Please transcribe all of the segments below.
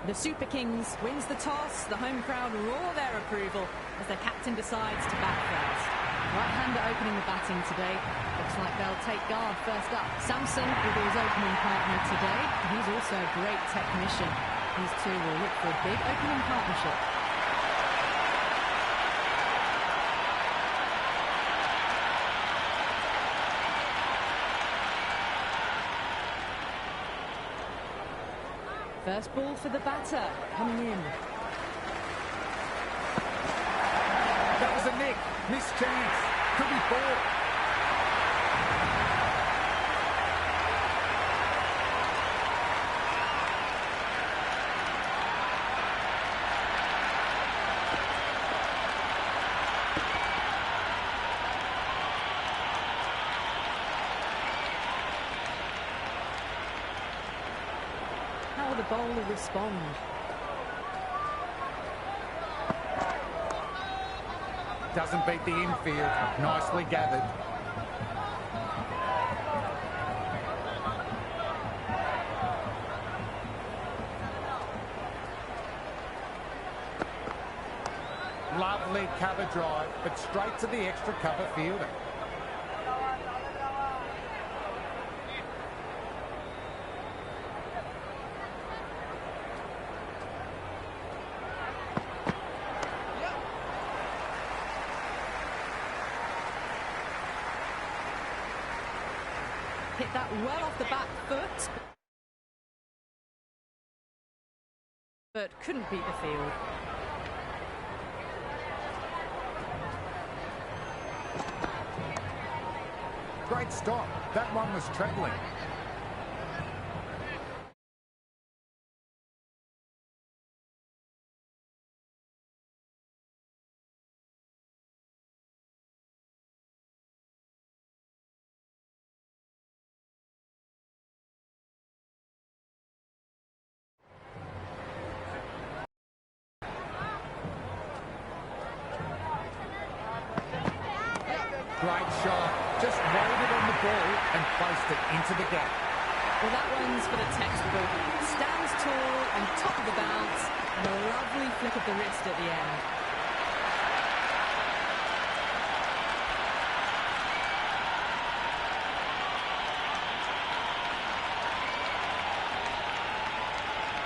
The Super Kings wins the toss. The home crowd roar their approval as their captain decides to bat first. Right-hander opening the batting today. Looks like they'll take guard first up. Samson will be his opening partner today. He's also a great technician. These two will look for a big opening partnership. First ball for the batter, coming in. That was a nick. Missed chance. Could be four. How will the bowler respond? Doesn't beat the infield. Nicely gathered. Lovely cover drive, but straight to the extra cover fielder. Hit that well off the back foot, but couldn't beat the field. Great stop. That one was travelling. Great shot. Just waited on the ball and placed it into the gap. Well, that one's for the textbook. Stands tall and top of the bounce, and a lovely flick of the wrist at the end.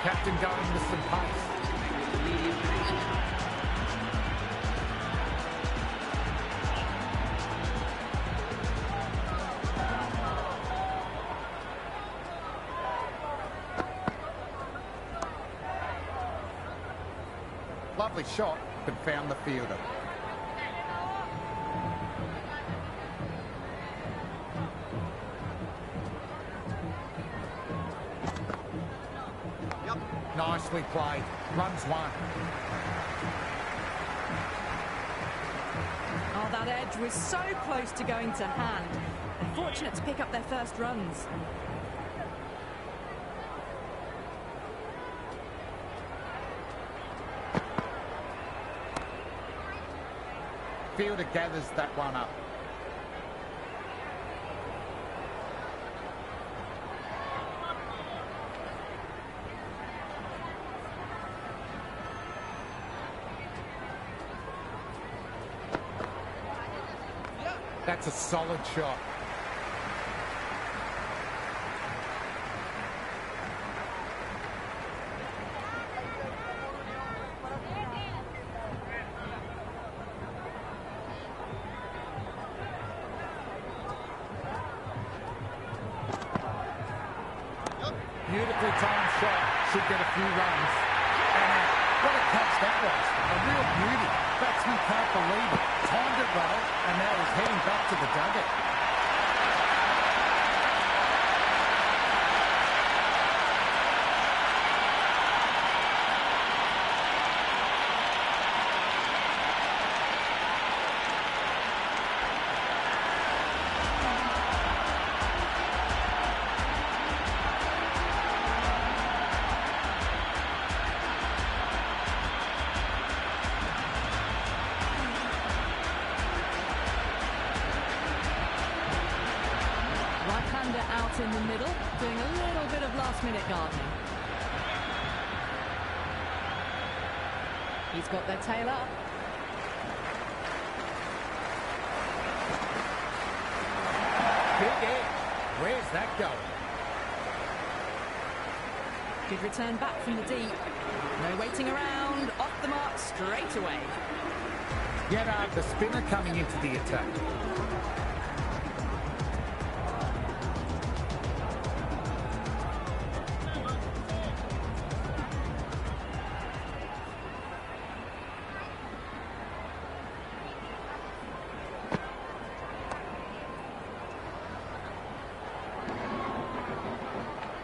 Captain going with some pace. Lovely shot, but found the fielder. Nicely played. Runs one. Oh, that edge was so close to going to hand. And fortunate to pick up their first runs. Fielder gathers that one up. That's a solid shot. Beautifully timed shot. Should get a few runs. And what a catch that was. A real beauty. Batsman can't believe it. Timed it well, and now he's heading back to the dugout. Out in the middle, doing a little bit of last-minute gardening. He's got their tail up. Big hit. Where's that going? Good return back from the deep. No waiting around. Off the mark straight away. Get the spinner coming into the attack.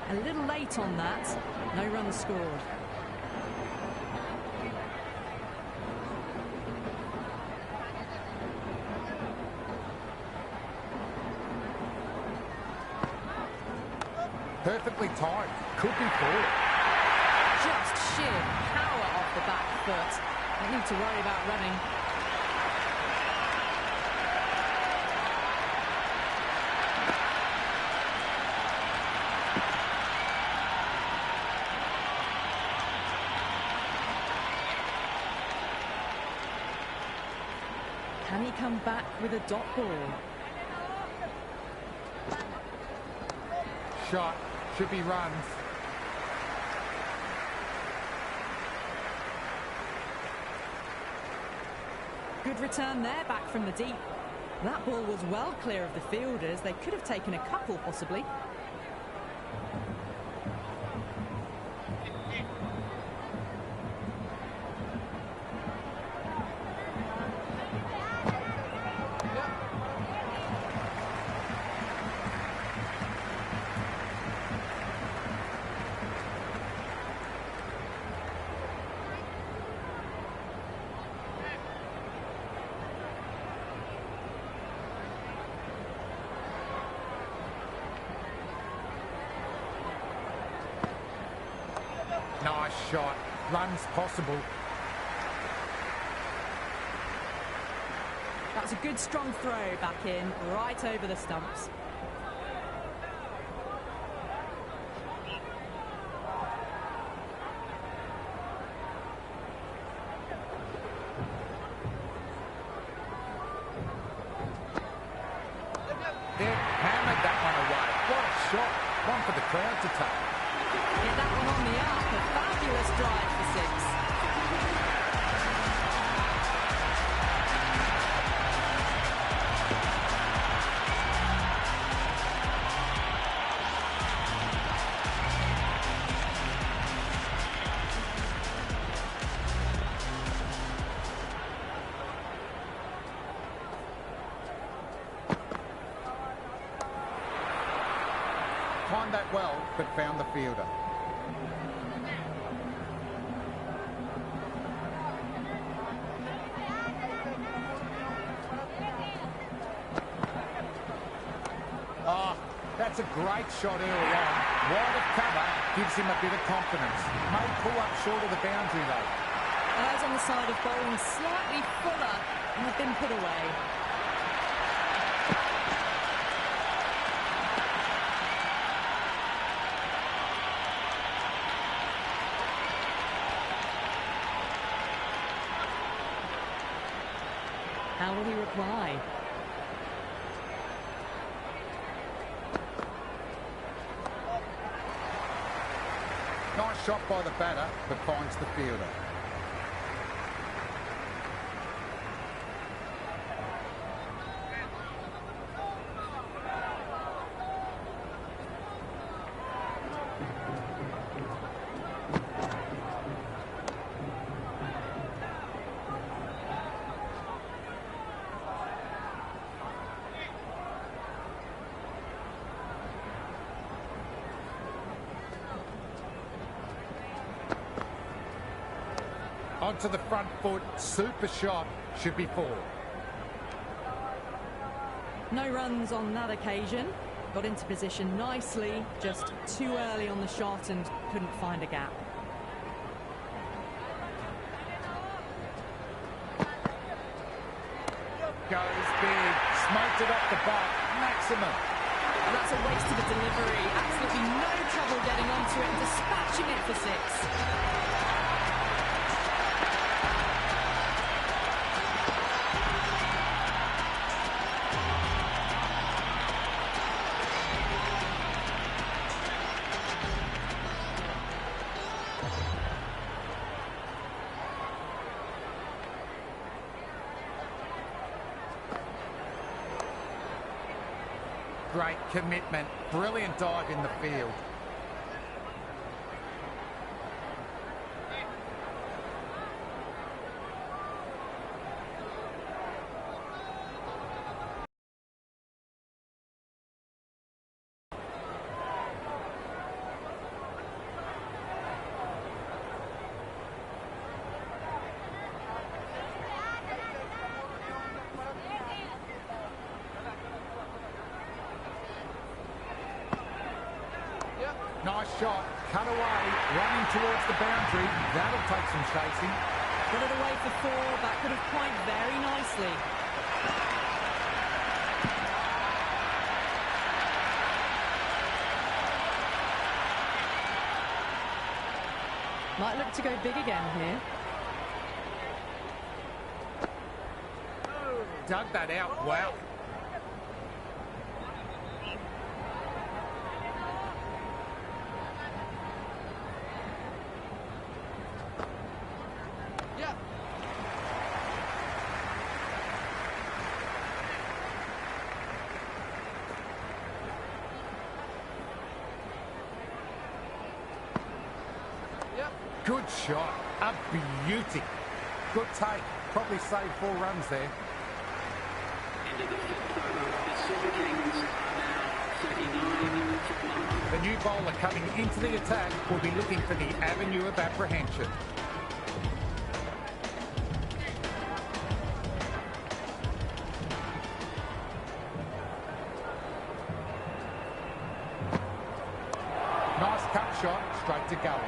A little late on that. No runs scored. Perfectly timed. Could be four. Just sheer power off the back foot. Don't need to worry about running. Can he come back with a dot ball? Shot. Should be runs. Good return there, back from the deep. That ball was well clear of the fielders. They could have taken a couple, possibly. Nice shot. Runs possible. That's a good strong throw back in, right over the stumps. They've hammered that one away. What a shot. One for the crowd to take. Get that one on the up. A fabulous drive for six. Timed that well, but found the fielder. Oh, that's a great shot early on. Wide of cover gives him a bit of confidence. May pull up short of the boundary though. Eyes on the side of bowling slightly fuller and have been put away. How will he reply? Nice shot by the batter, but finds the fielder. Onto the front foot, super shot, should be four. No runs on that occasion. Got into position nicely, just too early on the shot and couldn't find a gap. Goes big, smoked it off the butt, maximum. And that's a waste of a delivery. Absolutely no trouble getting onto it and dispatching it for six. Great commitment. Brilliant dive in the field. Nice shot, cut away, running towards the boundary. That'll take some chasing. Got it away for 4, that could have point very nicely. Might look to go big again here. Dug that out well. Good shot, a beauty. Good take, probably saved 4 runs there. Into the 5th over, the Super Kings now 39 to 1. The new bowler coming into the attack will be looking for the avenue of apprehension. Nice cut shot, straight to gully.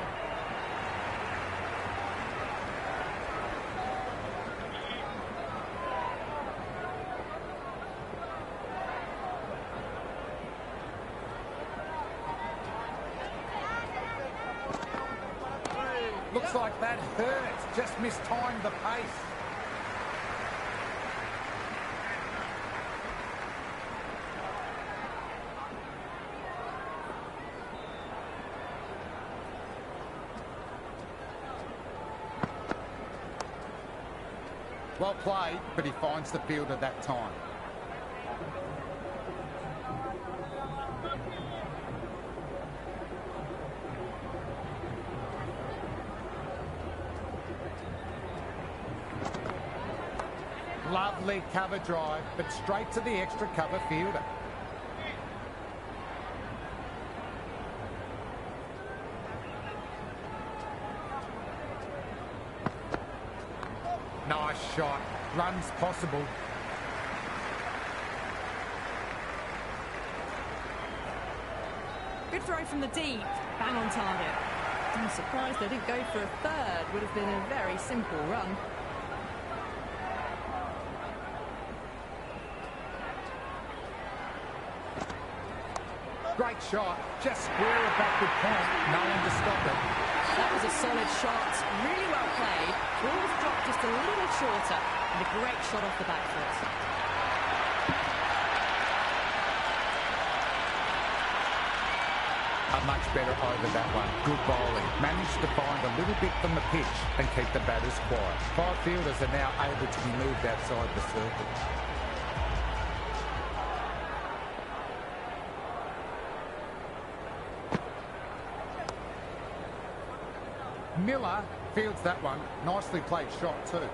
Looks like that hurt. Just mistimed the pace. Well played, but he finds the fielder that time. Lovely cover drive, but straight to the extra cover fielder. Nice shot. Runs possible. Good throw from the deep. Bang on target. I'm surprised they didn't go for a 3rd. Would have been a very simple run. Great shot. Just square a backward point. No one to stop it. That was a solid shot. Really well played. Ball was dropped just a little shorter. And a great shot off the back foot. A much better over that one. Good bowling. Managed to find a little bit from the pitch and keep the batters quiet. 5 fielders are now able to be moved outside the circle. Miller fields that one. Nicely played shot too.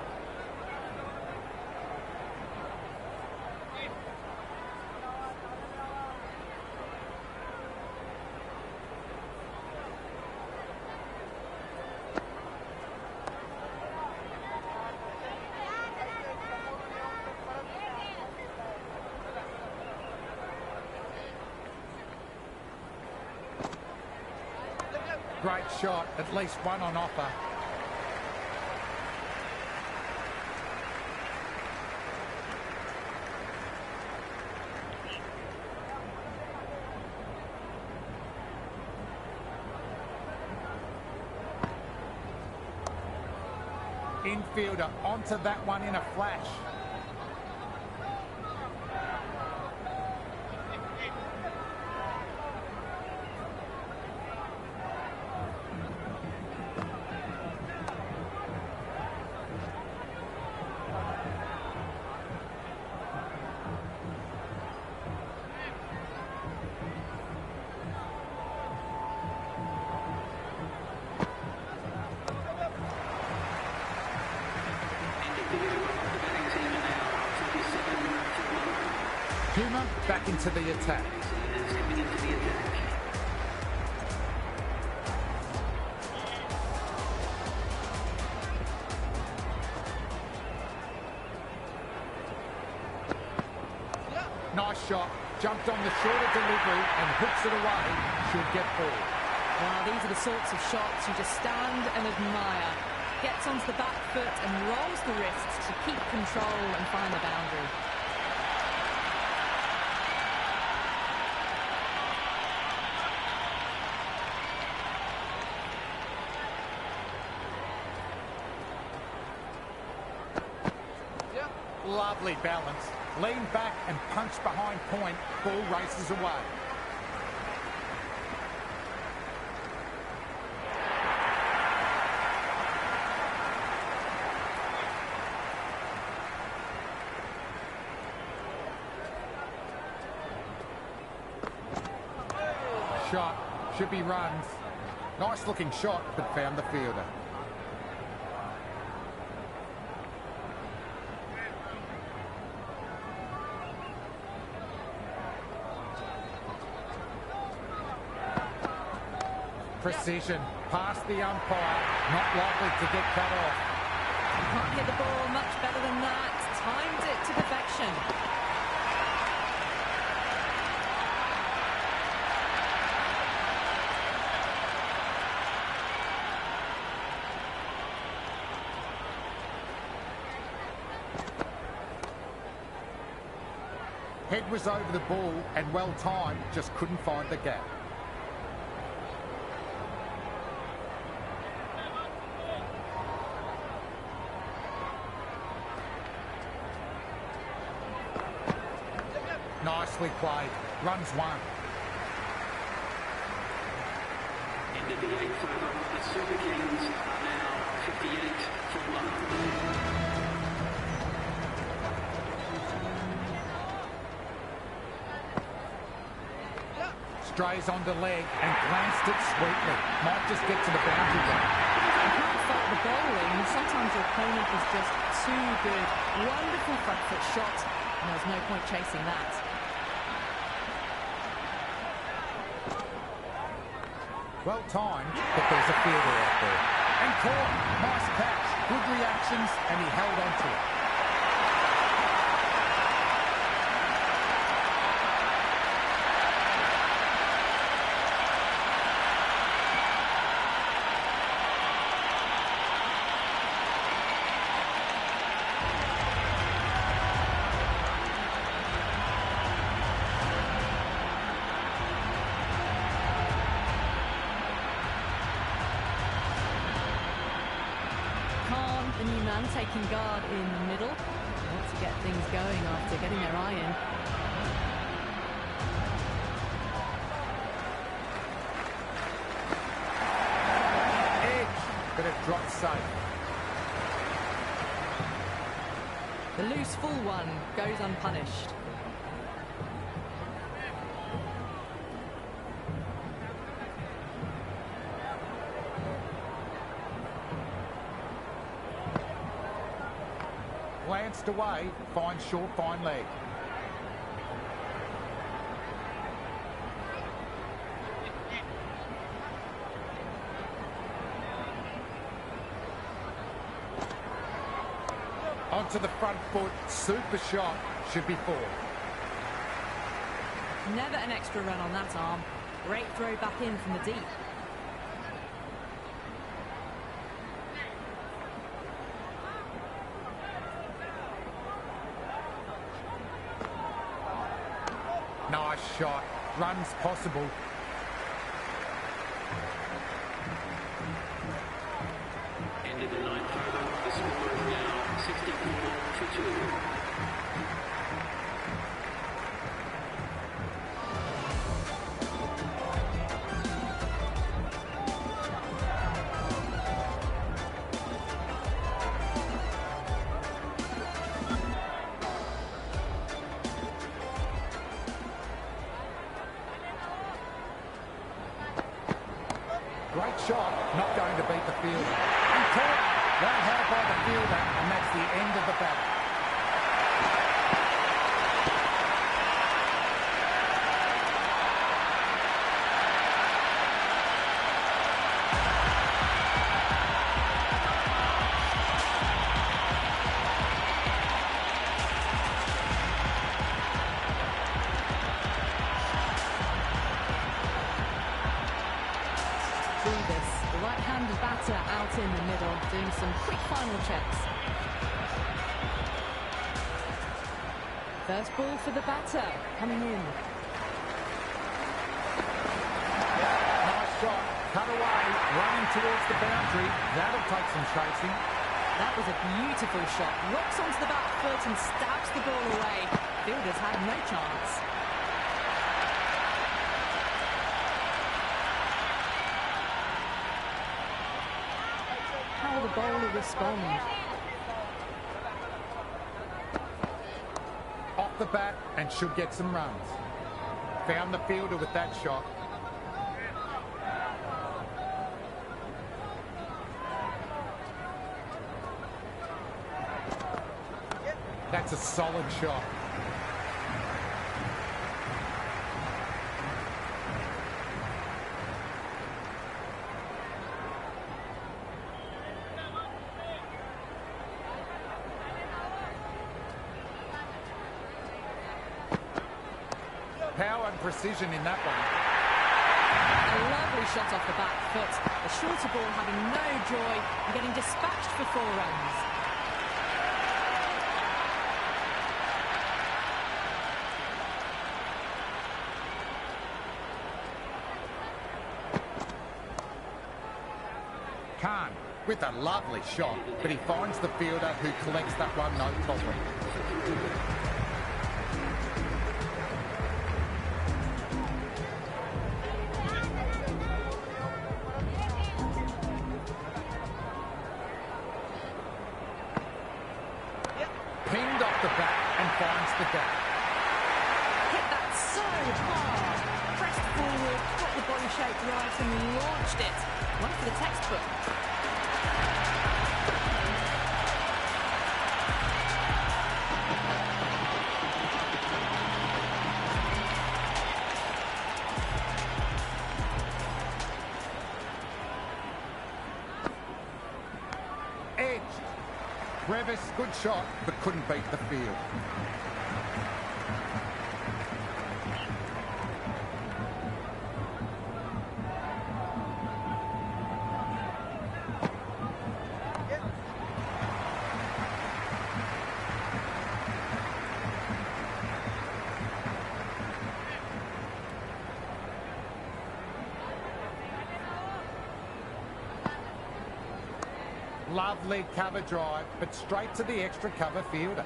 Great shot, at least one on offer. Infielder onto that one in a flash. Puma back into the attack. Is coming into the attack. Nice shot. Jumped on the shorter delivery and hooks it away. Should get ball. Wow, these are the sorts of shots you just stand and admire. Gets onto the back foot and rolls the wrists to keep control and find the boundary. Lovely balance. Lean back and punch behind point. Ball races away. Shot. Should be runs. Nice looking shot, but found the fielder. Precision, past the umpire, not likely to get cut off. Can't hit the ball much better than that. Timed it to perfection. Head was over the ball and well timed, just couldn't find the gap. Nicely played. Runs one. Into the eighth over. The Super Kings are now 58 for 1. Strays onto leg and glanced it sweetly. Might just get to the boundary line. You can't fight the bowling. Sometimes your opponent is just too good. Wonderful front foot shot, and there's no point chasing that. Well timed, but there's a fielder out there. And caught. Nice catch. Good reactions, and he held on to it. The new man taking guard in the middle. They want to get things going after getting their eye in. Edge, but it dropped safe. The loose full one goes unpunished. Glanced away, fine short, fine leg. Onto the front foot, super shot, should be four. Never an extra run on that arm. Great throw back in from the deep. Nice shot. Runs possible. End of the ninth over. The score is now 64-2. Great shot, not going to beat the fielder. And caught. Well held by the fielder, and that's the end of the battle. batter out in the middle, doing some quick final checks. First ball for the batter, coming in. Nice shot, cut away, running towards the boundary. That'll take some chasing. That was a beautiful shot. Rocks onto the back foot and stabs the ball away. Fielders had no chance. How will the bowler respond? Off the bat and should get some runs. Found the fielder with that shot. That's a solid shot. Power and precision in that one. A lovely shot off the back foot. The shorter ball having no joy and getting dispatched for 4 runs. Khan with a lovely shot, but he finds the fielder who collects that one no problem. Pinged off the bat and finds the gap. Hit that so hard. Pressed forward, got the body shape right and launched it. One for the textbook. Edged. Brevis, good shot, but couldn't beat the field. Lovely cover drive, but straight to the extra cover fielder.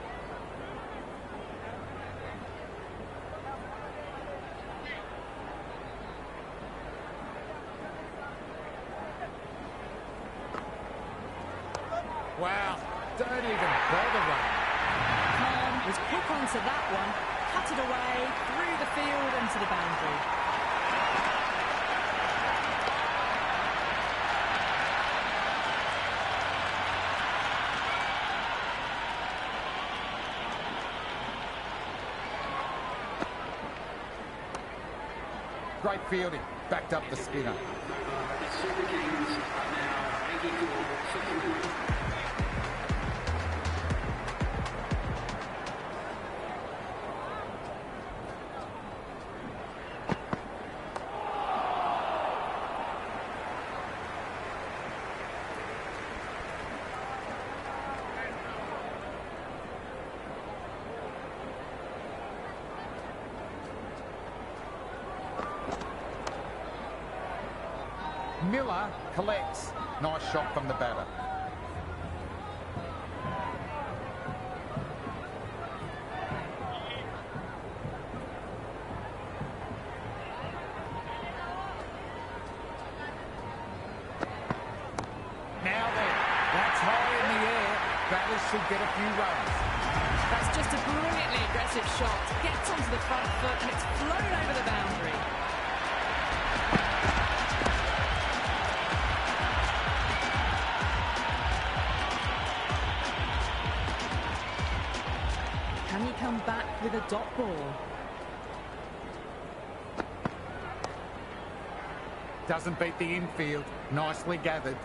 Wow, don't even bother running. Khan was quick onto that one, cut it away, through the field and to the boundary. Great fielding, backed up the spinner. The Super Kings are now 84 for 3. Miller collects. Nice shot from the batter. Now then, that's high in the air. Batters should get a few runs. That's just a brilliantly aggressive shot. Gets onto the front foot and it's flown over the boundary. Can he come back with a dot ball? Doesn't beat the infield. Nicely gathered.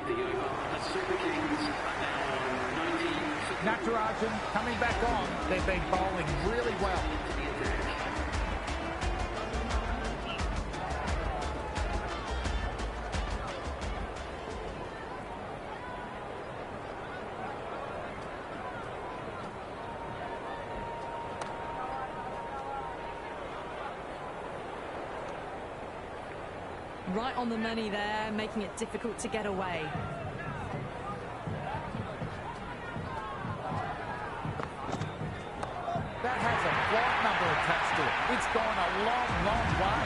the over. The Super Kings are now on 90. Natarajan coming back on. They've been bowling really well. Right on the money there, making it difficult to get away. That has a flight number attached to it. It's gone a long, long way.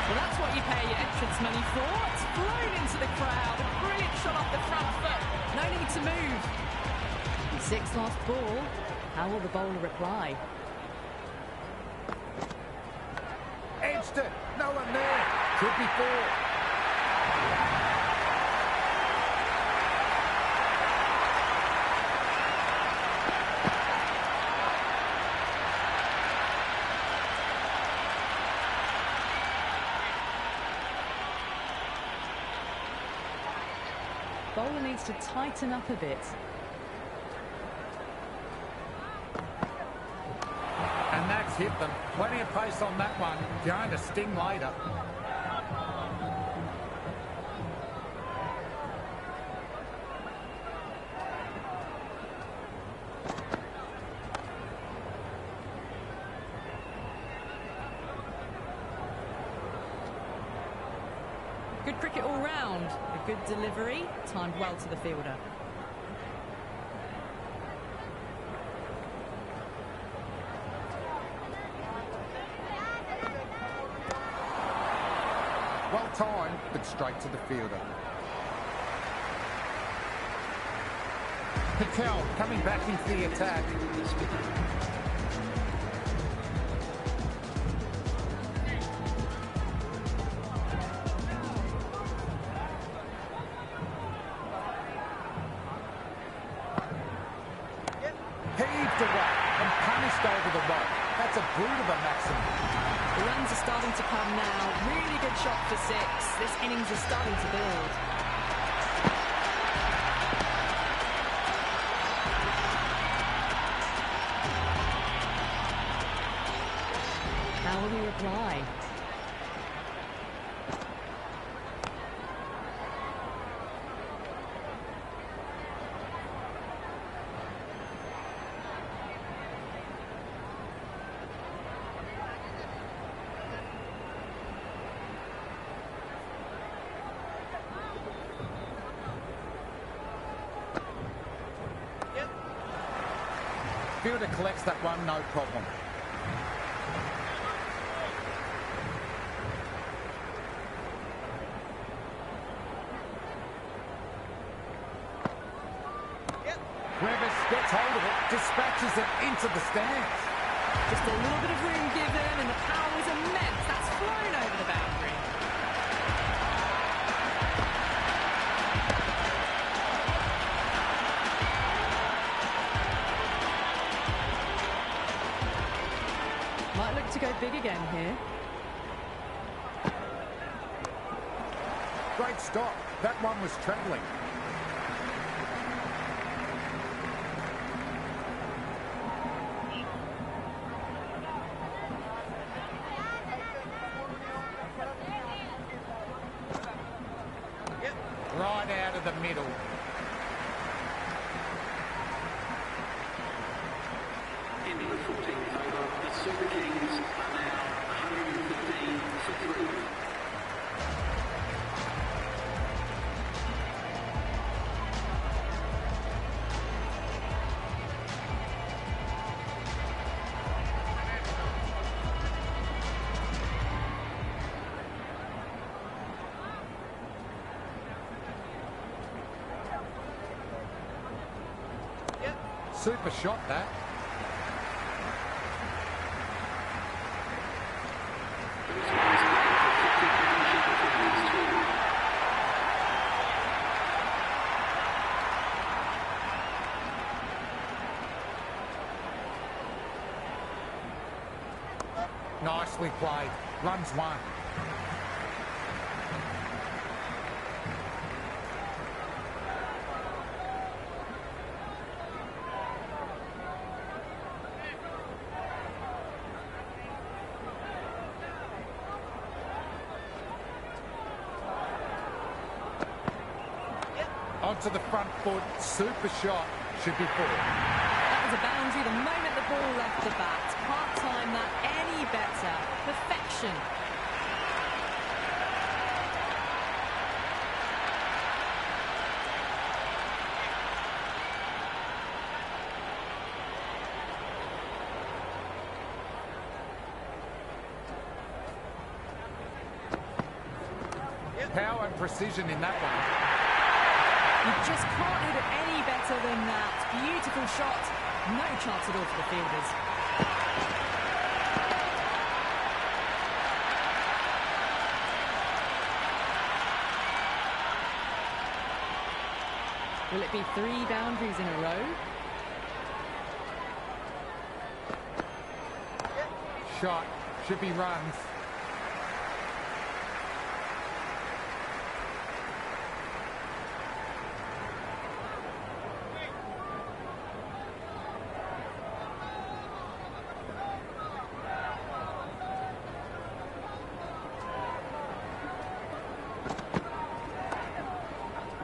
Well, that's what you pay your entrance money for. It's flown into the crowd. A brilliant shot off the front foot. No need to move. 6 last ball. How will the bowler reply? Edged it. No one there. Could be 4. Bowler needs to tighten up a bit. And that's hit them. Plenty of pace on that one. Going to sting later. Good cricket all round. A good delivery, timed well to the fielder. Well timed, but straight to the fielder. Patel coming back into the attack. Heaved away and punished over the rope. That's a brute of a maximum. The runs are starting to come now. Really good shot for 6. This innings is starting to build. How will he reply? Fielder collects that one, no problem. Revis gets hold of it, dispatches it into the stands. Just a little bit of room given and the power was immense. That's flown over the boundary. Might look to go big again here. Great stop. That one was travelling. Right out of the middle. Into the 14th over, the Super Kings are now 115 for 3. Super shot, that. Nicely played. Runs one. Onto the front foot. Super shot. Should be full. That was a boundary the moment the ball left the bat. Can't time that any better. Perfection. Power and precision in that one. You just can't hit it any better than that. Beautiful shot. No chance at all for the fielders. Will it be 3 boundaries in a row? Shot. Should be runs.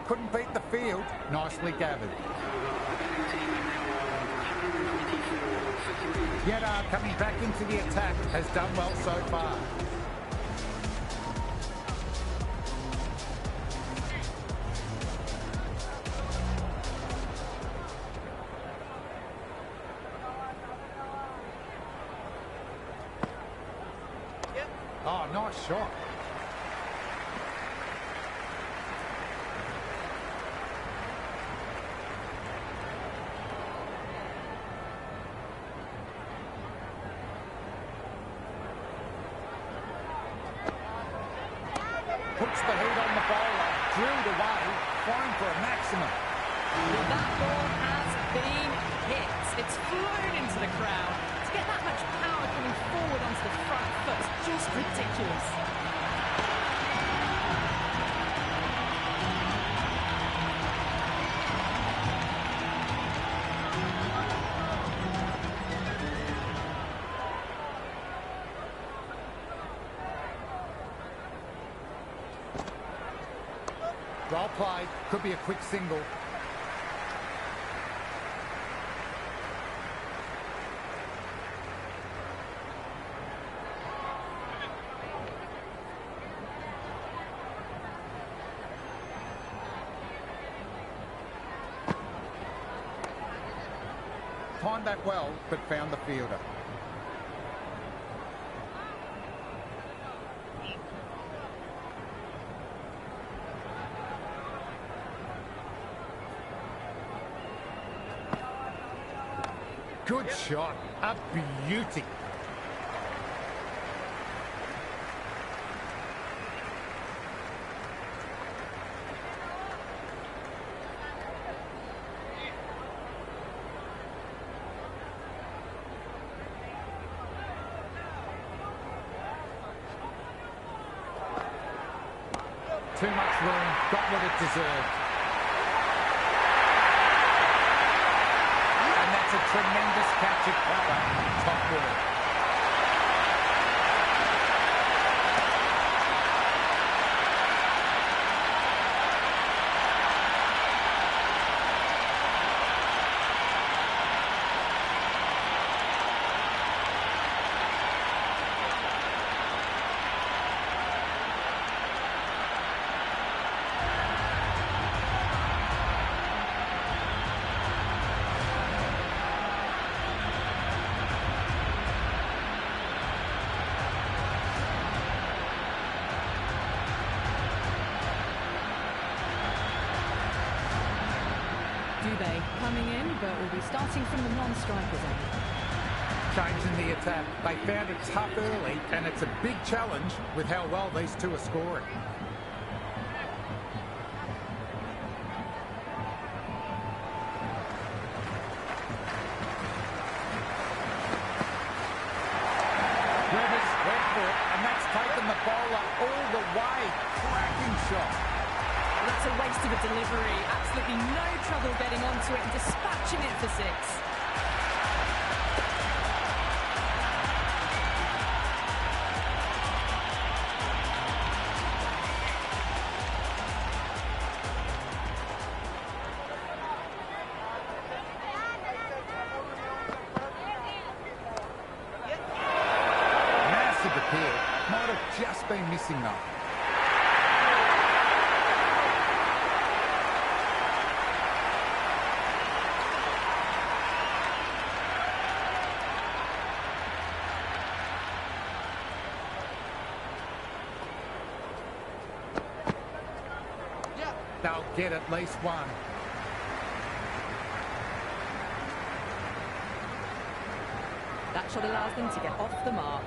Couldn't beat the field. Nicely gathered. Yedda coming back into the attack has done well so far. Oh, nice shot. Puts the heat on the bowler, drilled away, flying for a maximum. Well, that ball has been hit. It's flown into the crowd. To get that much power coming forward onto the front foot, just ridiculous. Well played. Could be a quick single. Timed that well, but found the fielder. Good shot. A beauty. Too much room. Got what it deserved. A tremendous catch at cover. Top work. Dubé coming in, but will be starting from the non-strikers end. Changing the attack. They found it tough early, and it's a big challenge with how well these two are scoring. Rivers went delivery. Absolutely no trouble getting onto it and dispatching it for six. Massive appeal. Might have just been missing though. They'll get at least one. That shot allows them to get off the mark.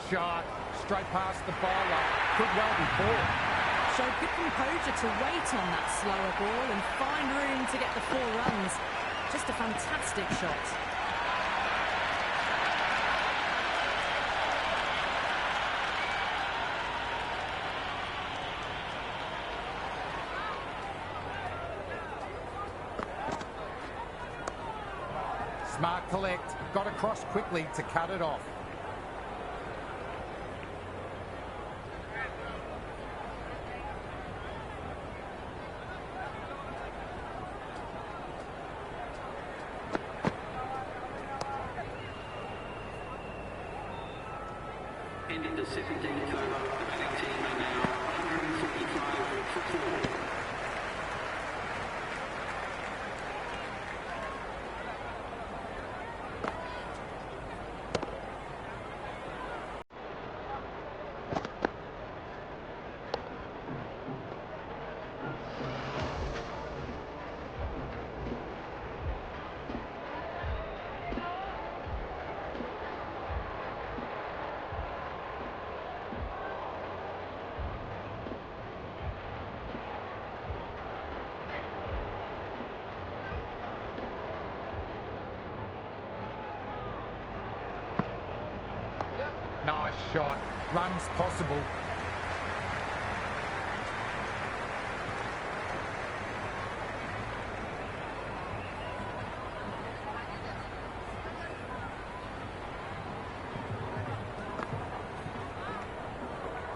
Shot straight past the bowler. Could well be four. Showed good composure to wait on that slower ball and find room to get the 4 runs. Just a fantastic shot. Smart collect. Got across quickly to cut it off. Ending the 17th over, the batting team are now 145 for 4. Nice shot. Runs possible.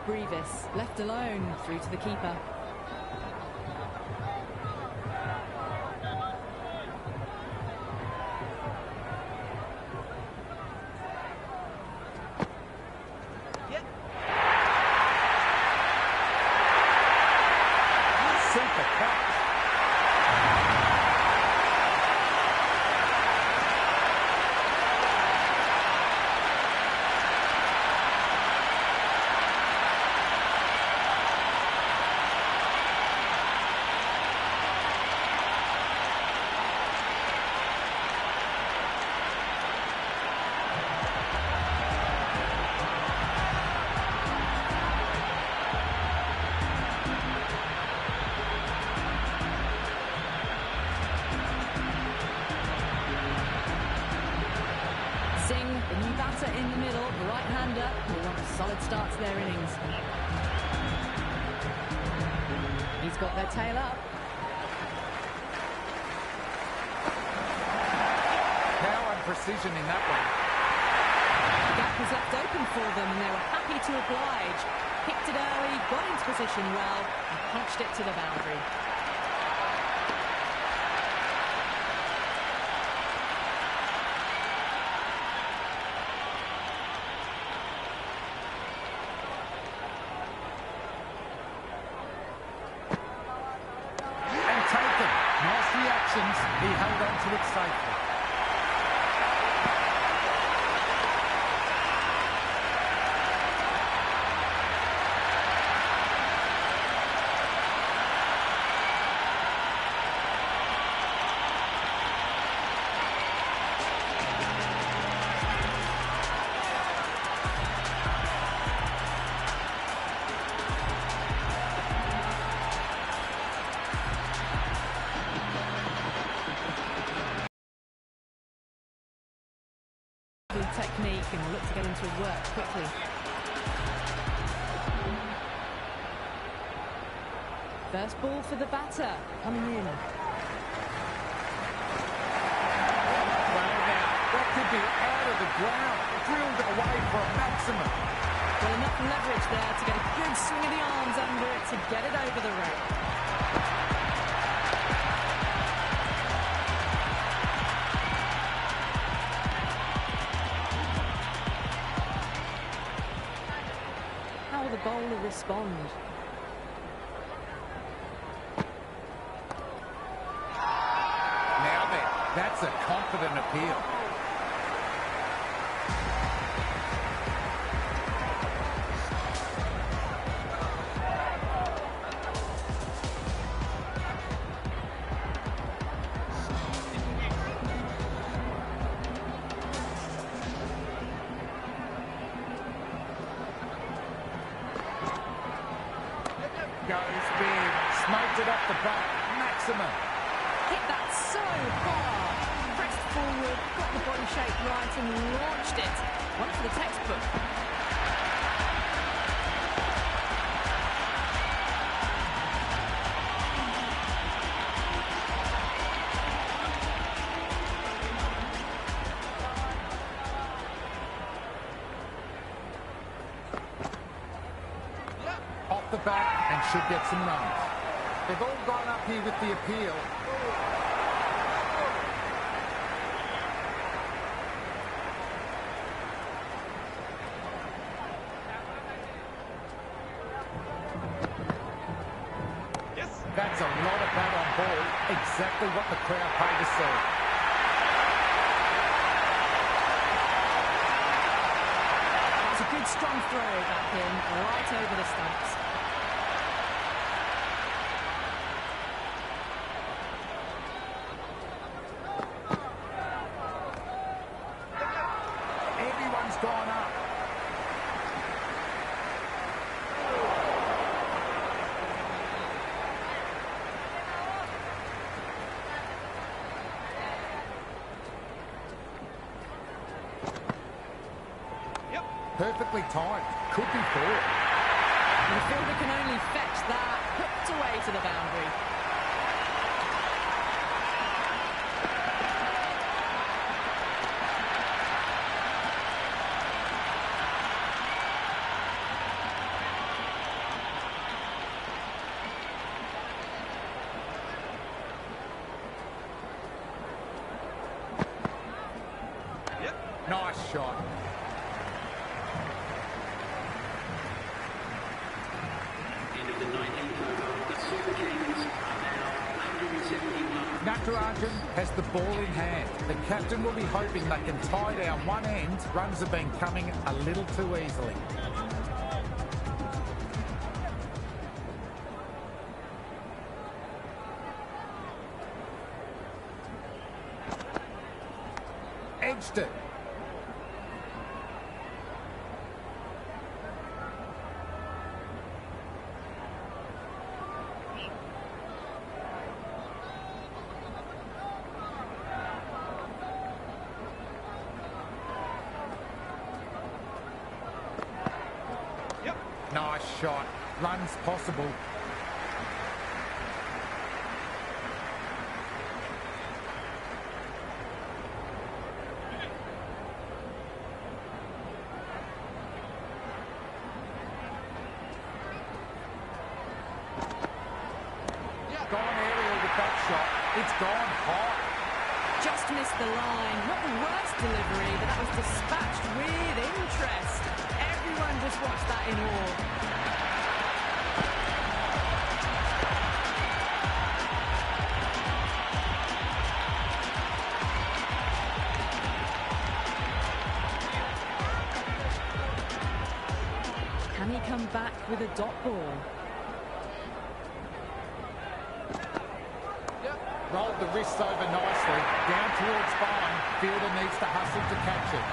Brevis left alone through to the keeper. Super catch. Singh, the new batter in the middle, the right-hander, who want a solid start to their innings. He's got their tail up. Power and precision in that one. The gap was left open for them and they were happy to oblige. Picked it early, got into position well, and punched it to the boundary. Nice reactions. He held on to it safely. technique and look to get into work quickly. First ball for the batter, coming in. Well now, that could be out of the ground. Drilled away for a maximum. Well, enough leverage there to get a good swing of the arms under it to get it over the rope. How will the bowler respond? Now then, that's a confident appeal. Goes big, smoked it off the bat, maximum. Hit that so hard. Pressed forward, got the body shape right and launched it. One for the textbook. Off the bat and should get some runs. They've all gone up here with the appeal. That's a lot of bat on ball. Exactly what the crowd paid to see. It's a good strong throw back in, right over the stumps. Everyone's gone up. Perfectly timed. Could be four. The fielder can only fetch that, hooked away to the boundary. Nice shot. End of the 19th over. The Super Kings are now 171. Natarajan has the ball in hand. The captain will be hoping they can tie down one end. Runs have been coming a little too easily. Edged it. Nice shot. Runs possible. Gone aerial with that shot. It's gone hot. Just missed the line. Not the worst delivery, but that was dispatched with interest. Everyone just watched that in awe. Can he come back with a dot ball? Rolled the wrists over nicely. Down towards spine. Fielder needs to hustle to catch it.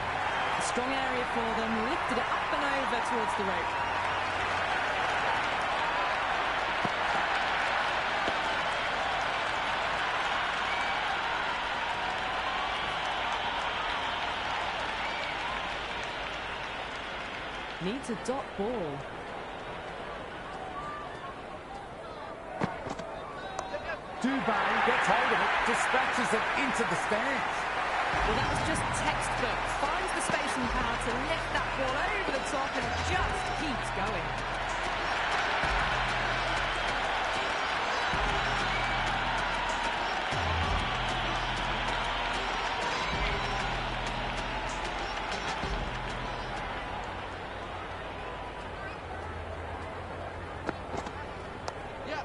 A strong area for them. Lifted it up and over towards the rope. Needs a dot ball. Dubé gets hold of it, dispatches it into the stands. Well, that was just textbook. Finds the space and power to lift that ball over the top and just keeps going.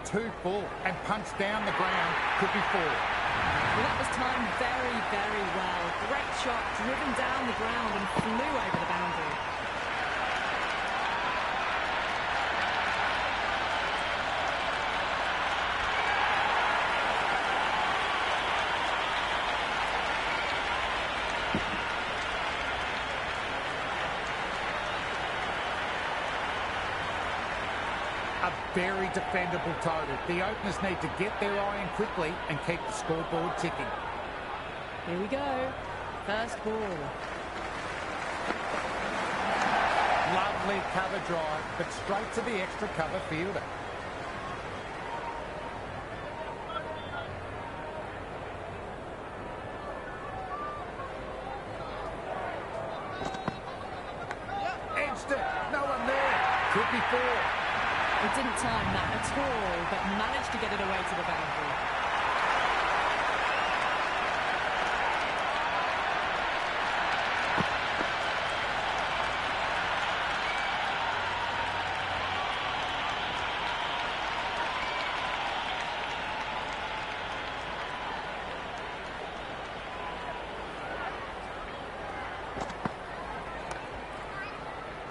Too full and punched down the ground, could be four. Well, that was timed very, very well. Great shot, driven down the ground and flew over the boundary. A very defendable total. The openers need to get their iron quickly and keep the scoreboard ticking. Here we go. First ball. Lovely cover drive, but straight to the extra cover fielder. Edged it. No one there. Could be four. He didn't time that at all, but managed to get it away to the boundary.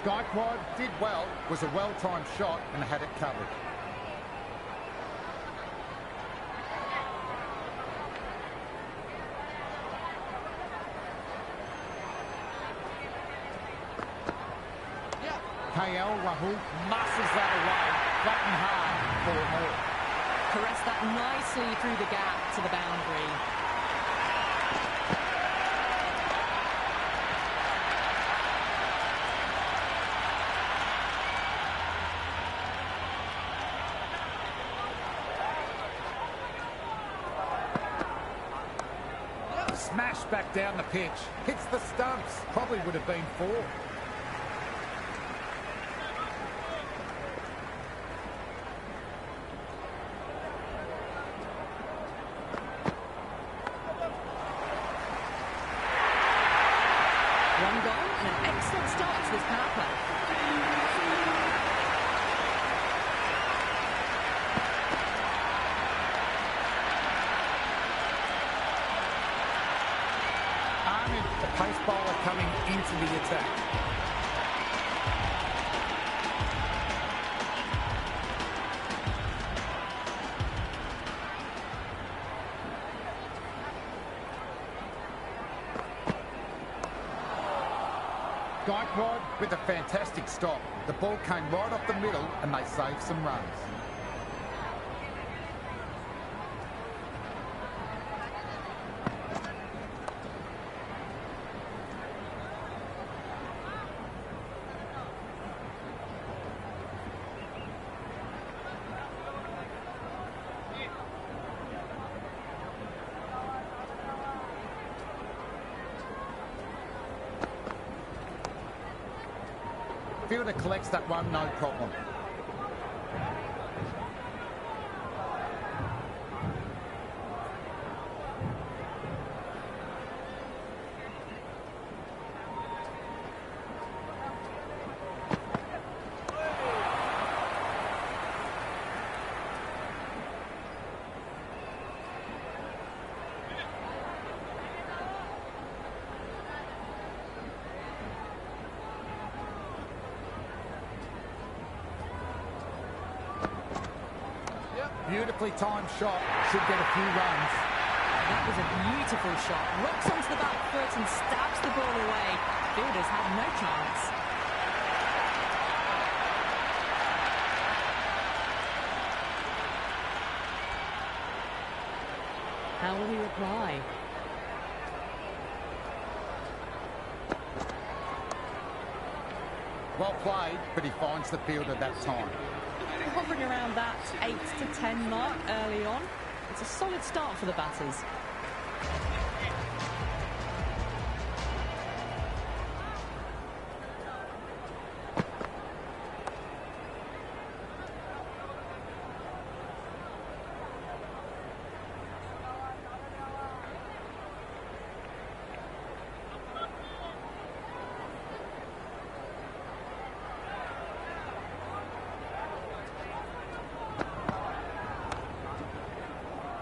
Gaikwad did well, was a well-timed shot and had it covered. KL Rahul muscles that away, batting hard for more. Caressed that nicely through the gap to the boundary. Smash back down the pitch, hits the stumps, probably would have been four. One gone and an excellent start to this power play. The pace bowler coming into the attack. Gaikwad with a fantastic stop. The ball came right off the middle and they saved some runs. Fielder collects that one, no problem. Beautifully timed shot, should get a few runs. That was a beautiful shot. Rocks onto the back foot and stabs the ball away. Fielders have no chance. How will he reply? Well played, but he finds the fielder that time. Hovering around that 8 to 10 mark early on. It's a solid start for the batters.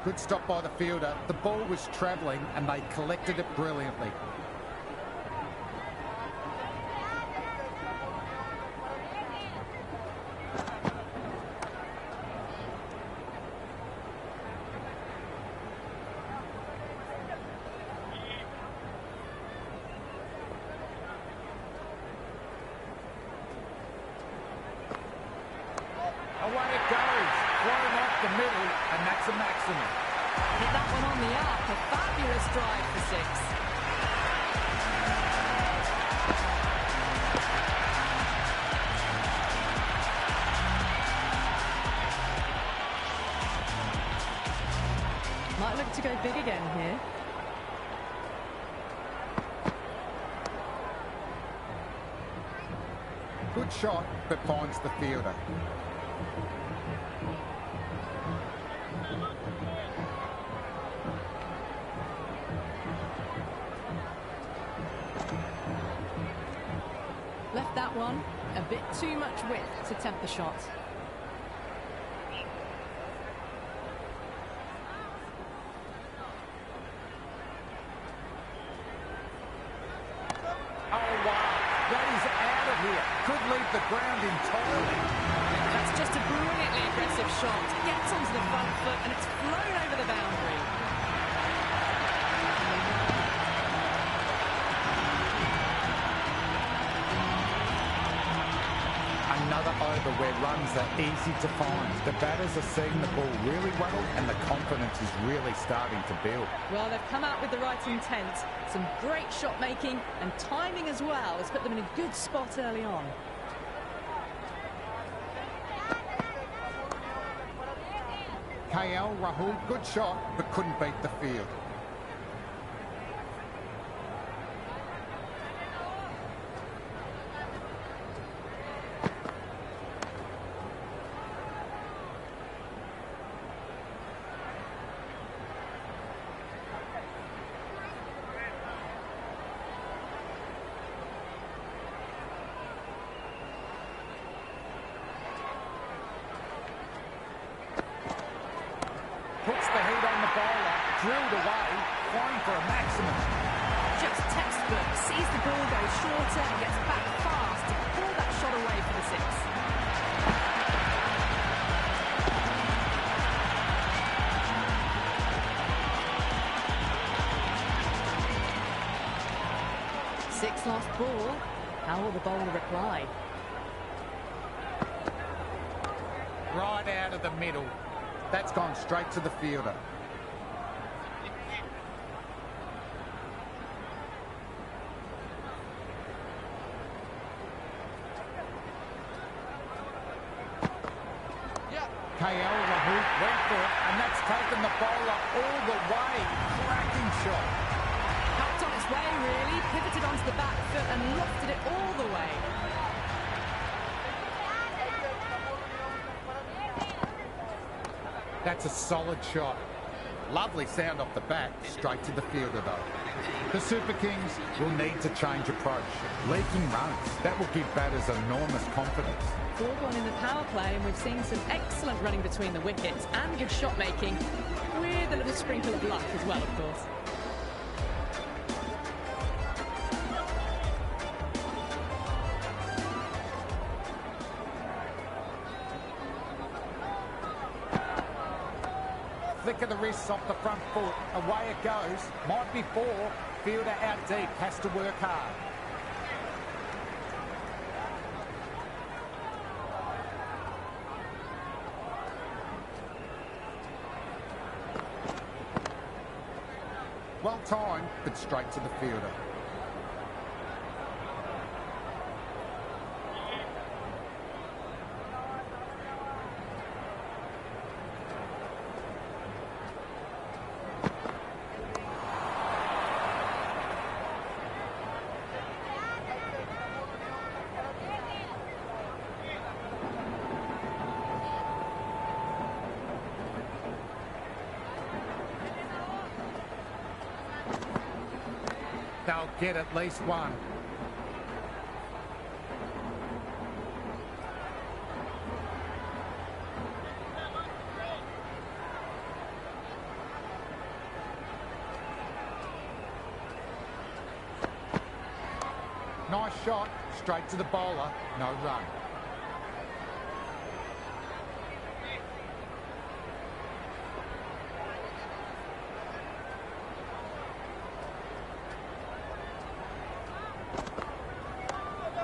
Good stop by the fielder. The ball was travelling and they collected it brilliantly. Away it goes. Thrown off the middle, and that's a maximum. Hit that one on the arc. A fabulous drive for 6. Might look to go big again here. Good shot, but finds the fielder. Left that one a bit too much width to tempt the shot. Oh, wow. That is out of here. Could leave the ground entirely. That's just a brilliantly aggressive shot. Gets onto the front foot and it's flown over the boundary. Another over where runs are easy to find. The batters are seeing the ball really well and the confidence is really starting to build. Well, they've come out with the right intent. Some great shot making and timing as well has put them in a good spot early on. KL Rahul, good shot, but couldn't beat the field. Puts the heat on the bowler, drilled away, flying for a maximum. Just textbook. Sees the ball go shorter and gets back fast to pull that shot away for the 6. 6 lost ball. How will the bowler reply? Right out of the middle. That's gone straight to the fielder. KL Rahul went for it, and that's taken the bowler all the way. Cracking shot. Helped on its way, really. Pivoted onto the back foot and lofted it all the way. That's a solid shot. Lovely sound off the bat, straight to the fielder though. The Super Kings will need to change approach. Leaking runs, that will give batters enormous confidence. 4-1 in the power play, and we've seen some excellent running between the wickets and good shot making, with a little sprinkle of luck as well, of course. Flick of the wrists off the front foot, away it goes. Might be 4, fielder out deep, has to work hard. Well timed, but straight to the fielder. They'll get at least one. Nice shot, straight to the bowler, no run.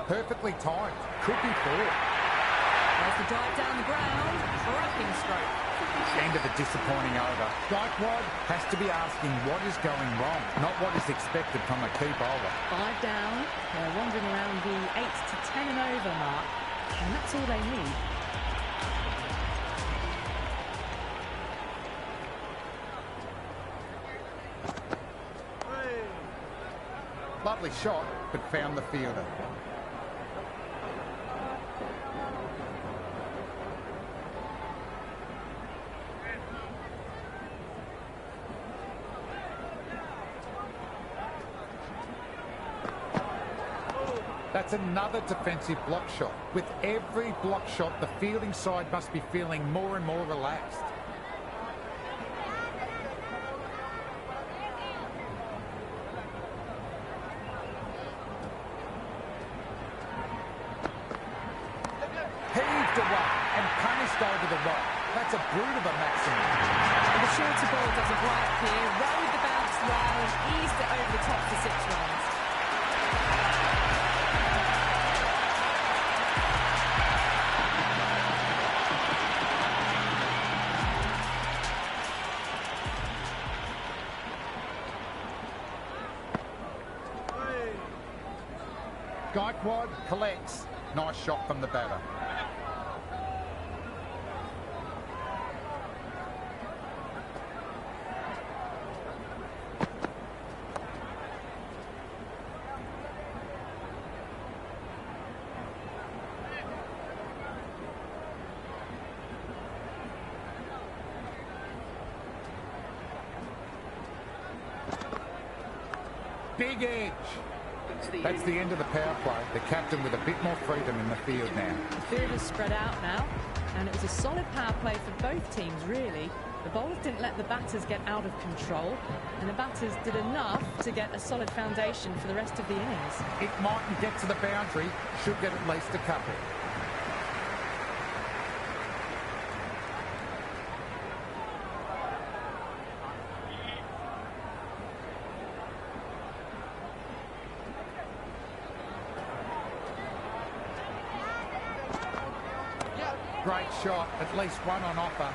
Perfectly timed, could be four. There's the drive down the ground, cracking stroke. End of a disappointing over. Dykwad has to be asking what is going wrong, not what is expected from a key bowler. 5 down, they're wandering around the 8 to 10 and over mark, and that's all they need. Lovely shot, but found the fielder. That's another defensive block shot. With every block shot, the fielding side must be feeling more and more relaxed. Heaved away and punished over the right. That's a brute of a maximum. And the shorter ball does a right here, rode the bounce well and eased it over the top for 6 runs. Dykwad collects. Nice shot from the batter. Big edge. That's the end of the power play. The captain with a bit more freedom in the field now. The field is spread out now, and it was a solid power play for both teams, really. The bowlers didn't let the batters get out of control, and the batters did enough to get a solid foundation for the rest of the innings. It mightn't get to the boundary, should get at least a couple. Great shot, at least one on offer.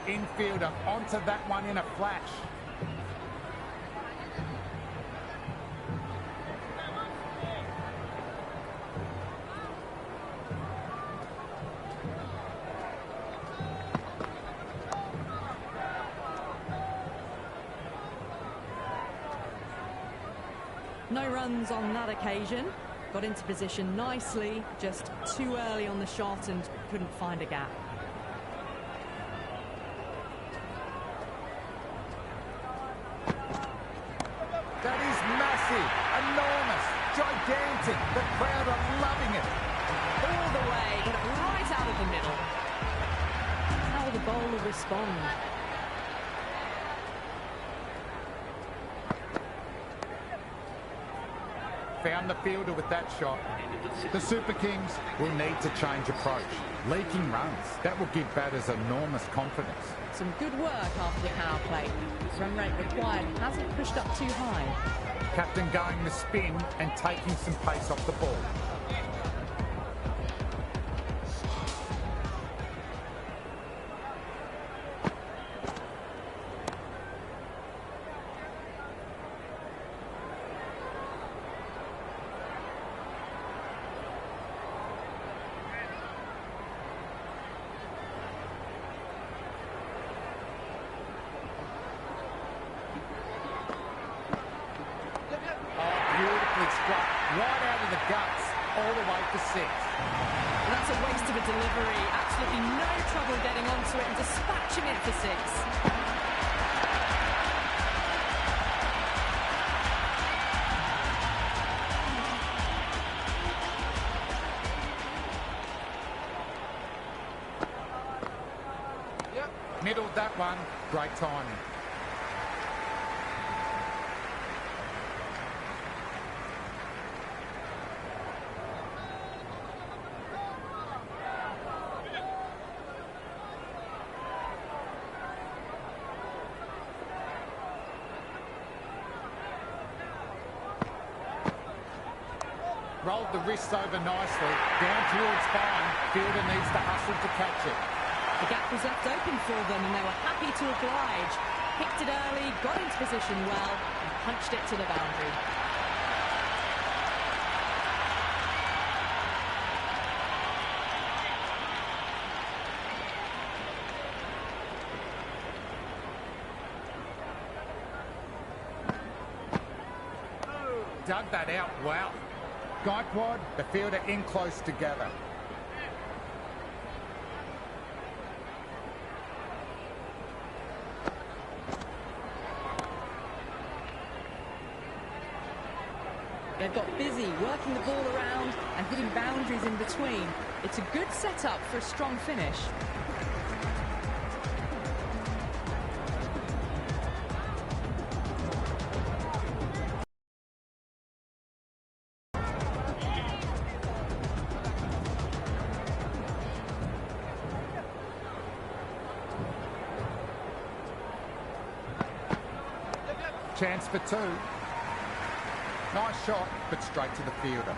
Infielder onto that one in a flash. No runs on that occasion. Got into position nicely, just too early on the shot and couldn't find a gap. That is massive, enormous, gigantic. The crowd are loving it. All the way, got it right out of the middle. How will the bowler respond? Found the fielder with that shot. The Super Kings will need to change approach. Leaking runs, that will give batters enormous confidence. Some good work after the power play. Run rate required hasn't pushed up too high. Captain going the spin and taking some pace off the ball. all the way for 6. Well, that's a waste of a delivery. Absolutely no trouble getting onto it and dispatching it for 6. Middled that one. Great timing. Rolled the wrists over nicely. Down towards fine. Fielder needs to hustle to catch it. The gap was left open for them and they were happy to oblige. Picked it early, got into position well and punched it to the boundary. Dug that out well. Gaikwad, the fielder in close together. They've got busy, working the ball around and hitting boundaries in between. It's a good setup for a strong finish. Chance for 2. Nice shot, but straight to the fielder.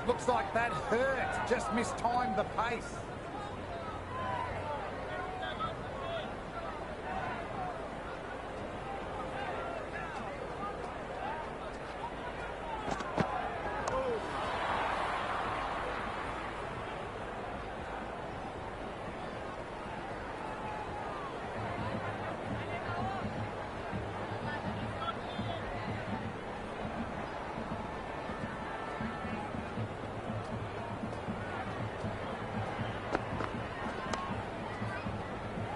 Looks like that hurt. Just mistimed the pace.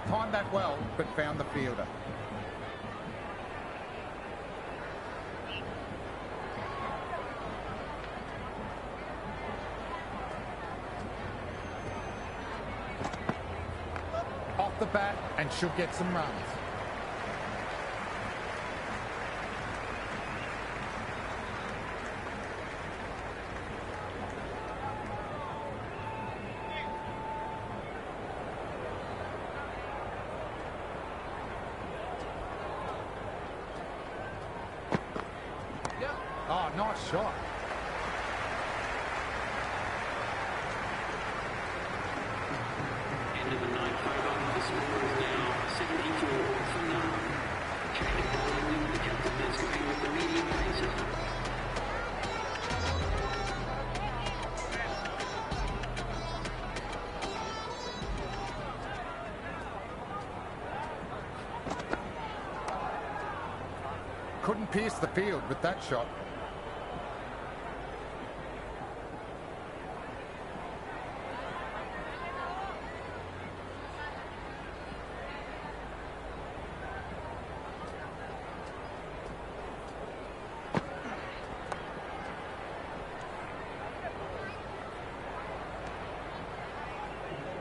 Timed that well, but found the fielder. Off the bat and should get some runs. Oh, nice shot. End of the ninth over. The score is now 74 for none. Change of bowling. The captain is going with the medium pacer. Couldn't pierce the field with that shot.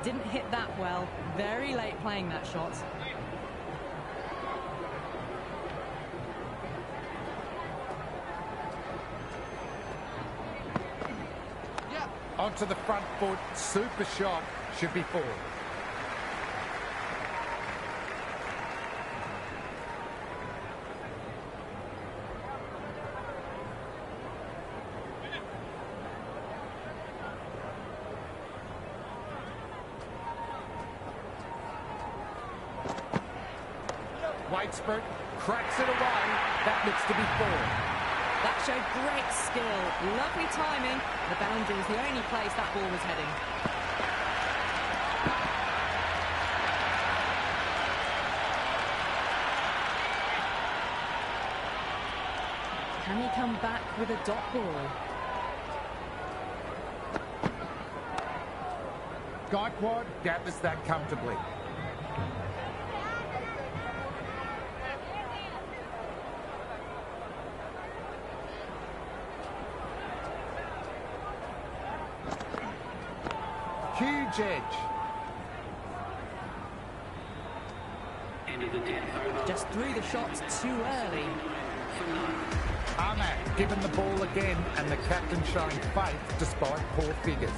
Didn't hit that well. Very late playing that shot. Onto the front foot, super shot, should be 4. Waitsford cracks it away, that looks to be 4. That showed great skill, lovely timing. The boundary was the only place that ball was heading. Can he come back with a dot ball? Gaikwad gathers that comfortably. Huge edge. Just threw the shots too early. Ahmad given the ball again, and the captain showing faith despite poor figures.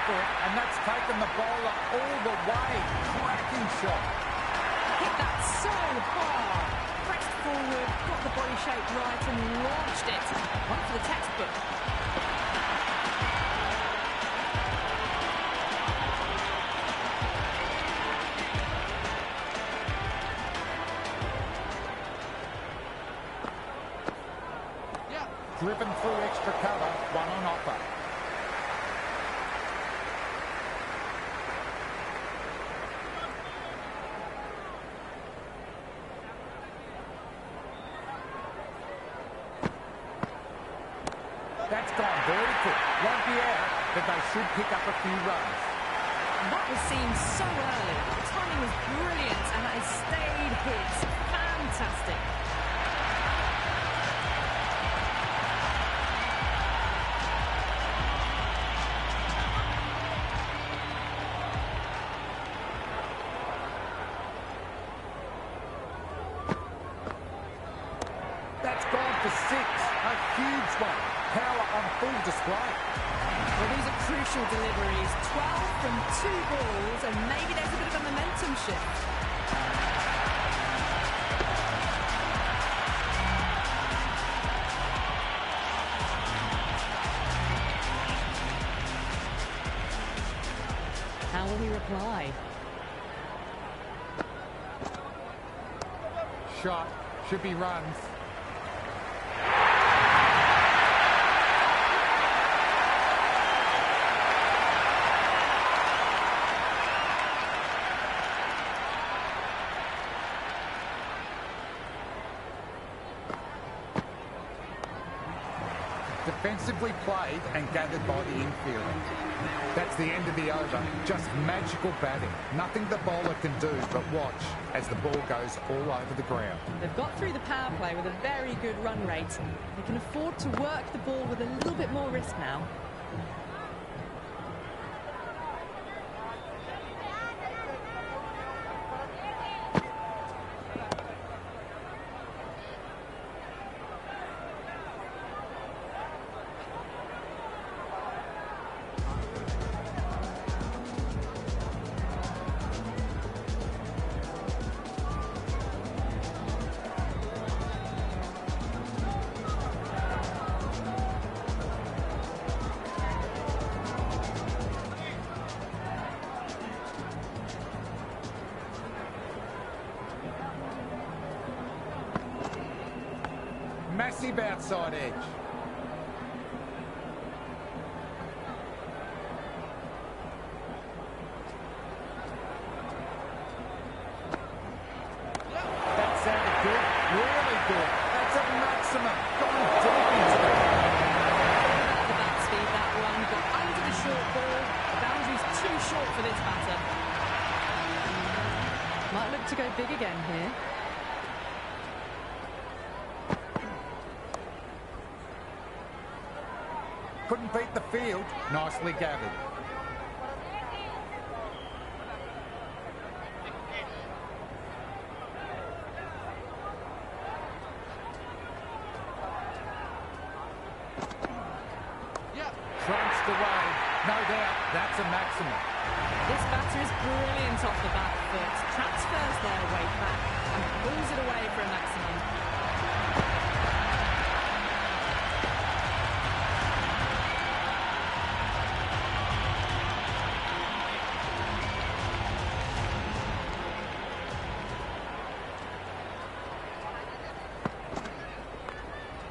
And that's taken the bowler all the way. Cracking shot. Hit that so hard. Pressed forward, got the body shape right and launched it. One for the textbook. Driven through extra cover, one on offer. That's gone vertical. Won't be out, but they should pick up a few runs. That was seen so early. The timing was brilliant and that has stayed hit. Fantastic. That's gone for 6. A huge one. Power on full display. Well, these are crucial deliveries. 12 from 2 balls, and maybe there's a bit of a momentum shift. How will he reply? Shot. Should be runs. Defensively played and gathered by the infielder. That's the end of the over. Just magical batting. Nothing the bowler can do but watch as the ball goes all over the ground. They've got through the power play with a very good run rate. They can afford to work the ball with a little bit more risk now. Massive outside edge. That sounded good. Really good. That's a maximum. Gone deep into the The bat speed, that one got under the short ball. The boundary's too short for this batter. Might look to go big again here. Couldn't beat the field. Nicely gathered. Crunched away. No doubt, that's a maximum. This batter is brilliant off the back foot. Transfers their weight back and pulls it away for a maximum.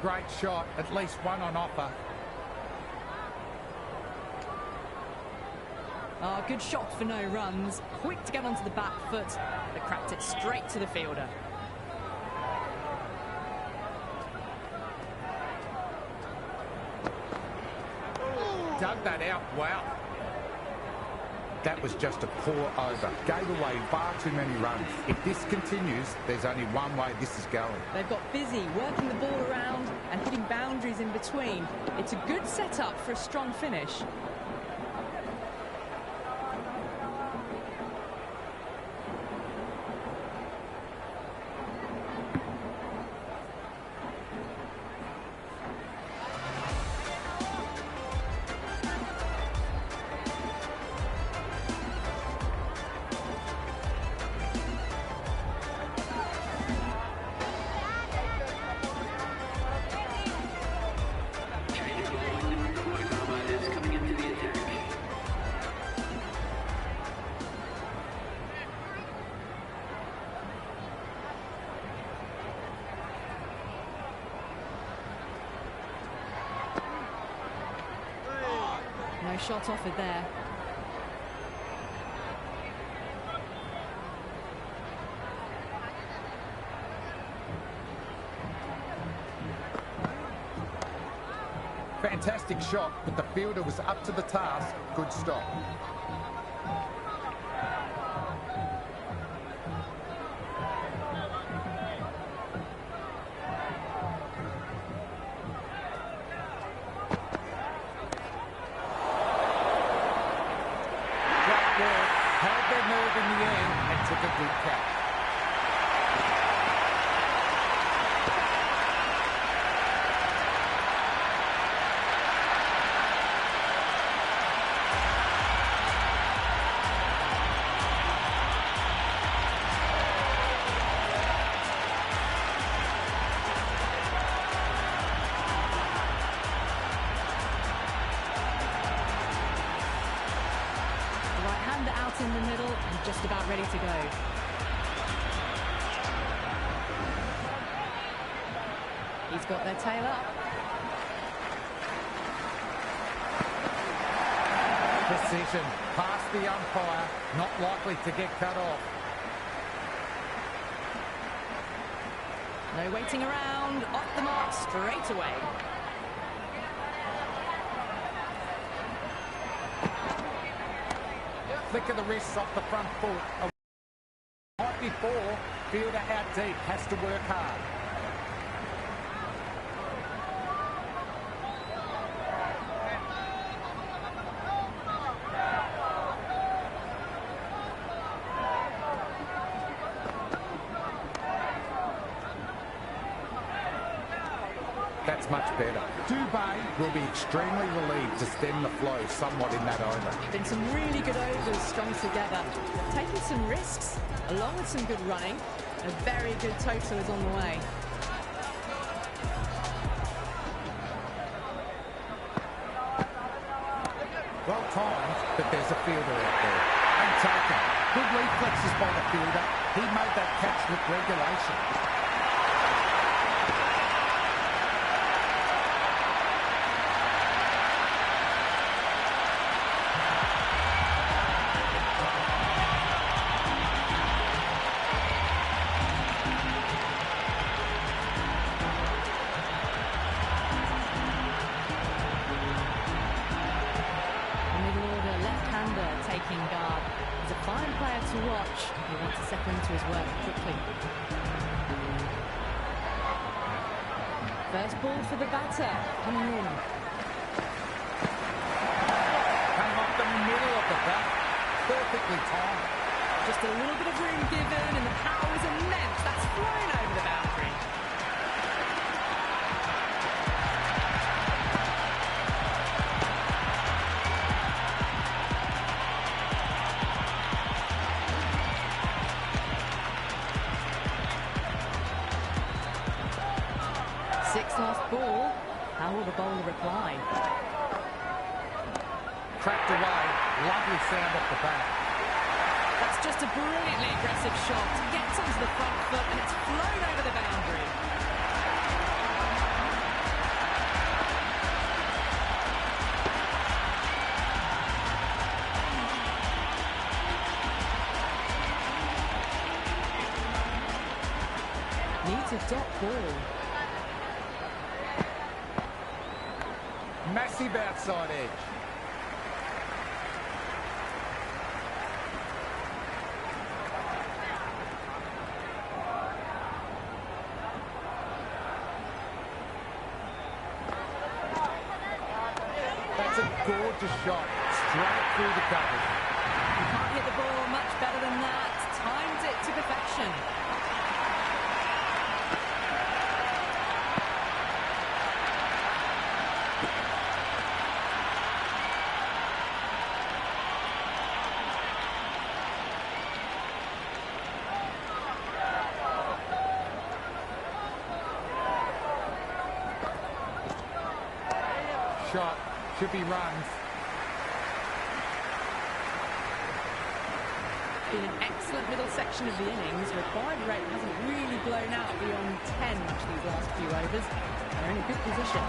Great shot, at least one on offer. Oh, good shot for no runs. Quick to get onto the back foot, but cracked it straight to the fielder. Dug that out, wow. That was just a poor over. Gave away far too many runs. If this continues, there's only one way this is going. They've got busy working the ball around and hitting boundaries in between. It's a good setup for a strong finish. No shot offered there. Fantastic shot, but the fielder was up to the task. Good stop. Held their nerve in the air and took a good catch. Out in the middle and just about ready to go. He's got their tail up. Precision, past the umpire, not likely to get cut off. No waiting around, off the mark straight away. Flick of the wrists off the front foot. Right before, fielder out deep, has to work hard. That's much better. Dubé will be extremely relieved to stem the flow somewhat in that over. Been some really good overs strung together. Taking some risks, along with some good running. A very good total is on the way. Well timed, but there's a fielder out there. And taken. Good reflexes by the fielder. He made that catch with regulation. Taking guard. He's a fine player to watch. He wants to settle into his work quickly. First ball for the batter, coming in. Came off the middle of the bat. Perfectly timed. Just a little bit of room given, and the power is immense. That's flown over the boundary. Sixth last ball. How will the bowler reply? Cracked away. Lovely sound off the bat. That's just a brilliantly aggressive shot. Gets onto the front foot and it's flown over the boundary. dot ball. Massive outside edge. That's a gorgeous shot, straight through the covers. You can't hit the ball much better than that. Timed it to perfection. Shot, should be runs. Been an excellent middle section of the innings. Required rate hasn't really blown out beyond 10 much these last few overs. They're in a good position.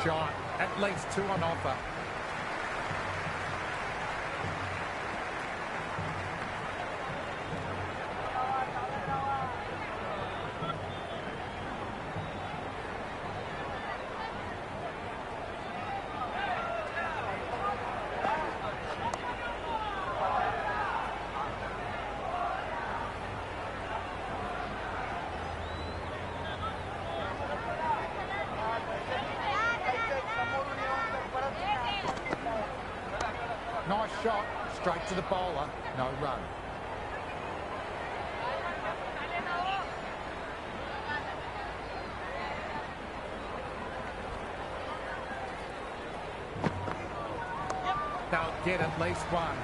Shot, at least 2 on offer. Nice shot, straight to the bowler, no run. They'll get at least one.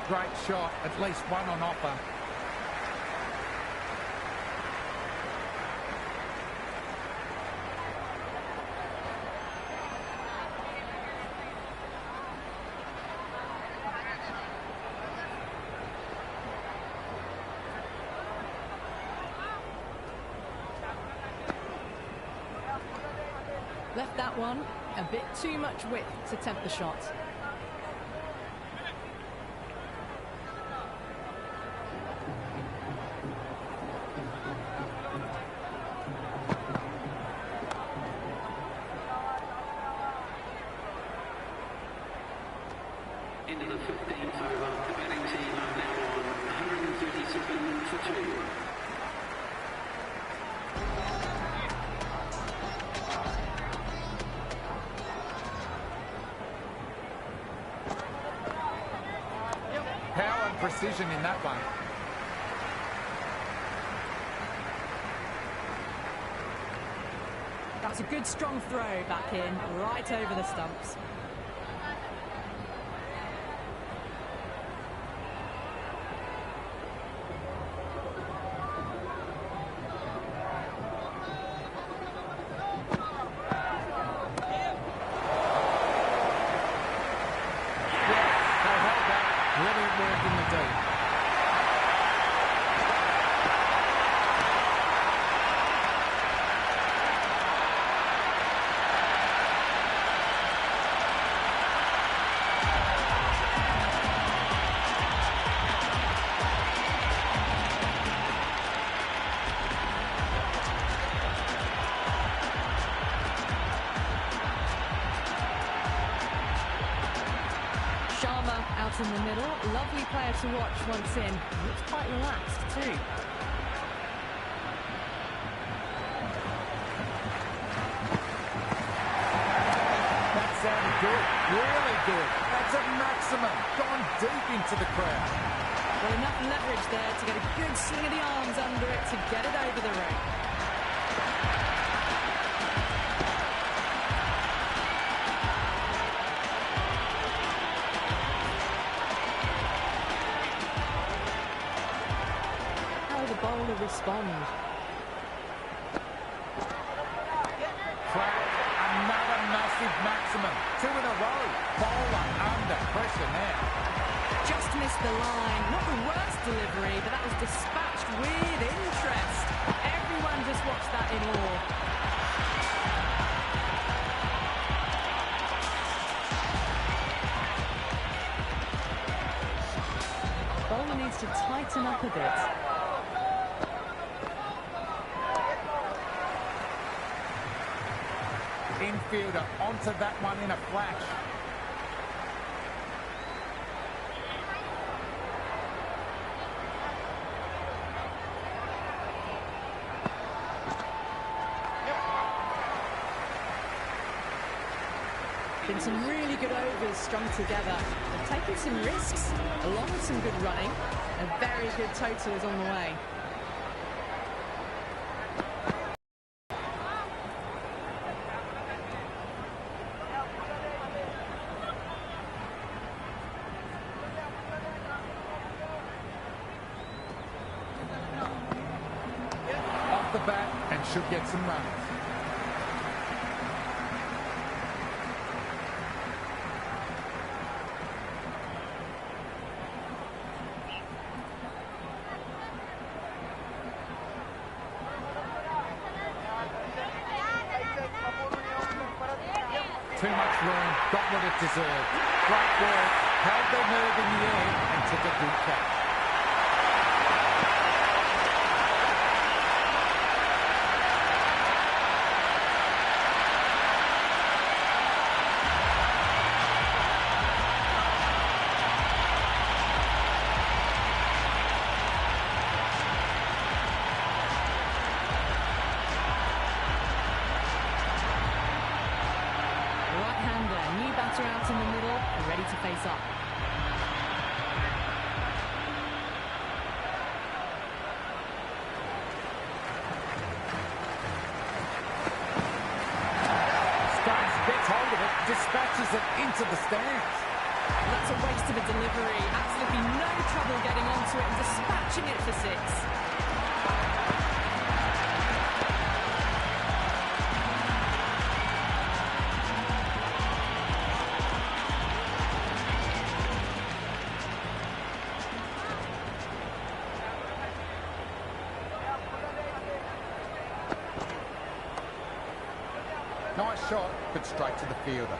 Great shot, at least 1 on offer. Left that one a bit too much width to tempt the shot. Into the 15th over. The batting team are now on 137 for 2. Power and precision in that one. That's a good strong throw back in, right over the stumps. Brilliant work in the deep. Out in the middle, lovely player to watch once in. Looks quite relaxed too. That sounded good, really good. That's a maximum, gone deep into the crowd. Well, enough leverage there to get a good swing of the arms under it to get it over the rope. respond. Another massive maximum. 2 in a row. Bowler under pressure now. Just missed the line. Not the worst delivery, but that was dispatched with interest. Everyone just watched that in awe. Bowler needs to tighten up a bit. Infielder onto that one in a flash. Been some really good overs strung together. They've taken some risks, along with some good running. A very good total is on the way. Off the bat and should get some runs. Too much room, got what it deserved. Great work, held their nerve in the air and took a good catch. Out in the middle and ready to face up. Stubbs gets hold of it, dispatches it into the stands. That's a waste of a delivery. Absolutely no trouble getting onto it and dispatching it for 6. Nice shot, but straight to the fielder.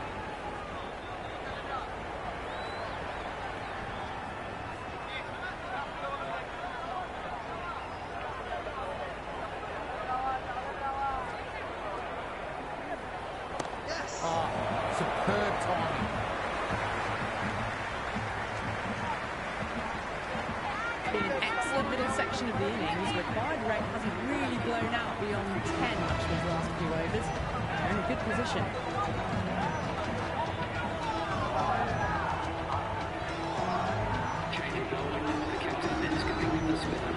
Yes. Oh, superb timing. Been an excellent middle section of the innings. Required rate hasn't really blown out beyond 10 much these last few overs. They're in a good position. Changing bowling now. The captain is coming with the spinner.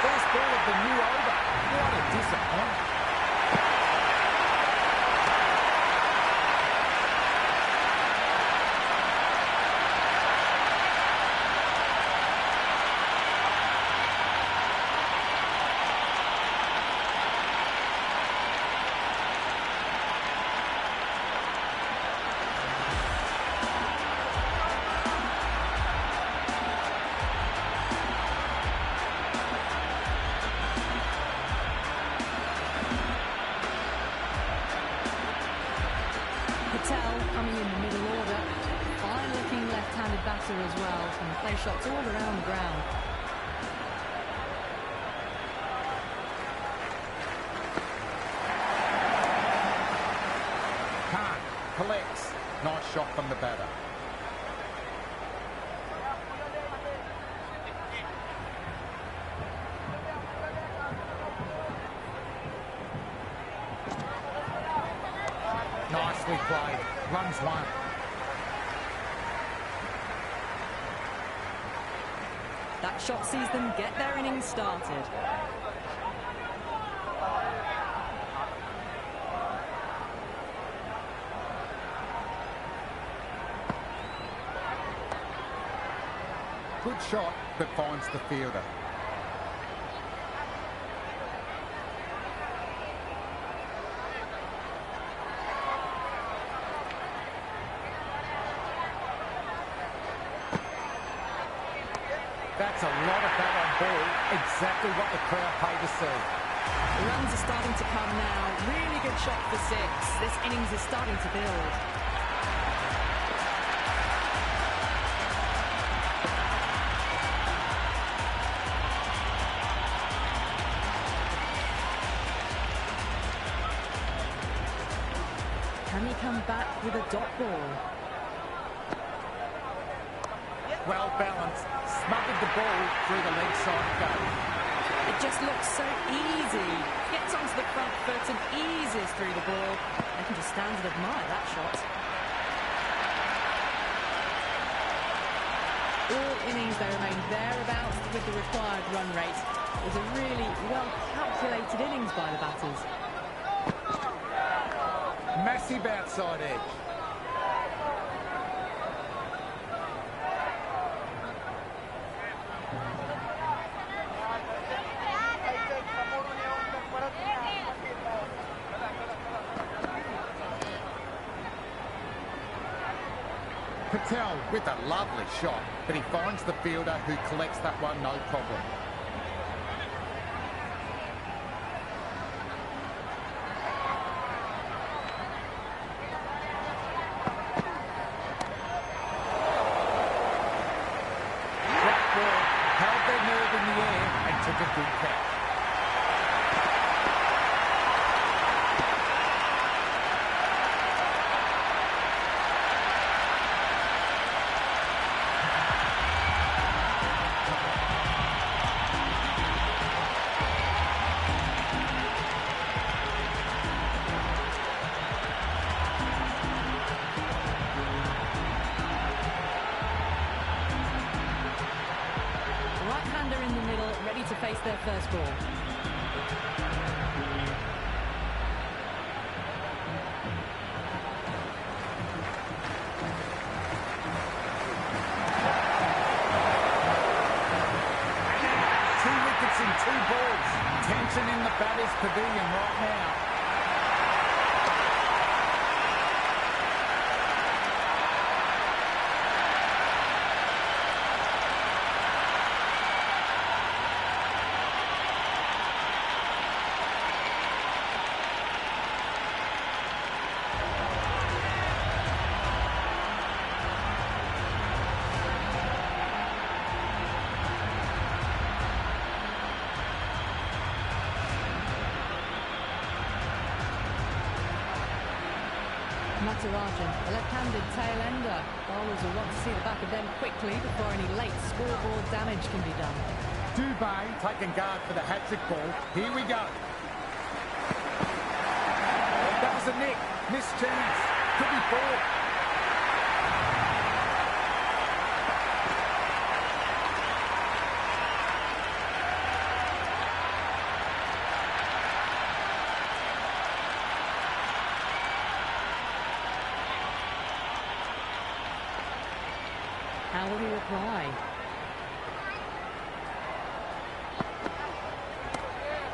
First ball of the new over. What a disappointment. Coming in the middle order. Fine-looking left-handed batter as well. Can play shots all around the ground. Khan collects. Nice shot from the batter. Nicely played. Runs one. That shot sees them get their innings started. Good shot that finds the fielder. That's a lot of bat on ball. Exactly what the crowd paid to see. The runs are starting to come now. Really good shot for 6. This innings is starting to build. Can he come back with a dot ball? Well balanced, smothered the ball through the leg side gate. It just looks so easy. Gets onto the front foot and eases through the ball. I can just stand and admire that shot. All innings, they remain thereabouts with the required run rate. It was a really well-calculated innings by the batters. Massive outside edge. Patel with a lovely shot, but he finds the fielder who collects that one no problem. Great ball, held their nerve in the air and took a good catch. Right-hander in the middle, ready to face their first ball. Two wickets in 2 balls. Tension in the batter's pavilion right now. Natarajan, a left-handed tail-ender. Bowlers will want to see the back of them quickly before any late scoreboard damage can be done. Dubé taking guard for the hat-trick ball. Here we go. That was a nick. Missed chance. Could be 4. How will he reply?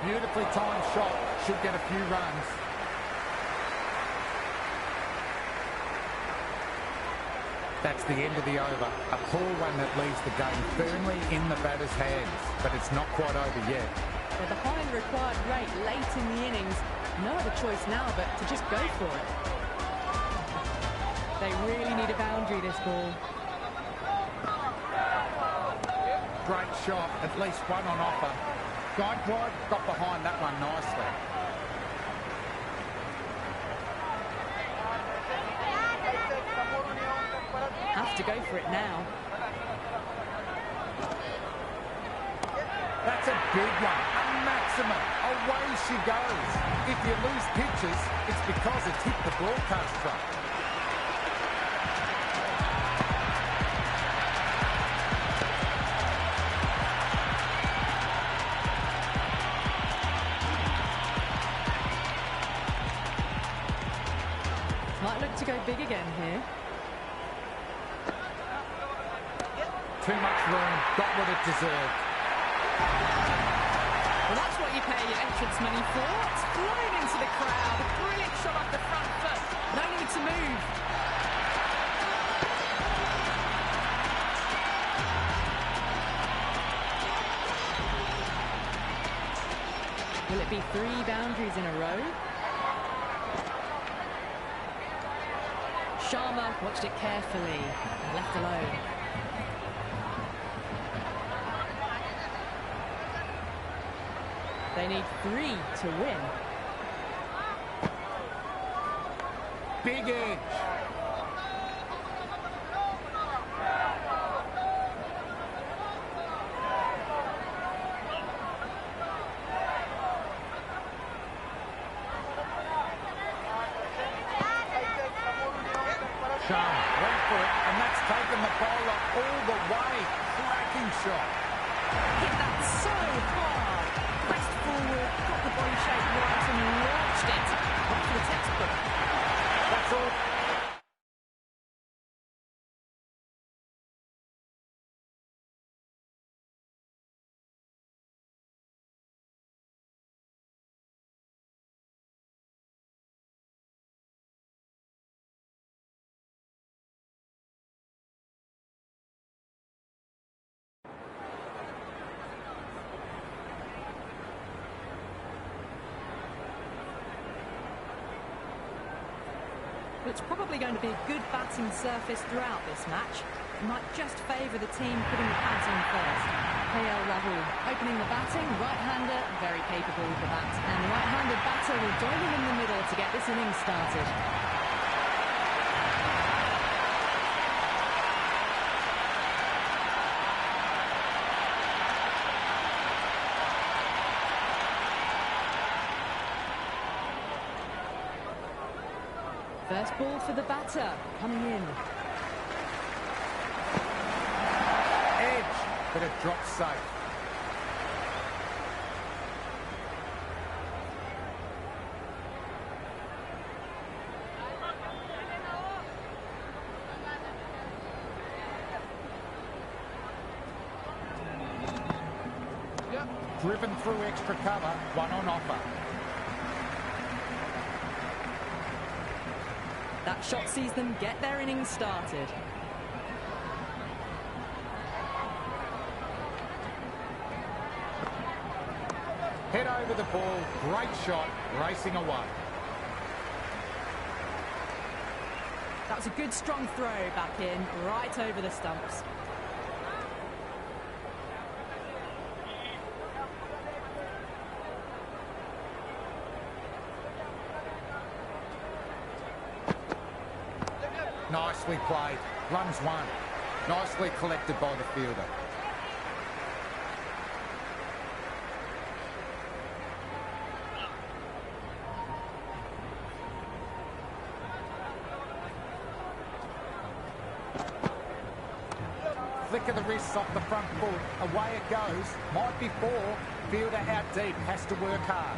Beautifully timed shot. Should get a few runs. That's the end of the over. A poor one that leaves the game firmly in the batter's hands. But it's not quite over yet. They're behind required rate late in the innings. No other choice now but to just go for it. They really need a boundary, this ball. Great shot. At least one on offer. Gaikwad got behind that one nicely. Have to go for it now. That's a big one. A maximum. Away she goes. If you lose pitches, it's because it's hit the broadcast truck. Might look to go big again here. Too much room, got what it deserved. Well, that's what you pay your entrance money for. It's flown into the crowd. A brilliant shot off the front foot. No need to move. Will it be 3 boundaries in a row? Sharma watched it carefully and left alone. They need 3 to win. Big edge. Sharma went for it, and that's taken the bowler all the way. Cracking shot. Hit that so hard. Pressed forward, got the body shape right and launched it. Right for the textbook. That's all. It's probably going to be a good batting surface throughout this match. It might just favour the team putting the pads in first. KL Rahul opening the batting, right-hander, very capable with the bat. And the right-handed batter will join him in the middle to get this innings started. First ball for the batter, coming in. Edge, but it drops safe. Driven through extra cover, 1 on offer. That shot sees them get their innings started. Head over the ball, great shot, racing away. That was a good strong throw back in, right over the stumps. Nicely played. Runs 1. Nicely collected by the fielder. Flick of the wrists off the front foot. Away it goes. Might be 4. Fielder out deep. Has to work hard.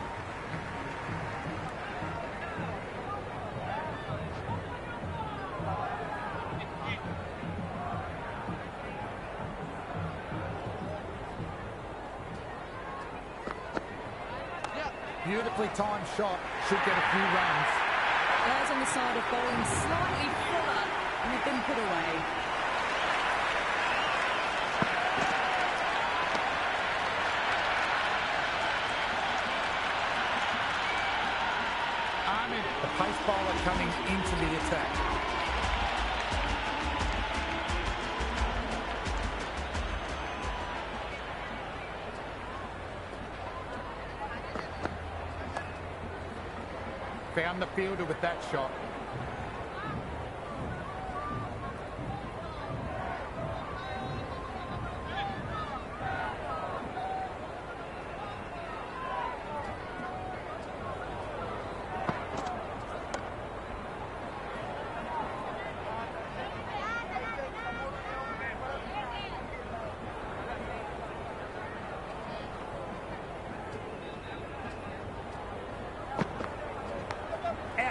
Beautifully timed shot. Should get a few runs. Players on the side of bowling slightly fuller and have been put away. Ahmed, the pace bowler, coming into the attack. Found the fielder with that shot.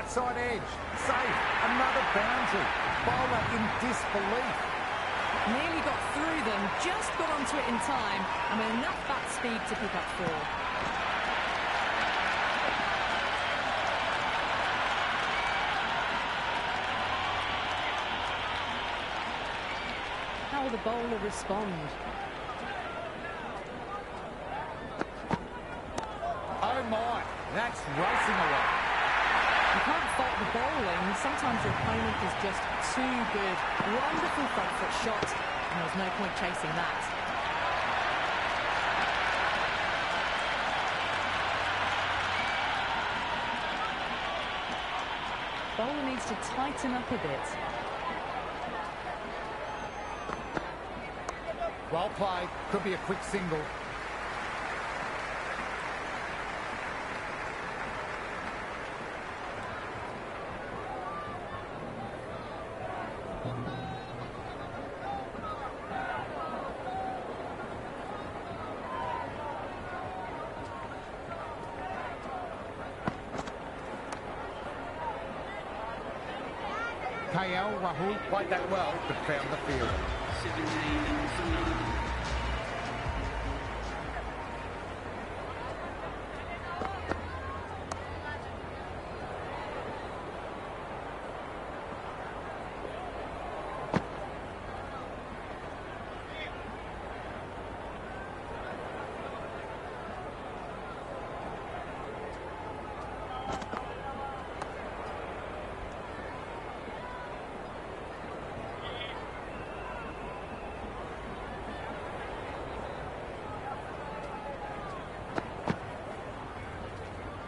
outside edge. Safe. Another boundary. Bowler in disbelief. Nearly got through them, just got onto it in time, and with enough bat speed to pick up 4. How will the bowler respond? Oh my, that's racing away. You can't fault the bowling. Sometimes your opponent is just too good. Wonderful front foot shot, and there's no point chasing that. Bowler needs to tighten up a bit. Well played. Could be a quick single. KL Rahul played that well, but found the field. 17 for none.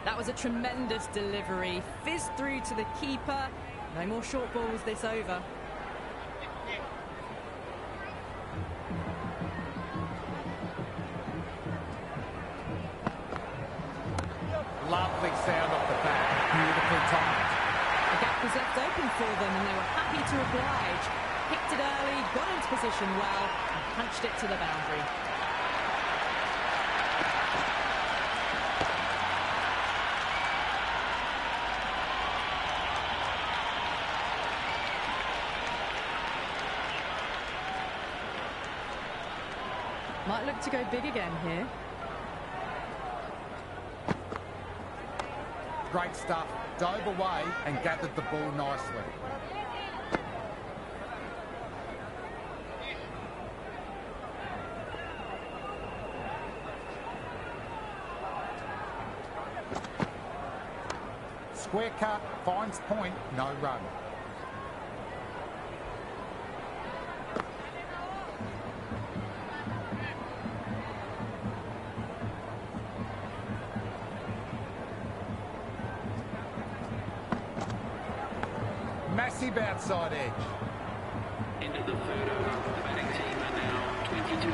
That was a tremendous delivery. Fizzed through to the keeper. No more short balls this over. Lovely sound off the bat. Beautifully timed. The gap was left open for them and they were happy to oblige. Picked it early, got into position well, and punched it to the boundary. Might look to go big again here. Great stuff. Dove away and gathered the ball nicely. Square cut, finds point, no run. Massive outside edge. End of the third over. The batting team are now 22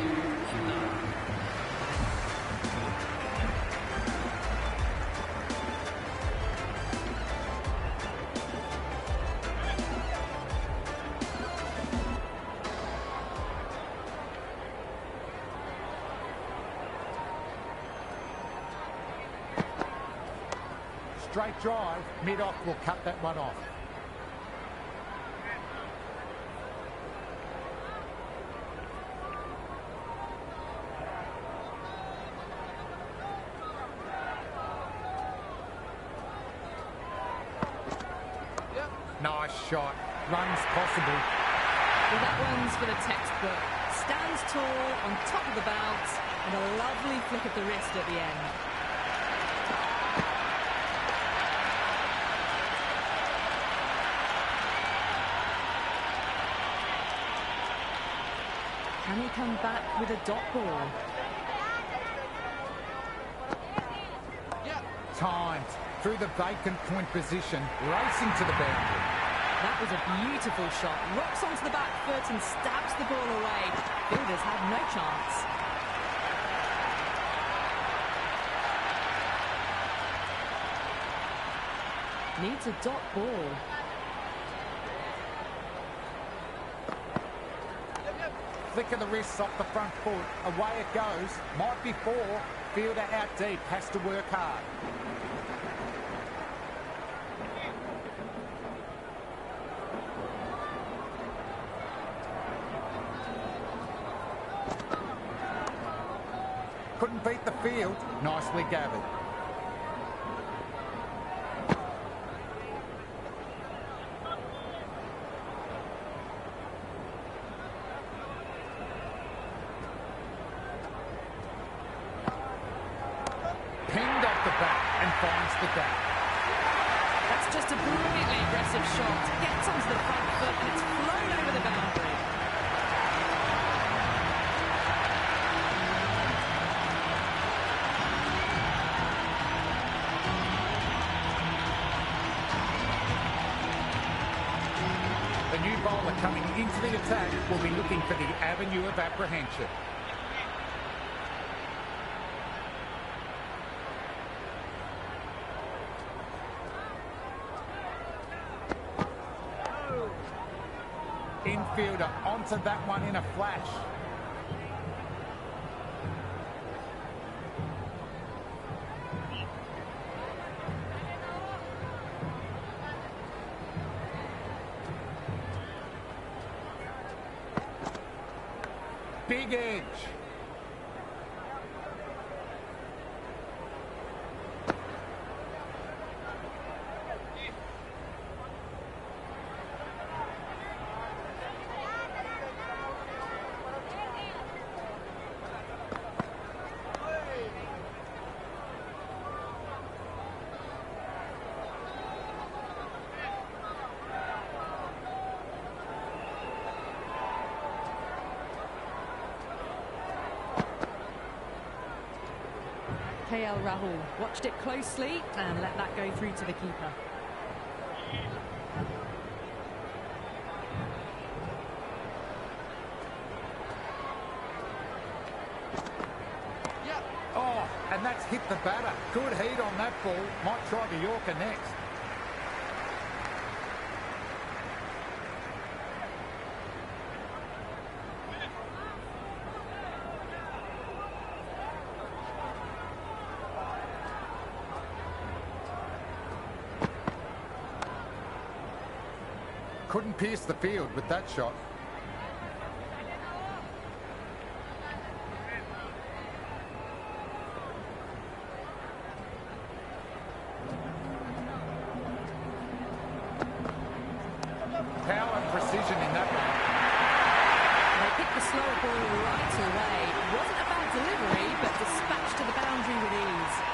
for none. Straight drive, mid-off will cut that one off. Nice shot. Runs possible. Well, that one's for the textbook. Stands tall on top of the bounce and a lovely flick of the wrist at the end. Can he come back with a dot ball? Timed. Through the vacant point position, racing to the boundary. That was a beautiful shot. Rocks onto the back foot and stabs the ball away. Fielders had no chance. Needs a dot ball. Flick of the wrists off the front foot. Away it goes. Might be 4. Fielder out deep. Has to work hard. couldn't beat the field. Nicely gathered. Pinged off the bat and finds the gap. That's just a brilliantly aggressive shot. Gets onto the front foot and it's flown over the boundary. The new bowler coming into the attack will be looking for the avenue of apprehension. Infielder onto that one in a flash. Big edge. KL Rahul watched it closely and let that go through to the keeper. Oh, and that's hit the batter. Good heat on that ball. Might try the Yorker next. Couldn't pierce the field with that shot. Power and precision in that one. They picked the slower ball right away. It wasn't a bad delivery, but dispatched to the boundary with ease.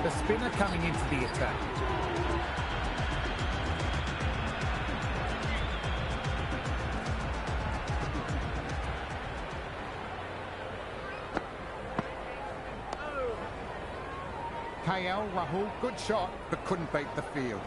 The spinner coming into the attack. KL Rahul, good shot, but couldn't beat the field.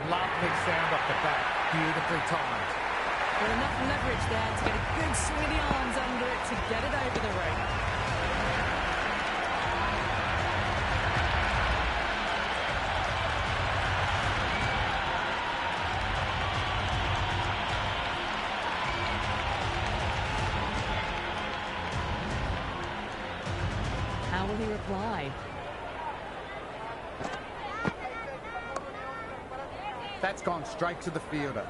Lovely sound off the bat. Beautifully timed. But enough leverage there to get a good swing of the arms under it to get it over the rope. How will he reply? That's gone straight to the fielder.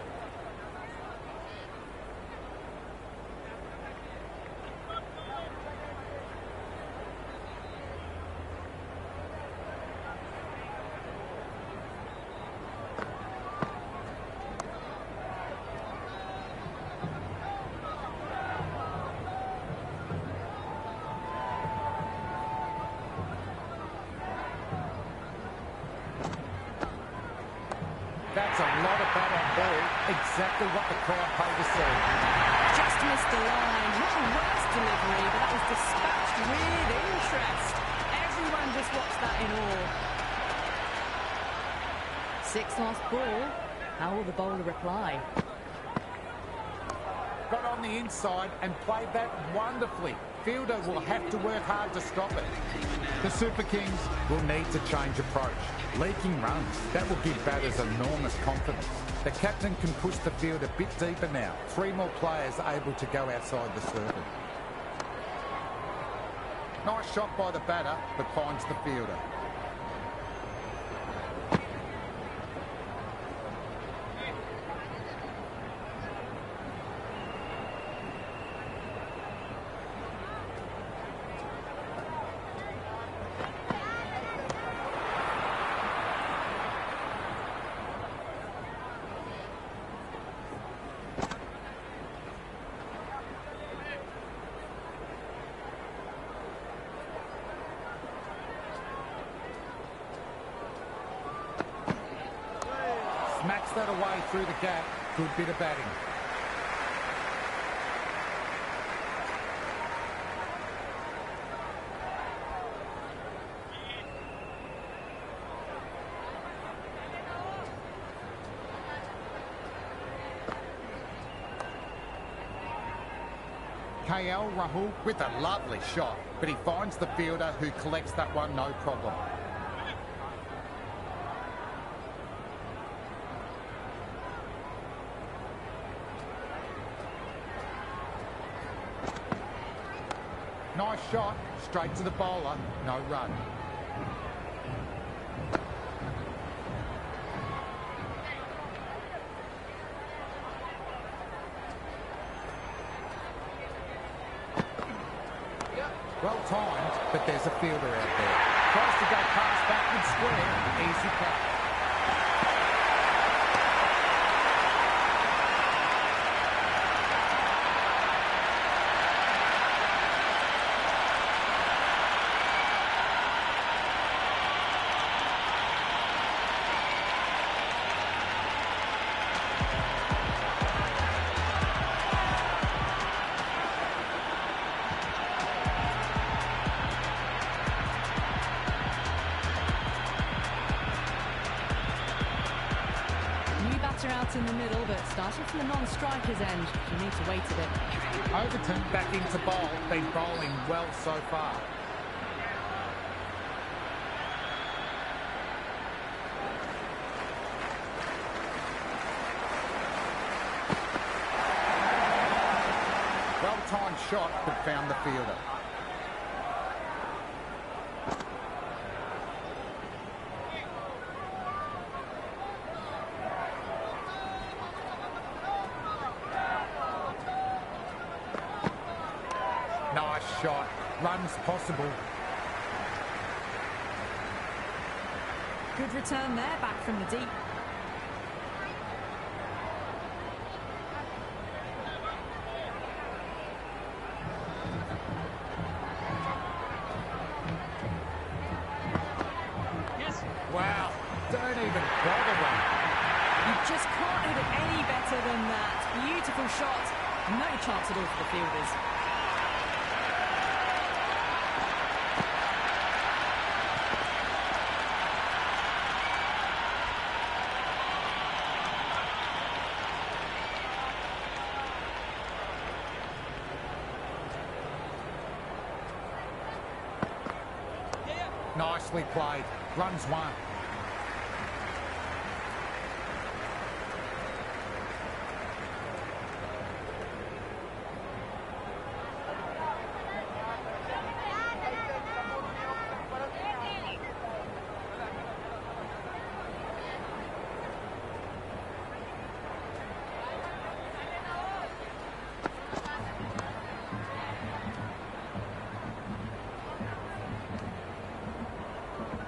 That's a lot of bat on ball. Exactly what the crowd paid to see. Just missed the line. Not a worse delivery, but that was dispatched with interest. Everyone just watched that in awe. Sixth last ball. How will the bowler reply? got on the inside and played that wonderfully. Fielder will have to work hard to stop it. The Super Kings will need to change approach. Leaking runs, that will give batters enormous confidence. The captain can push the field a bit deeper now. 3 more players able to go outside the circle. Nice shot by the batter, but finds the fielder. Smacks that away through the gap. Good bit of batting. KL Rahul with a lovely shot, but he finds the fielder who collects that one no problem. Nice shot, straight to the bowler, no run. Well timed, but there's a fielder out there. Tries to go past backward square, easy cut. Out in the middle, but starting from the non-striker's end, you need to wait a bit. Overton back into bowl, been bowling well so far. Well-timed shot, but found the fielder. Nice shot. Runs possible. Good return there, back from the deep. Yes. Wow. Don't even bother one. You just can't hit it any better than that. Beautiful shot. No chance at all for the fielders. Nicely played. Runs one.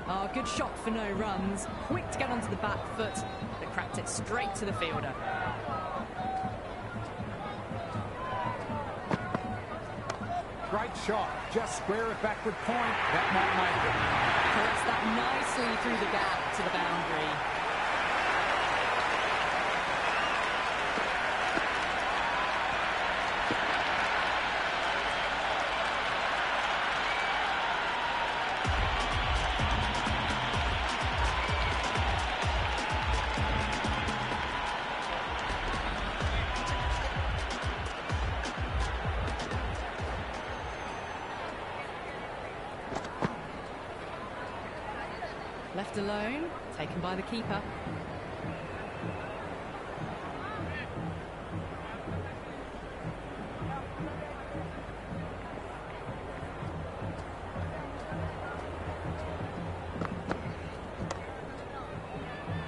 Oh, good shot for no runs. Quick to get onto the back foot, but cracked it straight to the fielder. Great shot. Just square it backward point. That might make it. Caressed that nicely through the gap to the boundary. Left alone, taken by the keeper.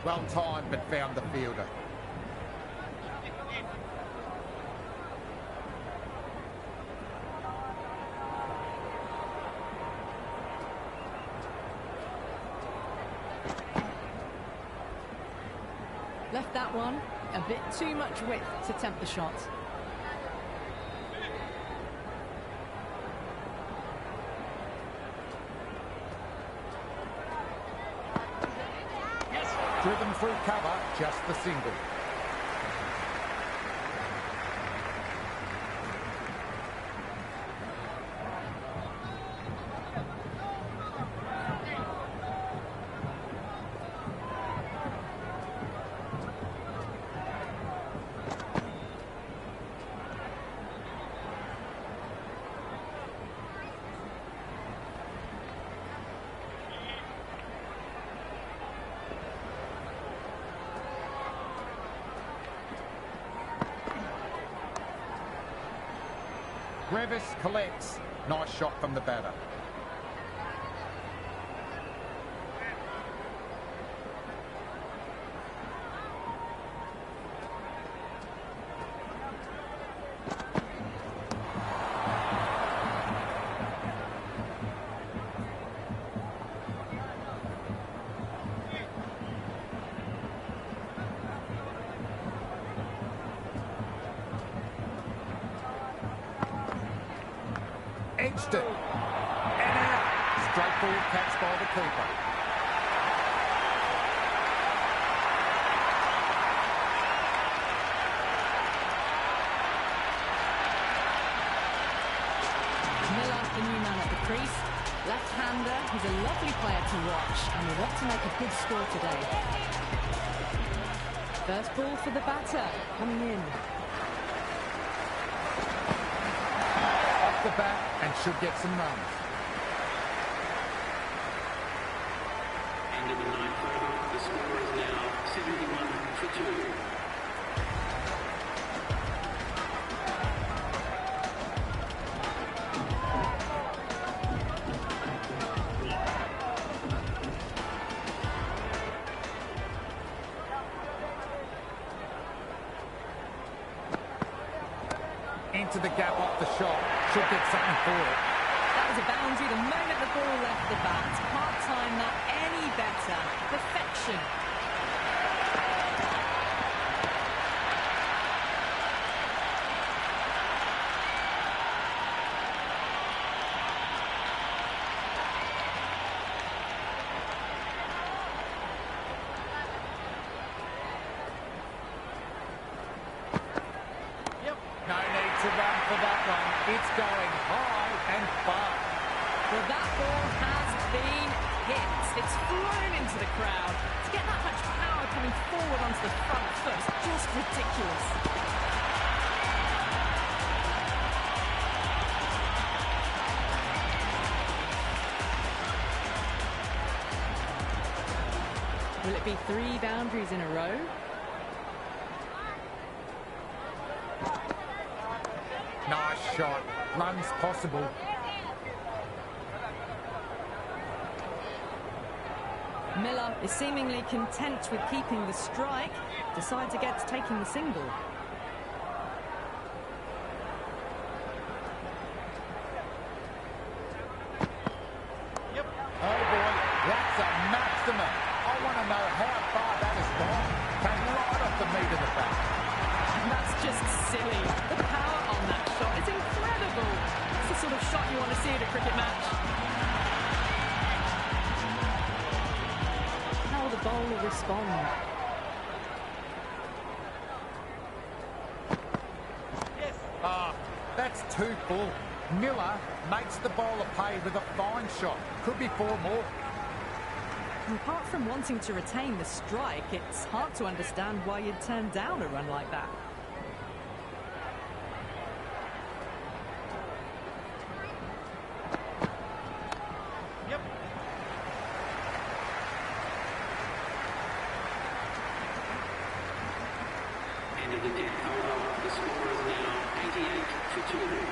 Well timed, but found the fielder. Left that one, a bit too much width to tempt the shot. Driven through cover, just the single. Revis collects. Nice shot from the batter. Edged it. And out. Straightforward catch by the keeper. Miller, the new man at the crease. Left-hander, he's a lovely player to watch and will want to make a good score today. First ball for the batter, coming in. Off the bat and should get some runs. End of the ninth over. The score is now 71-2. Into the gap off the shot. Should get something for it. That was a boundary the moment the ball left the bat. Can't time that any better. Perfection. No need to run for that one. It's going high and far. Well, that ball has been hit. It's flown into the crowd. To get that much power coming forward onto the front foot is just ridiculous. Will it be 3 boundaries in a row? Nice shot. Runs possible. Miller is seemingly content with keeping the strike. Decides against taking the single. Oh boy, that's a maximum. I want to know how far that has gone. Came right off the meat of the bat. That's just silly. The power on that shot is incredible. It's the sort of shot you want to see at a cricket match. How will the bowler respond? Ah, that's too full. Miller makes the bowler pay with a fine shot. Could be 4 more. And apart from wanting to retain the strike, it's hard to understand why you'd turn down a run like that. End of the 10th over. The score is now 88-2.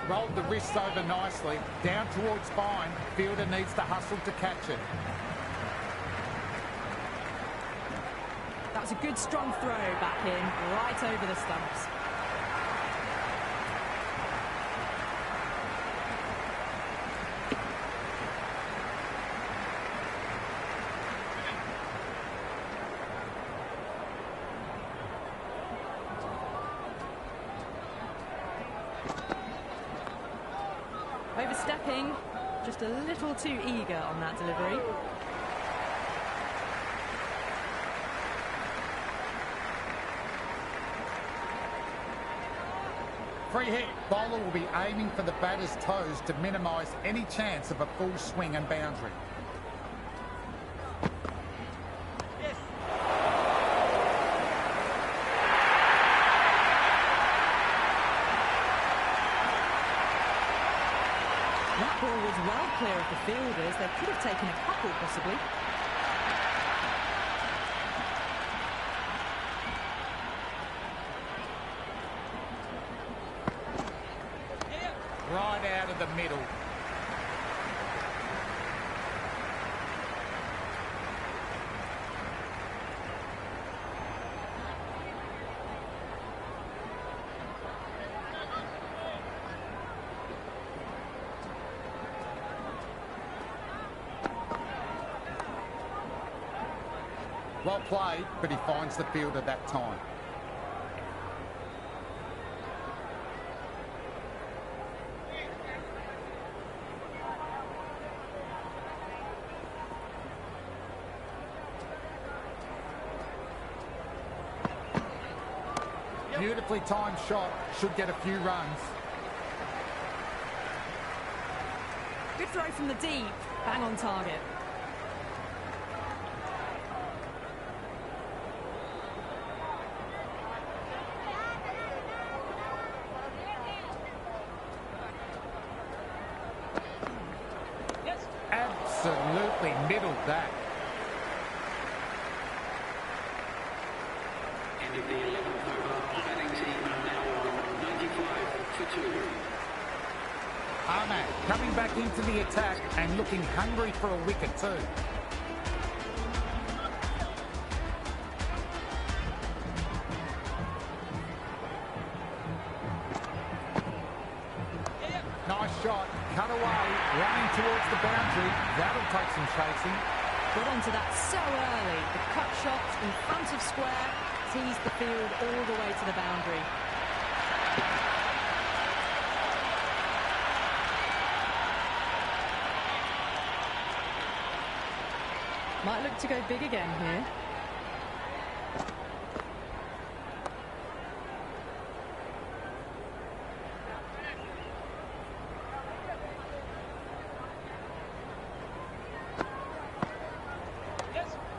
Rolled the wrists over nicely, down towards spine. Fielder needs to hustle to catch it. That was a good strong throw back in, right over the stumps. Overstepping, just a little too eager on that delivery. Free hit. Bowler will be aiming for the batter's toes to minimise any chance of a full swing and boundary. That ball was well clear of the fielders. They could have taken a couple, possibly. Right out of the middle. Well played, but he finds the fielder that time. Beautifully timed shot, should get a few runs. Good throw from the deep, bang on target. Absolutely middled that. End of the 11th over. Batting team are now on 95-2. Ahmad coming back into the attack and looking hungry for a wicket too. Nice shot, cut away, running towards the boundary. That'll take some chasing. Got onto that so early. The cut shot in front of square teased the field all the way to the boundary. Might look to go big again here.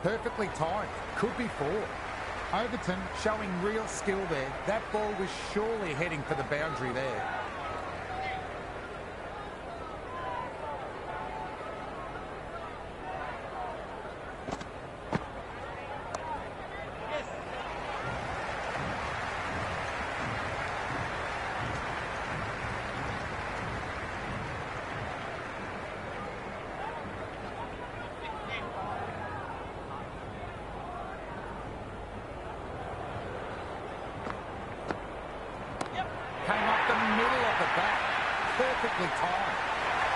Perfectly timed. Could be four. Overton showing real skill there. That ball was surely heading for the boundary there. Came up the middle of the bat. Perfectly timed.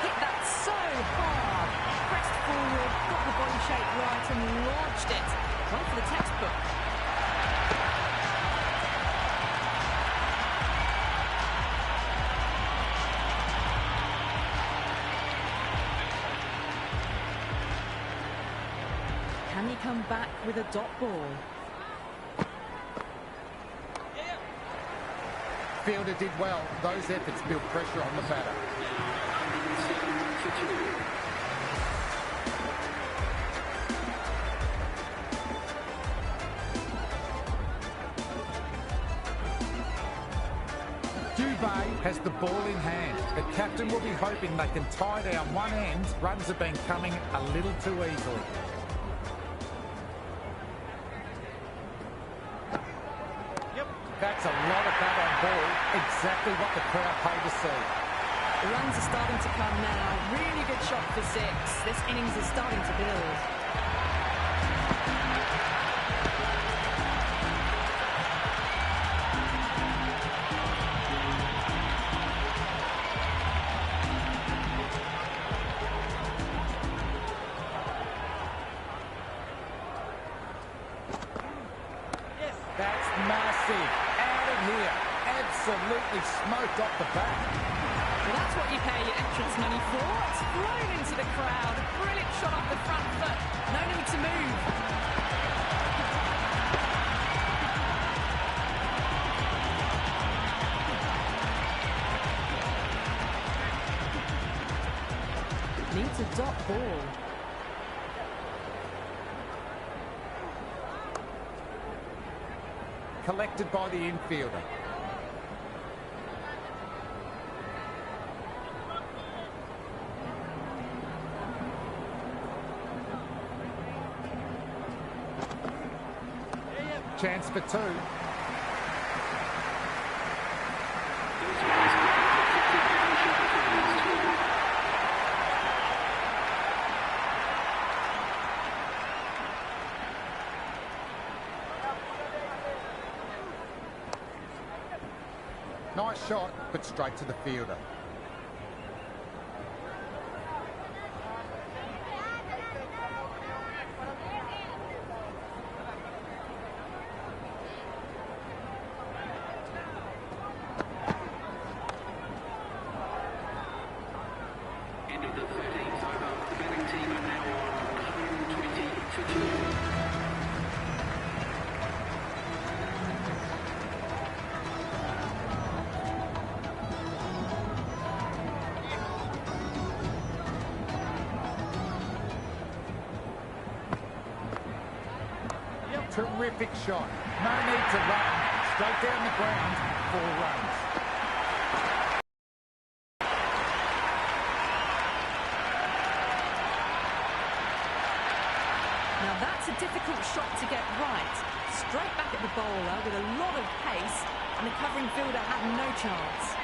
Hit that so hard. Pressed forward, got the body shape right and launched it. Right for the textbook. Can he come back with a dot ball? Fielder did well. Those efforts built pressure on the batter. 107-2. Dubé has the ball in hand. The captain will be hoping they can tie down one end. Runs have been coming a little too easily. That's a lot of bat on ball. Exactly what the crowd paid to see. The runs are starting to come now. Really good shot for 6. This innings is starting to build. That's massive. Out of here. Absolutely smoked off the bat. Well, that's what you pay your entrance money for. It's flown into the crowd. A brilliant shot off the front foot. No need to move. Needs a dot ball. Collected by the infielder. Chance for 2. Nice shot, but straight to the fielder. End of the 13th over. The batting team are now on 120 for 2. Terrific shot. No need to run. Straight down the ground. 4 runs. Now that's a difficult shot to get right. Straight back at the bowler with a lot of pace, and the covering fielder had no chance.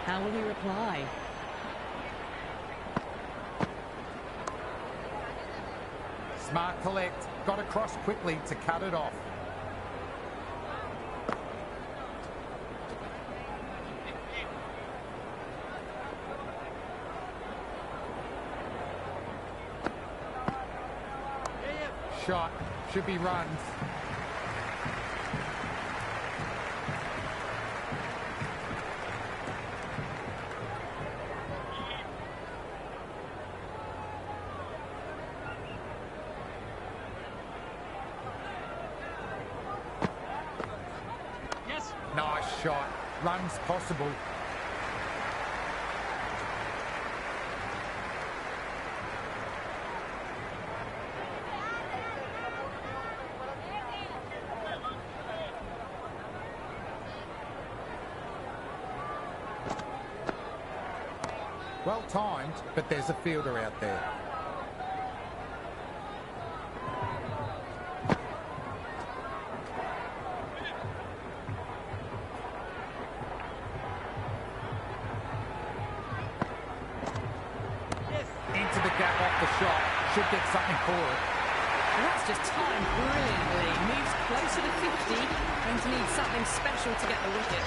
How will he reply? Smart collect. Got across quickly to cut it off. Shot. Should be runs. Nice shot. Runs possible. Well timed, but there's a fielder out there. Into the gap off the shot. Should get something for it. Well, that's just timed brilliantly. Moves closer to 50. Going to need something special to get the wicket.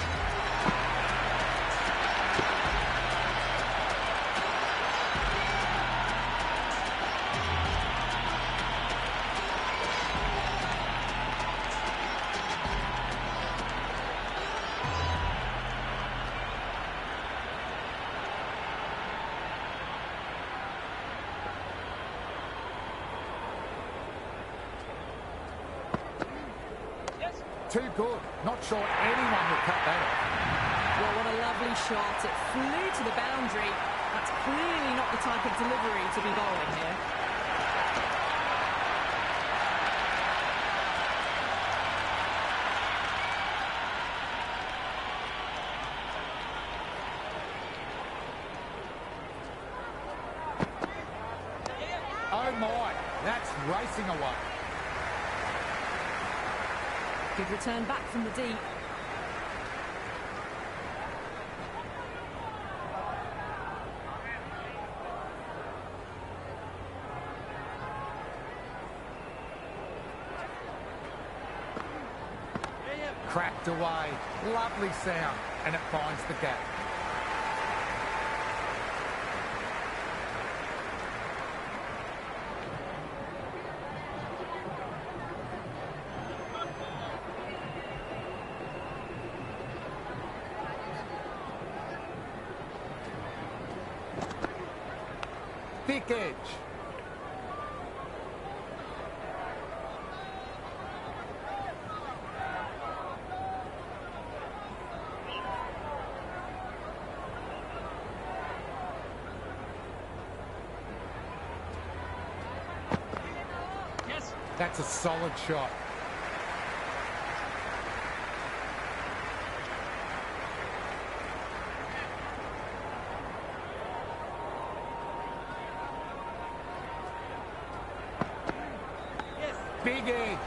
Too good. Not sure anyone will cut that off. Well, what a lovely shot. It flew to the boundary. That's clearly not the type of delivery to be bowling here. racing away. Good return back from the deep. Cracked away. Lovely sound. And it finds the gap. Thick edge. That's a solid shot. Big edge.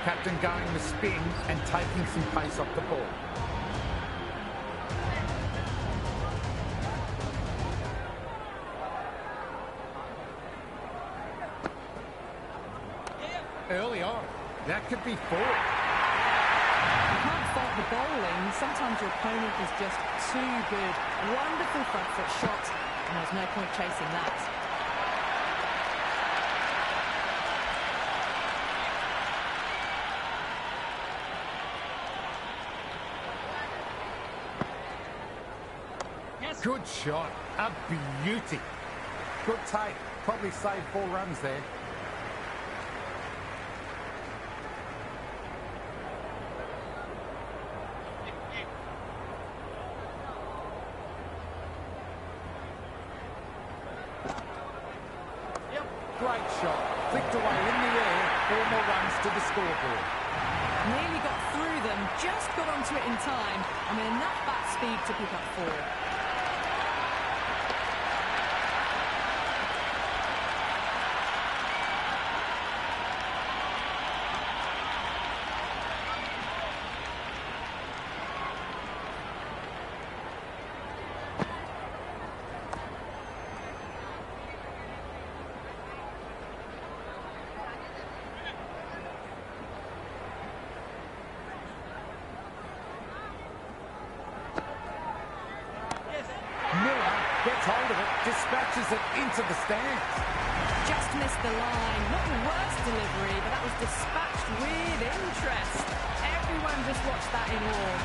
Captain going the spin and taking some pace off the ball. Early on, that could be four. You can't fault the bowling. Sometimes your opponent is just too good. Wonderful front foot shot, and there's no point chasing that. Good shot. A beauty. Good take. Probably saved 4 runs there. Great shot. Flicked away in the air. 4 more runs to the scoreboard. Nearly got through them. Just got onto it in time. I mean, enough bat speed to pick up 4. Gets hold of it, dispatches it into the stands. Just missed the line. Not the worst delivery, but that was dispatched with interest. Everyone just watched that in awe.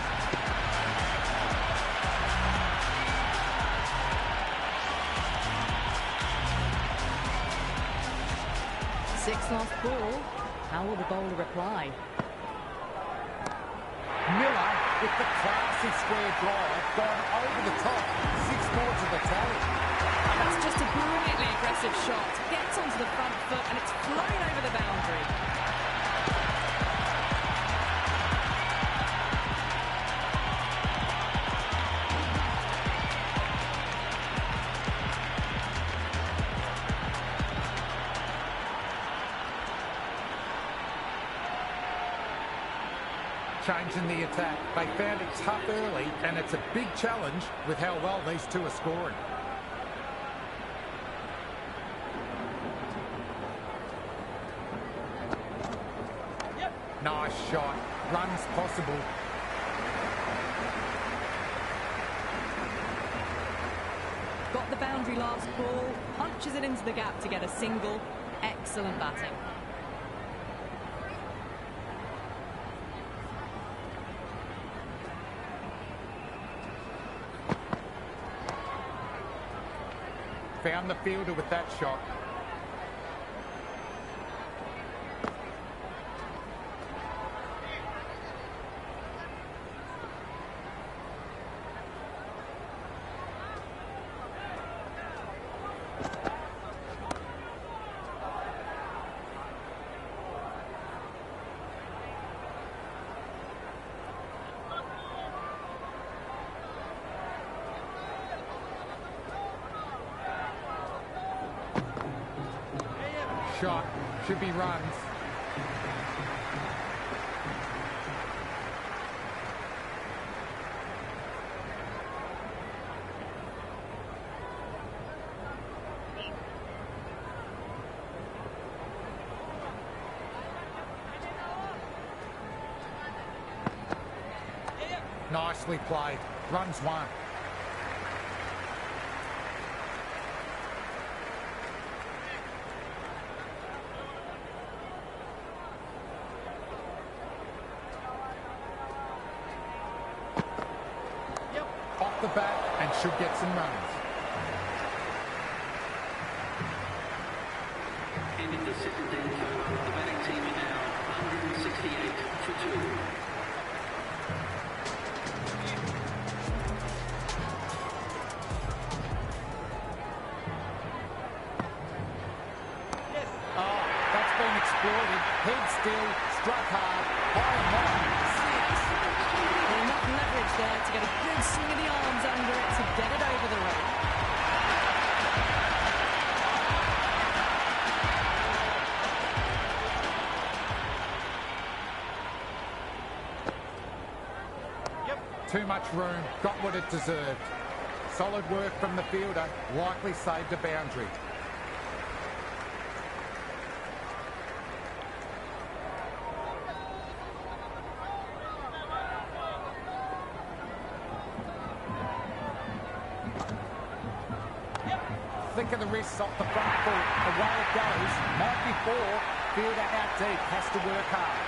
Sixth last ball. How will the bowler reply? Miller with the classy square drive, gone over the top. 6 more to the tally. That's just a brilliantly aggressive shot. Gets onto the front foot and it's flown over the boundary. Changing the attack. They found it tough early, and it's a big challenge with how well these two are scoring. Nice shot. Runs possible. Got the boundary very last ball, punches it into the gap to get a single. Excellent batting. Found the fielder with that shot. Shot, should be runs. Nicely played. Runs one. Off the bat and should get some runs. And in the second and third, the batting team are now 168 for 2. Oh, that's been exploited. Head still, struck hard, high and long. Enough leverage there to get a good swing of the arms under it to get it over the rope. Too much room, got what it deserved. Solid work from the fielder, likely saved a boundary. Thick of the wrists off the front foot. Away it goes. Might be four. Fielder out deep. Has to work hard.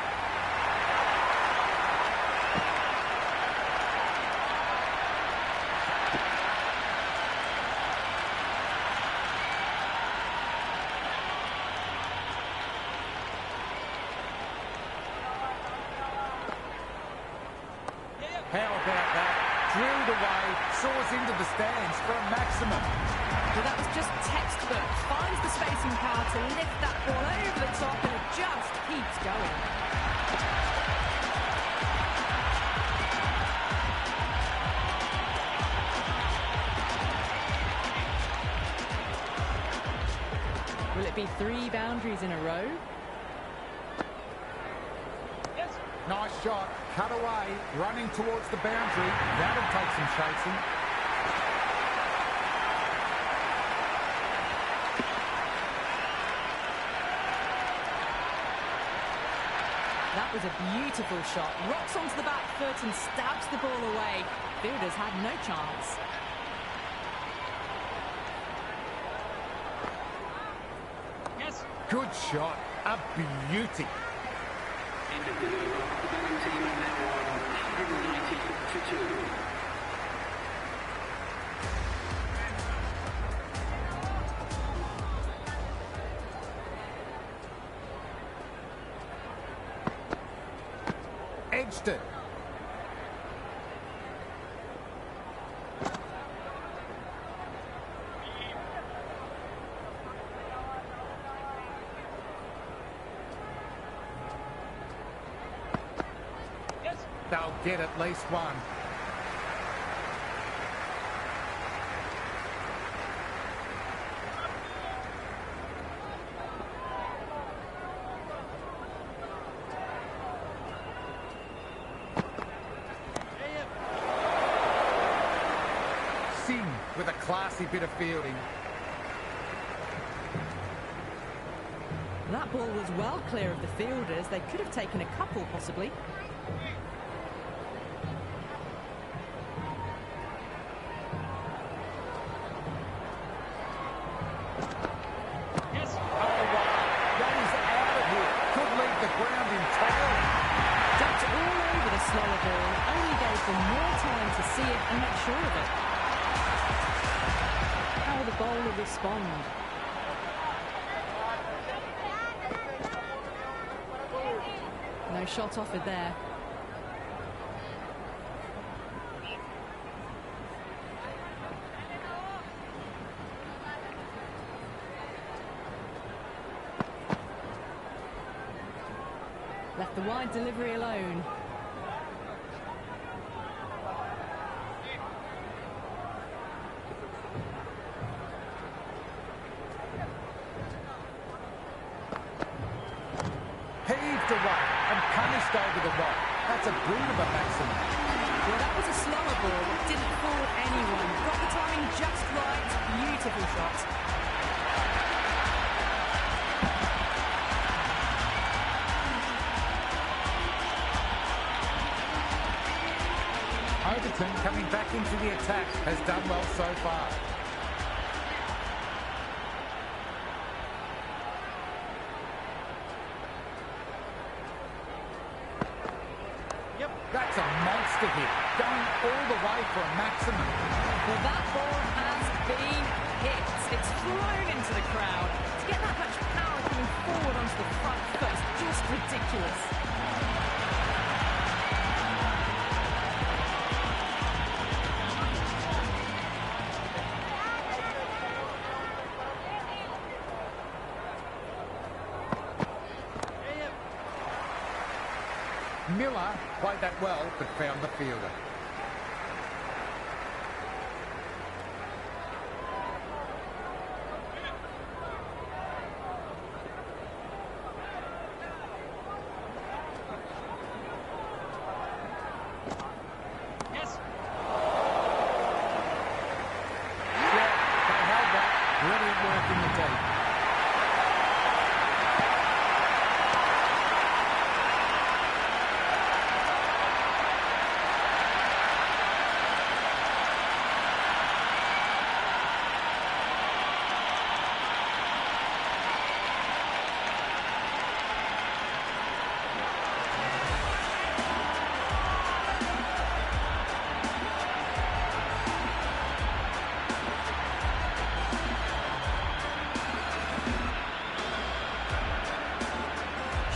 How about that? Drilled away. Soars into the stands for a maximum. Well, that was just textbook. Finds the spacing power to lift that ball over the top and it just keeps going. Will it be 3 boundaries in a row? Nice shot. Cut away. Running towards the boundary. That'll take some chasing. That was a beautiful shot. Rocks onto the back foot and stabs the ball away. Fielders had no chance. Good shot. A beauty. End of the over. The batting team are now on 190 for 2. Edged it. They'll get at least one. Singh with a classy bit of fielding. That ball was well clear of the fielders. They could have taken a couple, possibly. round. No shot offered there. Left the wide delivery alone. Heaved away and punished over the rock. That's a brute of a maximum. Well, that was a slower ball. It didn't fool anyone. Got the timing just right. Beautiful shot. Overton coming back into the attack has done well so far. That's a monster hit, going all the way for a maximum. Well, that ball has been hit. It's flown into the crowd. To get that much power coming forward onto the front foot is just ridiculous. Miller played that well, but found the fielder. Yes. Yeah, they held that. Brilliant work in the deep.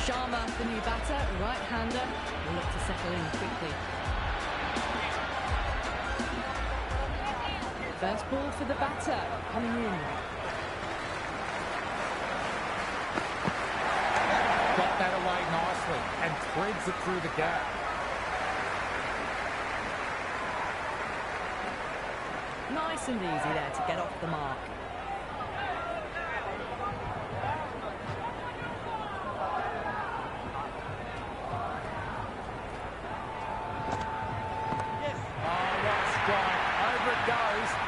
Sharma, the new batter, right-hander, will look to settle in quickly. First ball for the batter, coming in. Got that away nicely and threads it through the gap. Nice and easy there to get off the mark.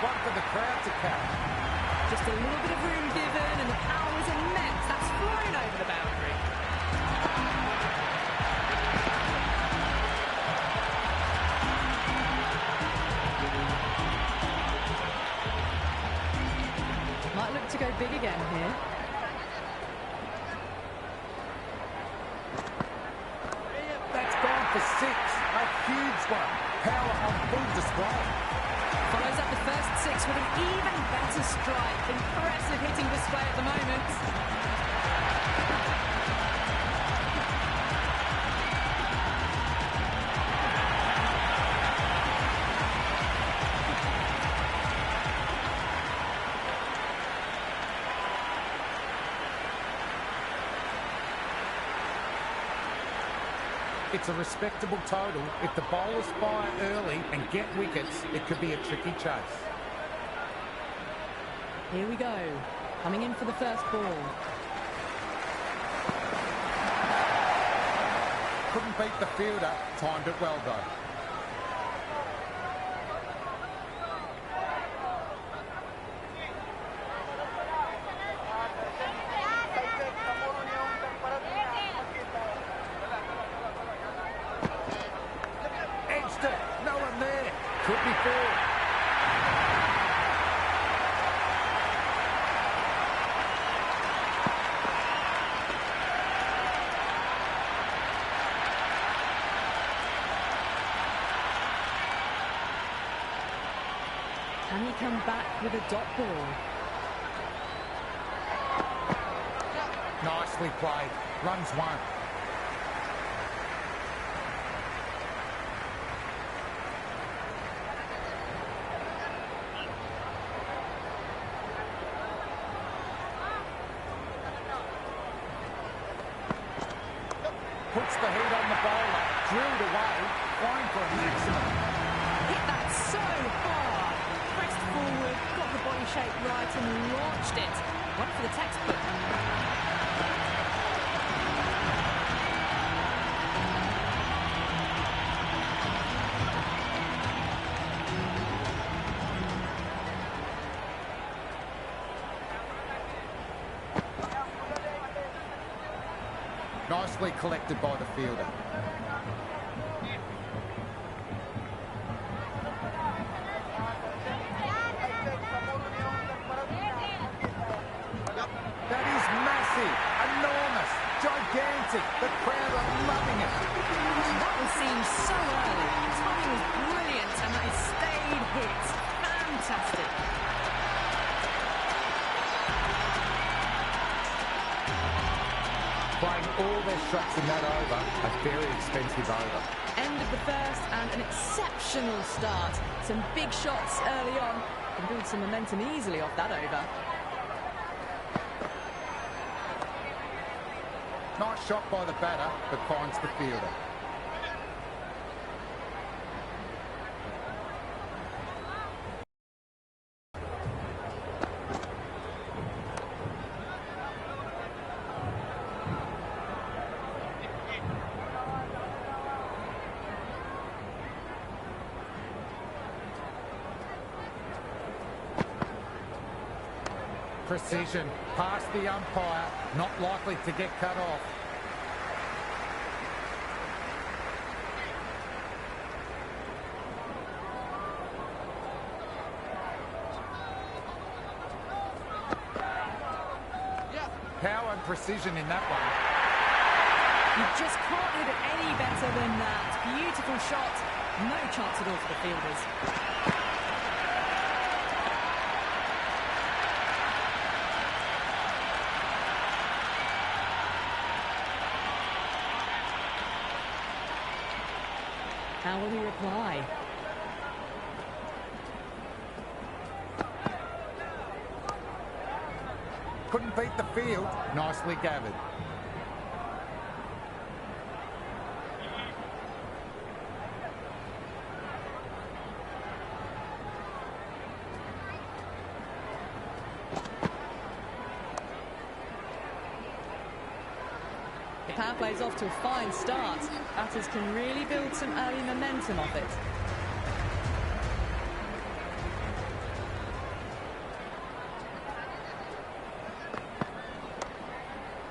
One for the crowd to catch. Just a little bit of room given and the power was immense. That's flown over the boundary. Might look to go big again here. That's gone for 6. A huge one. Power on full display. Follows up the first 6 with an even better strike. Impressive hitting display at the moment. It's a respectable total. If the bowlers fire early and get wickets, it could be a tricky chase. Here we go. Coming in for the first ball. Couldn't beat the fielder. Timed it well, though. No one there. Could be 4. Can he come back with a dot ball? Nicely played. Runs one. Puts the heat on the bowler. Drilled away. Flying for a maximum. Hit that so hard. Pressed forward, got the body shape right and launched it. One for the textbook. Nicely collected by the fielder. That is massive, enormous, gigantic. The crowd are loving it. That was seen so early. Timing was brilliant and that is stayed hit. Fantastic. Playing all their shots in that over, a very expensive over. End of the first and an exceptional start. Some big shots early on. Can build some momentum easily off that over. Nice shot by the batter, but finds the fielder. Precision, past the umpire, not likely to get cut off. Power and precision in that one. You just can't hit it any better than that. Beautiful shot. No chance at all for the fielders. How will he reply? Couldn't beat the field. Nicely gathered. The power play's off to a fine start. Batters can really build some early momentum off it.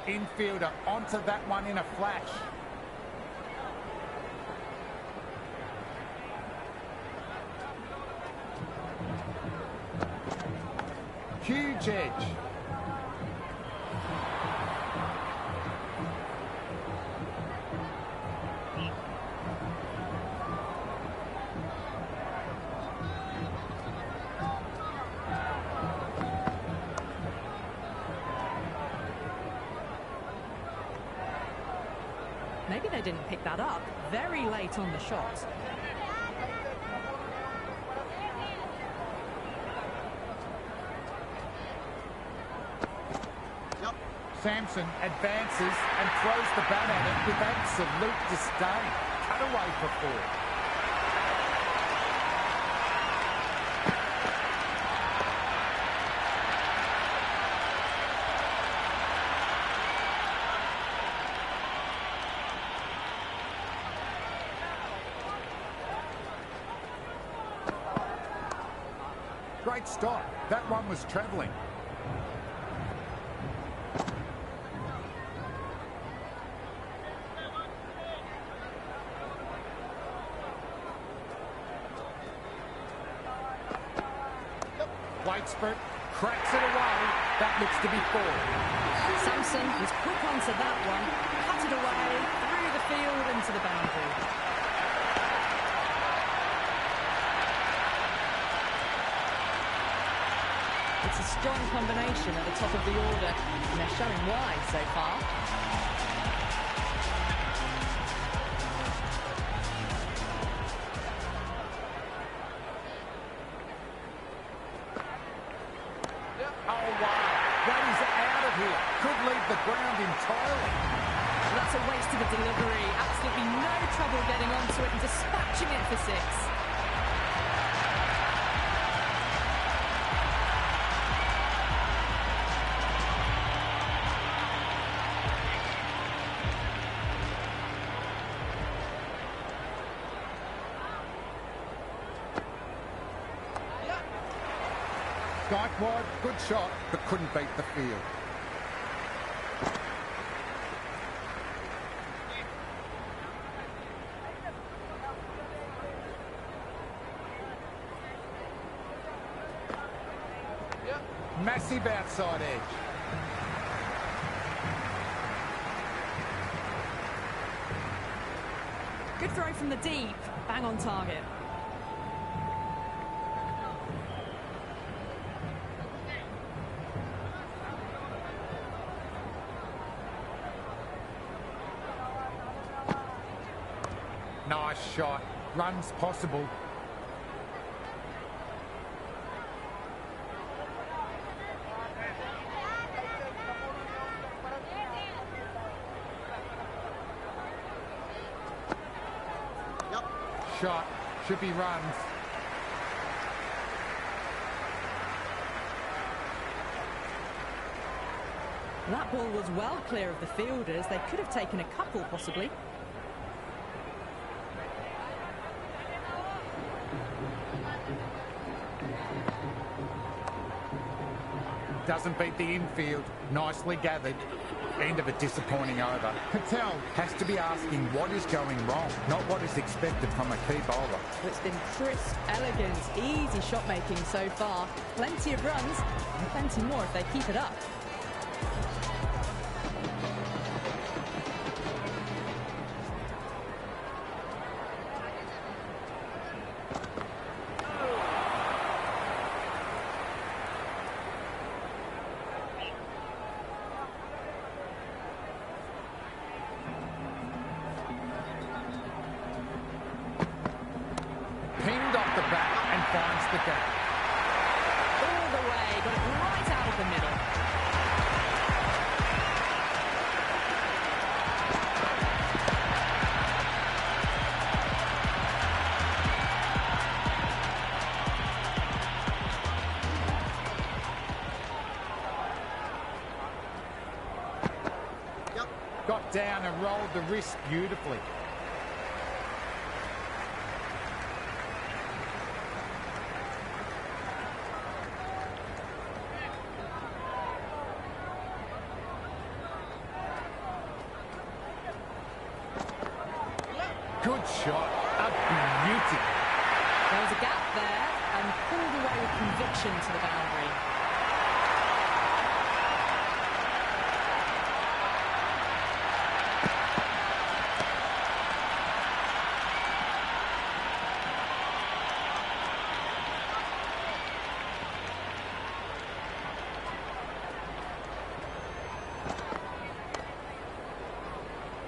Infielder onto that one in a flash. Huge edge. Maybe they didn't pick that up. Very late on the shot. Sampson advances and throws the bat at it with absolute disdain. Cut away for four. Great stop. That one was travelling. Waitsford cracks it away. That looks to be four. Sampson was quick onto that one, cut it away, through the field into the boundary. It's a strong combination at the top of the order, and they're showing why so far. Oh, wow. That is out of here. Could leave the ground entirely. Well, that's a waste of a delivery. Absolutely no trouble getting onto it and dispatching it for 6. Strike wide, good shot, but couldn't beat the field. Massive outside edge. Good throw from the deep. Bang on target. Nice shot. Runs possible. Shot. Should be runs. That ball was well clear of the fielders. They could have taken a couple, possibly. Doesn't beat the infield. Nicely gathered. End of a disappointing over. Patel has to be asking what is going wrong, not what is expected from a key bowler. It's been crisp, elegant, easy shot making so far. Plenty of runs and plenty more if they keep it up. Pinged off the bat and finds the gap. All the way, got it right out of the middle. Got down and rolled the wrist beautifully. Good shot. A beauty. There was a gap there and pulled away with conviction to the boundary.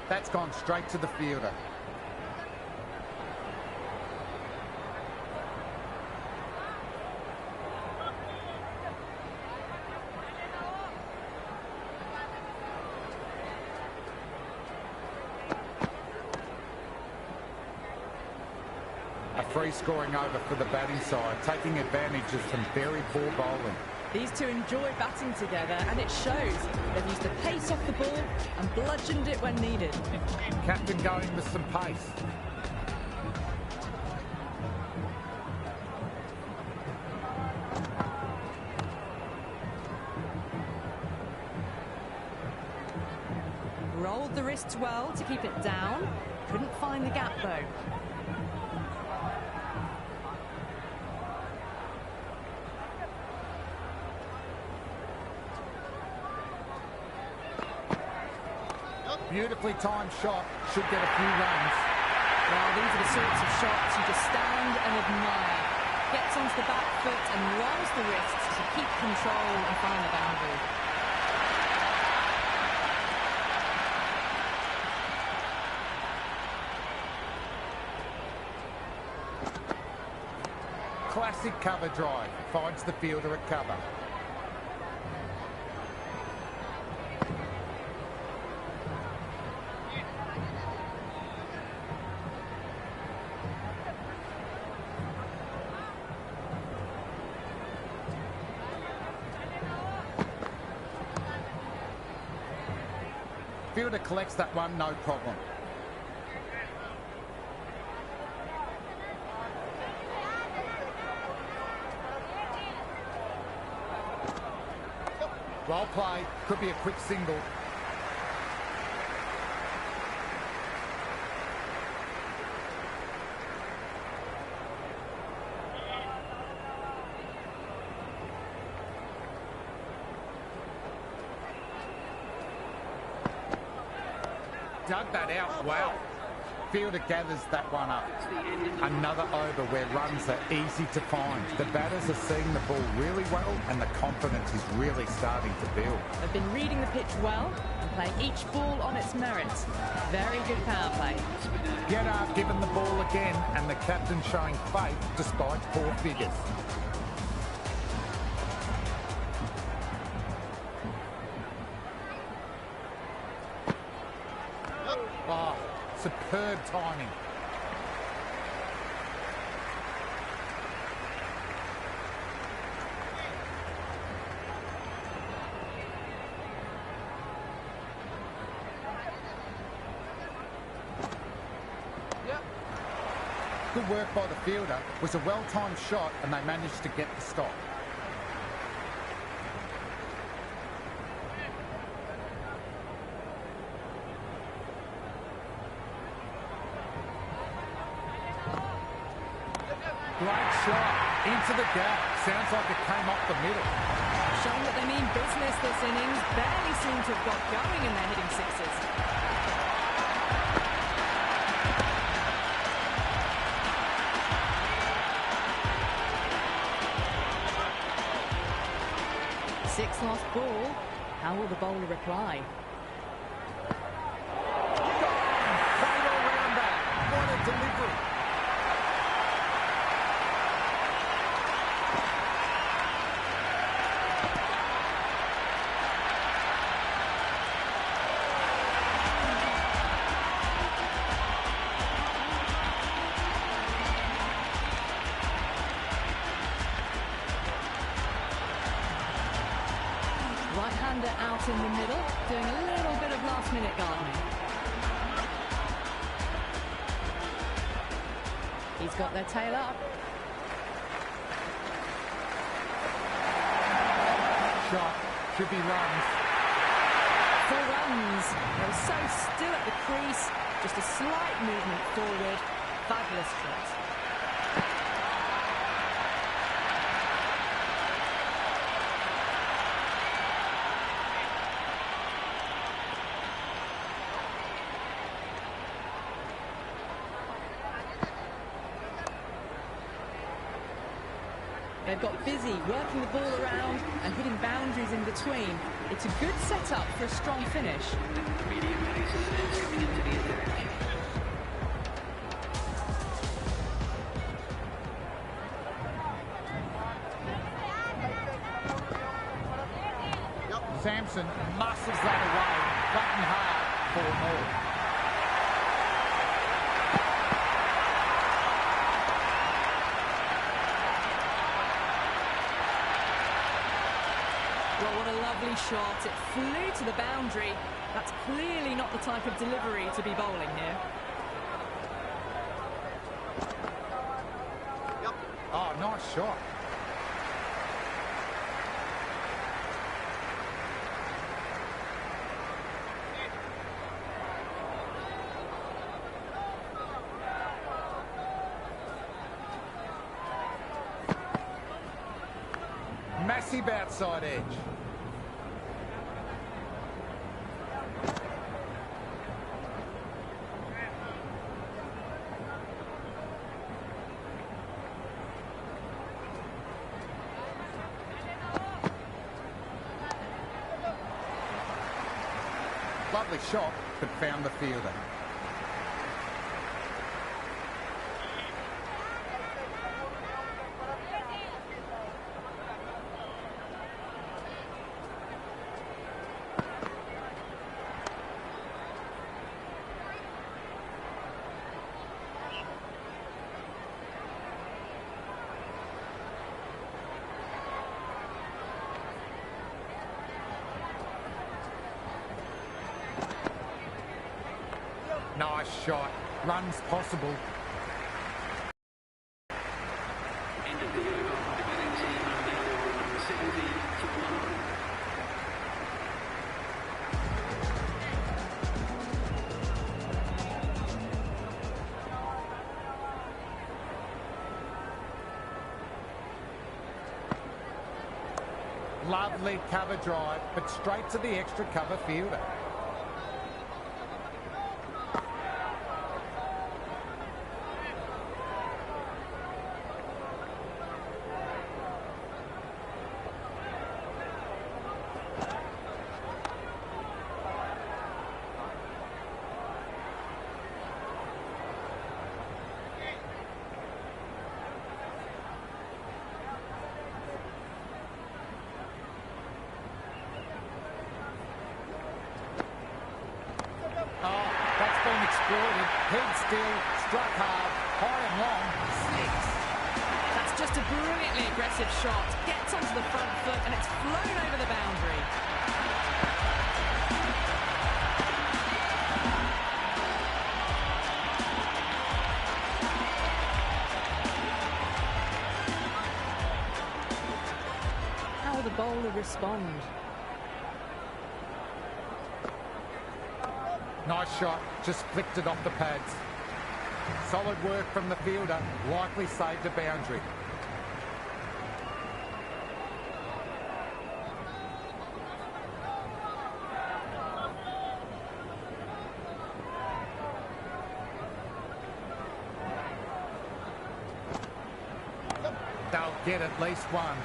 That's gone straight to the fielder. A free scoring over for the batting side, taking advantage of some very poor bowling. These two enjoy batting together, and it shows. They've used the pace off the ball and bludgeoned it when needed. Captain going with some pace. Rolled the wrists well to keep it down. Couldn't find the gap, though. Beautifully timed shot. Should get a few runs. Well, these are the sorts of shots you just stand and admire. gets onto the back foot and rolls the wrists to keep control and find the boundary. Classic cover drive. Finds the fielder at cover. Fielder collects that one, no problem. Well played. Could be a quick single. Dug that out. Wow. Fielder gathers that one up. Another over where runs are easy to find. The batters are seeing the ball really well and the confidence is really starting to build. They've been reading the pitch well and playing each ball on its merits. Very good power play. Get up, given the ball again, and the captain showing faith despite poor figures. Oh, superb timing. Good work by the fielder. It was a well-timed shot and they managed to get the stop. Great shot. Into the gap. Sounds like it came up the middle. Showing that they mean business this innings. Barely seem to have got going and they're hitting sixes. Six lost ball. How will the bowler reply? Played all round that. What a delivery. Right-hander out in the middle, doing a little bit of last-minute gardening. He's got their tail up. Shot. Should be runs. 4 runs. They were so still at the crease. Just a slight movement forward. Fabulous shot. They've got busy, working the ball around and hitting boundaries in between. It's a good setup for a strong finish. Sampson muscles that away, batting hard for more. Well, what a lovely shot. It flew to the boundary. That's clearly not the type of delivery to be bowling here. Oh, nice shot. Massive outside edge. Lovely shot, but found the fielder. Nice shot. Runs possible. End of the over. The batting team are now on 70 for 1. Lovely cover drive, but straight to the extra cover fielder. Exploited, head still, struck hard, high and long, 6. That's just a brilliantly aggressive shot. Gets onto the front foot and it's flown over the boundary. How will the bowler respond? Nice shot, just flicked it off the pads. Solid work from the fielder, likely saved a boundary. They'll get at least one.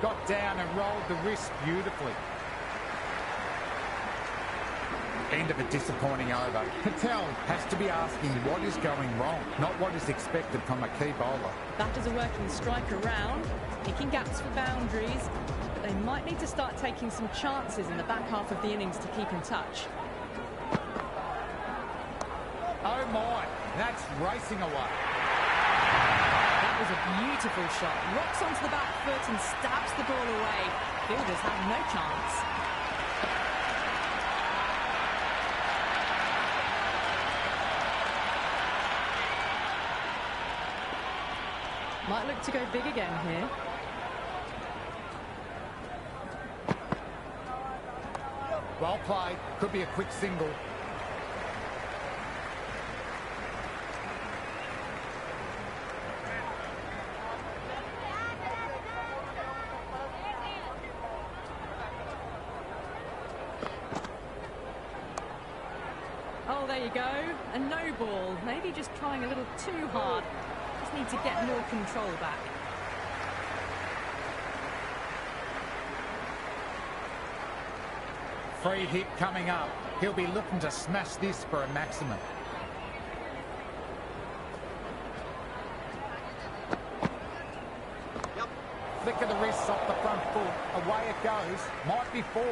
Got down and rolled the wrist beautifully. End of a disappointing over. Patel has to be asking what is going wrong, not what is expected from a key bowler. Batters are working the strike around, picking gaps for boundaries, but they might need to start taking some chances in the back half of the innings to keep in touch. Oh my, that's racing away. That was a beautiful shot. Rocks onto the back foot and stabs the ball away. Fielders have no chance. Might look to go big again here. Well played. Could be a quick single. Oh, there you go. A no ball. Maybe just trying a little too hard. Just need to get more control back. Free hit coming up. He'll be looking to smash this for a maximum. Flick of the wrists off the front foot. Away it goes. Might be 4.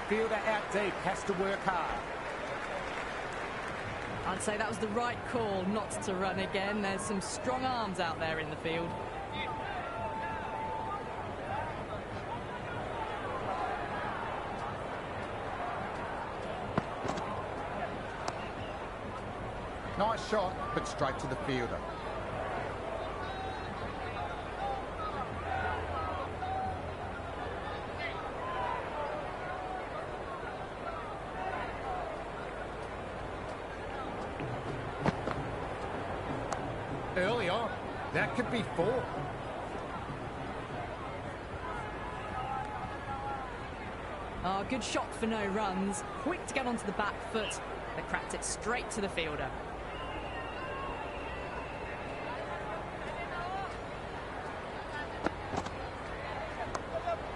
Fielder out deep. Has to work hard. I'd say that was the right call not to run again. There's some strong arms out there in the field. Nice shot, but straight to the fielder. Early on, that could be 4. Oh, good shot for no runs. Quick to get onto the back foot. They cracked it straight to the fielder.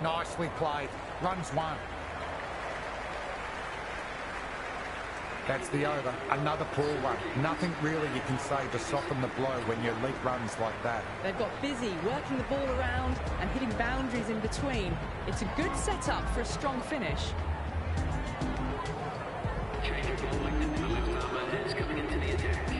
Nicely played. Runs one. That's the over. Another poor one. Nothing really you can say to soften the blow when you leak runs like that. They've got busy working the ball around and hitting boundaries in between. It's a good setup for a strong finish. Change your bowling. The left arm is coming into the attack.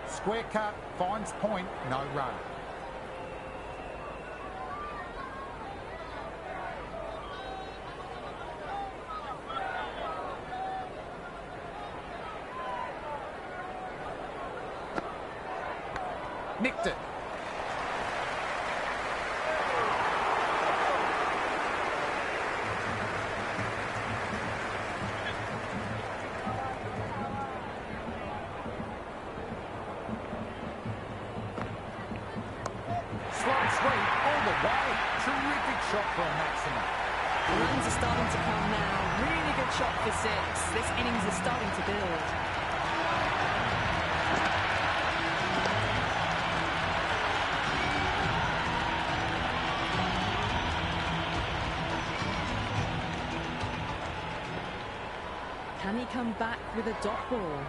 Square cut, finds point, no run. Nicked it. Shot for a maximum. The runs are starting to come now. Really good shot for six. This innings is starting to build. Can he come back with a dot ball?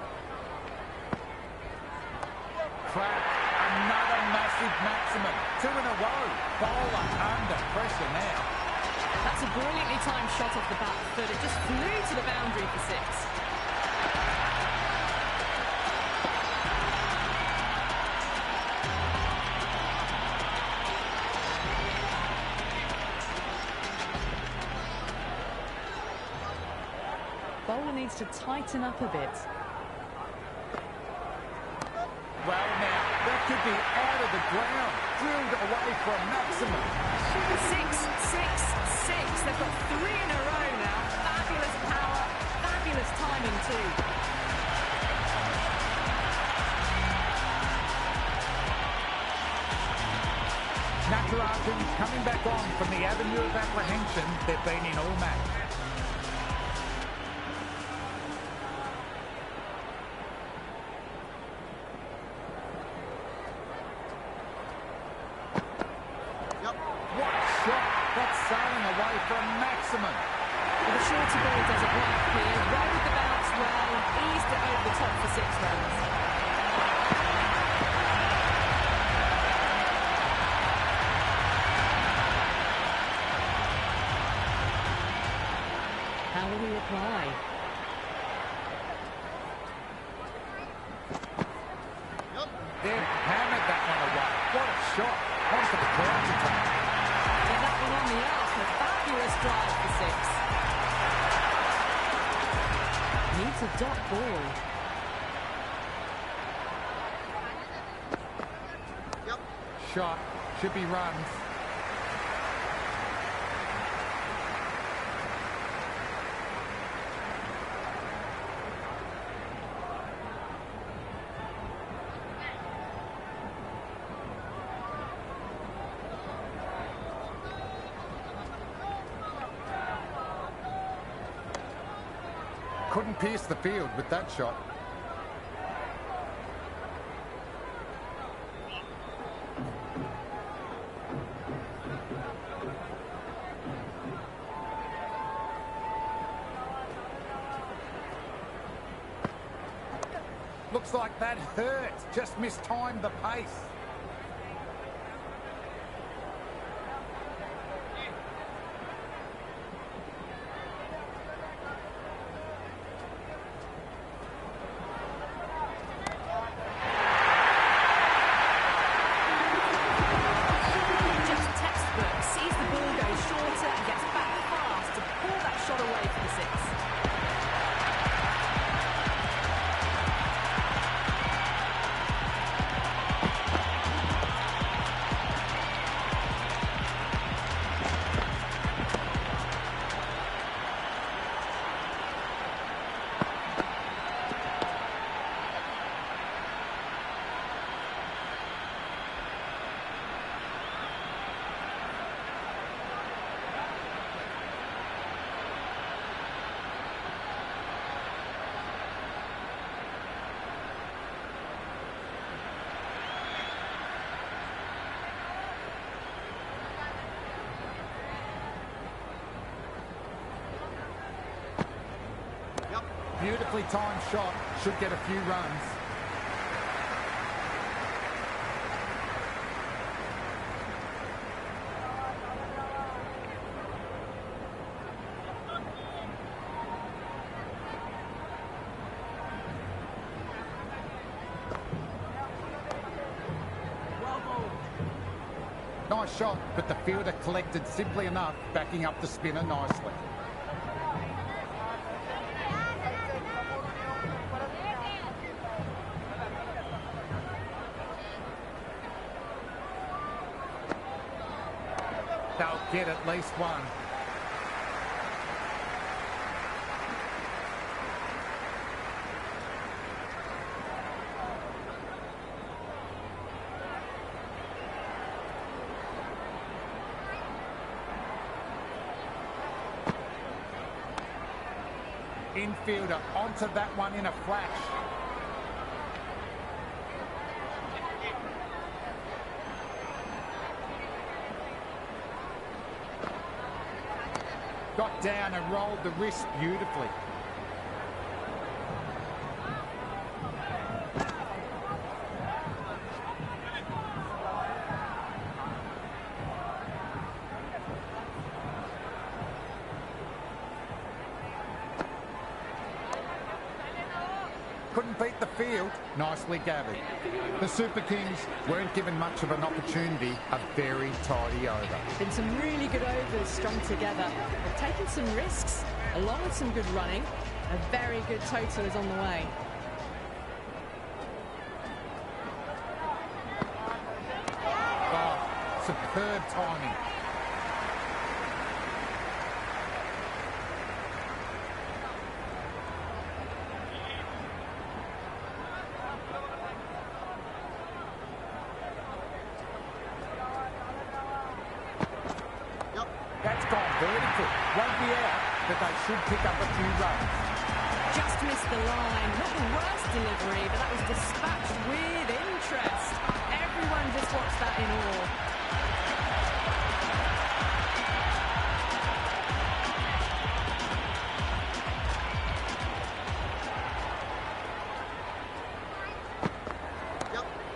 Crack. Another massive maximum. 2 in a row. Bowler under pressure now. That's a brilliantly timed shot off the back foot. It just flew to the boundary for six. Bowler needs to tighten up a bit. Well now, that could be out of the ground. Drilled away for a maximum. 6. They've got 3 in a row now. Fabulous power, fabulous timing too. Natarajan coming back on from the avenue of apprehension they've been in all match. Sailing away for a maximum. Well, the shorter ball does it right here. Rode the bounce well, eased it over the top for 6 runs. How will he reply? They've hammered that one away. What a shot. Wants the crowd to take. That one on the arc, a fabulous drive for 6. Needs a dot ball. Shot. Should be runs. Couldn't pierce the field with that shot. Looks like that hurt. Just mistimed the pace. beautifully timed shot. Should get a few runs. Nice shot, but the fielder collected simply enough, backing up the spinner nicely. They'll get at least one. Infielder onto that one in a flash. Got down and rolled the wrist beautifully. Couldn't beat the field. Nicely gathered. The Super Kings weren't given much of an opportunity. A very tidy over. Been some really good overs strung together. They've taken some risks, along with some good running. A very good total is on the way. Oh, superb timing. That's gone vertical. Won't be out, but they should pick up a few runs. Just missed the line. Not the worst delivery, but that was dispatched with interest. Everyone just watched that in awe.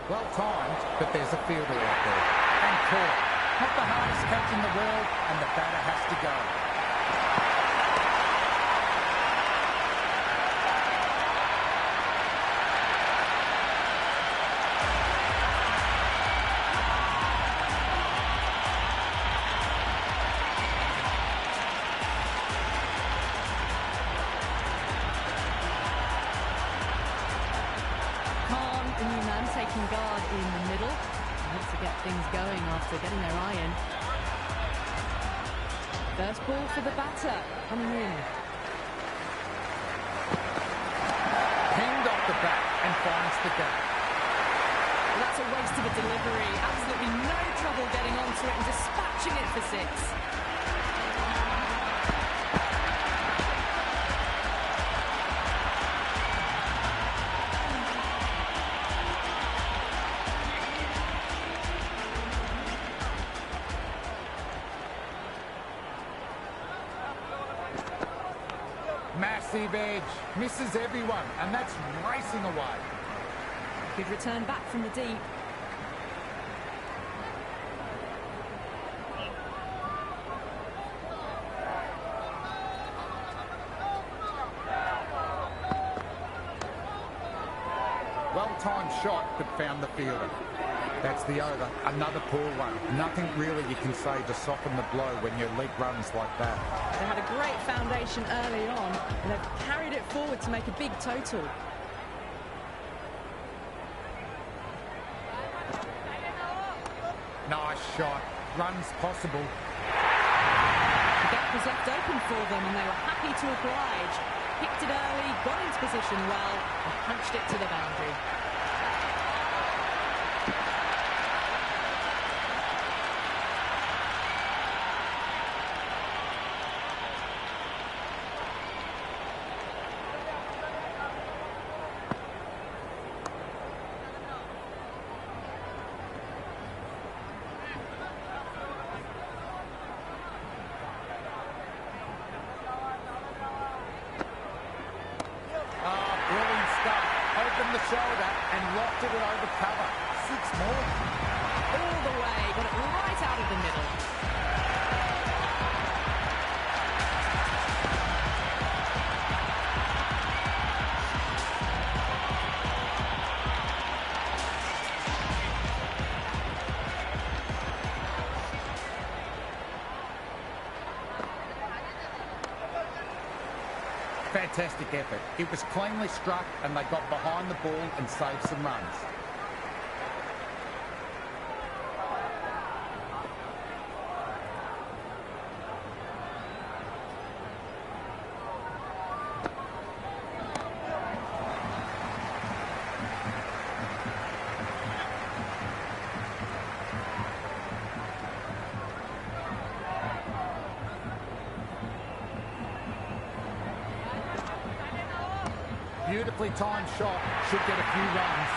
Well timed, but there's a fielder out there. And caught. Not the hardest catch in the world, and the batter has to go. Calm, the new man taking guard in the middle. Looks to get things going after getting their eye in. First ball for the batter, coming in. Pinged off the bat and finds the gap. Well, that's a waste of a delivery. Absolutely no trouble getting onto it and dispatching it for six. Massive edge. Misses everyone, and that's racing away. Good return back from the deep. Well-timed shot, but found the fielder. That's the over. Another poor one. Nothing really you can say to soften the blow when your leg runs like that. They had a great foundation early on, and they've carried it forward to make a big total. Nice shot. Runs possible. The gap was left open for them, and they were happy to oblige. Picked it early, got into position well, and punched it to the boundary. the cover. 6 more. All the way, got it right out of the middle. Fantastic effort. It was cleanly struck and they got behind the ball and saved some runs. Beautifully timed shot, should get a few runs.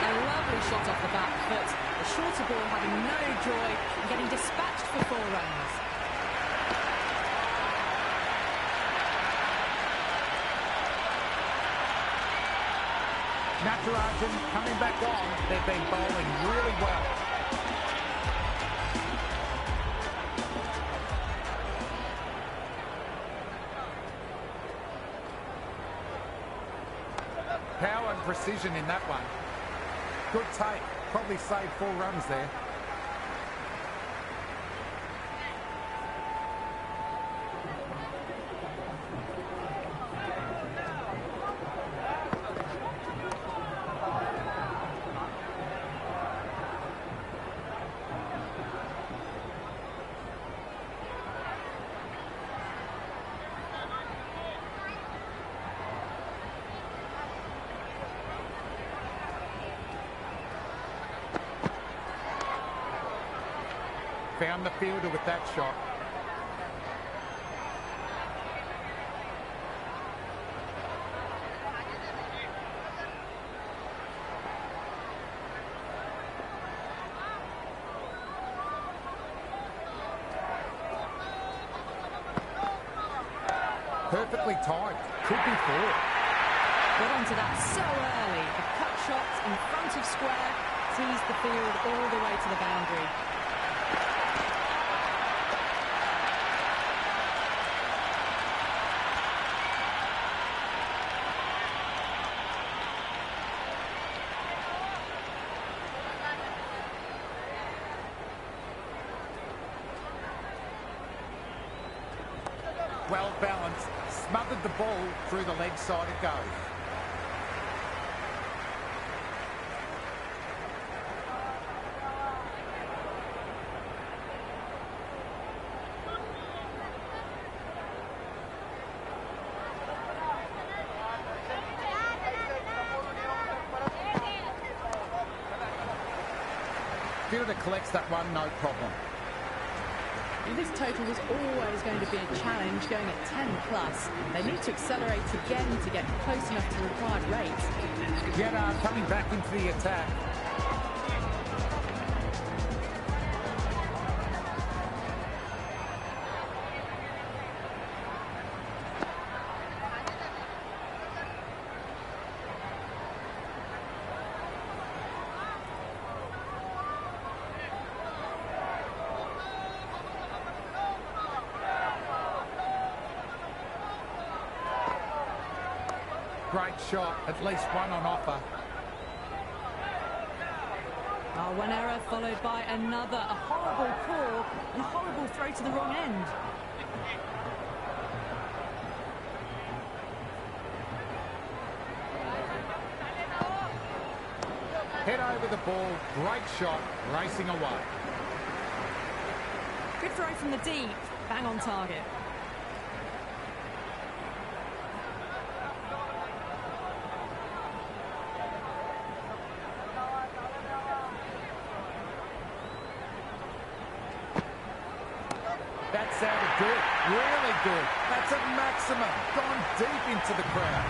A lovely shot off the back foot. The shorter ball having no joy and getting dispatched for 4 runs. Natarajan coming back on. They've been bowling really well. Power and precision in that one. Good take. Probably saved 4 runs there. Found the fielder with that shot. Perfectly timed. Could be 4. Got onto that so early. The cut shot in front of square teased the field all the way to the boundary. Well balanced, smothered the ball through the leg side it goes. Fielder collects that one, no problem. This total was always going to be a challenge, going at 10 plus. They need to accelerate again to get close enough to required rates. Gerard coming back into the attack. Great shot, at least one on offer. Oh, one error followed by another. A horrible call and a horrible throw to the wrong end. Head over the ball, great shot, racing away. Good throw from the deep, bang on target. That sounded good, really good. That's a maximum, gone deep into the crowd.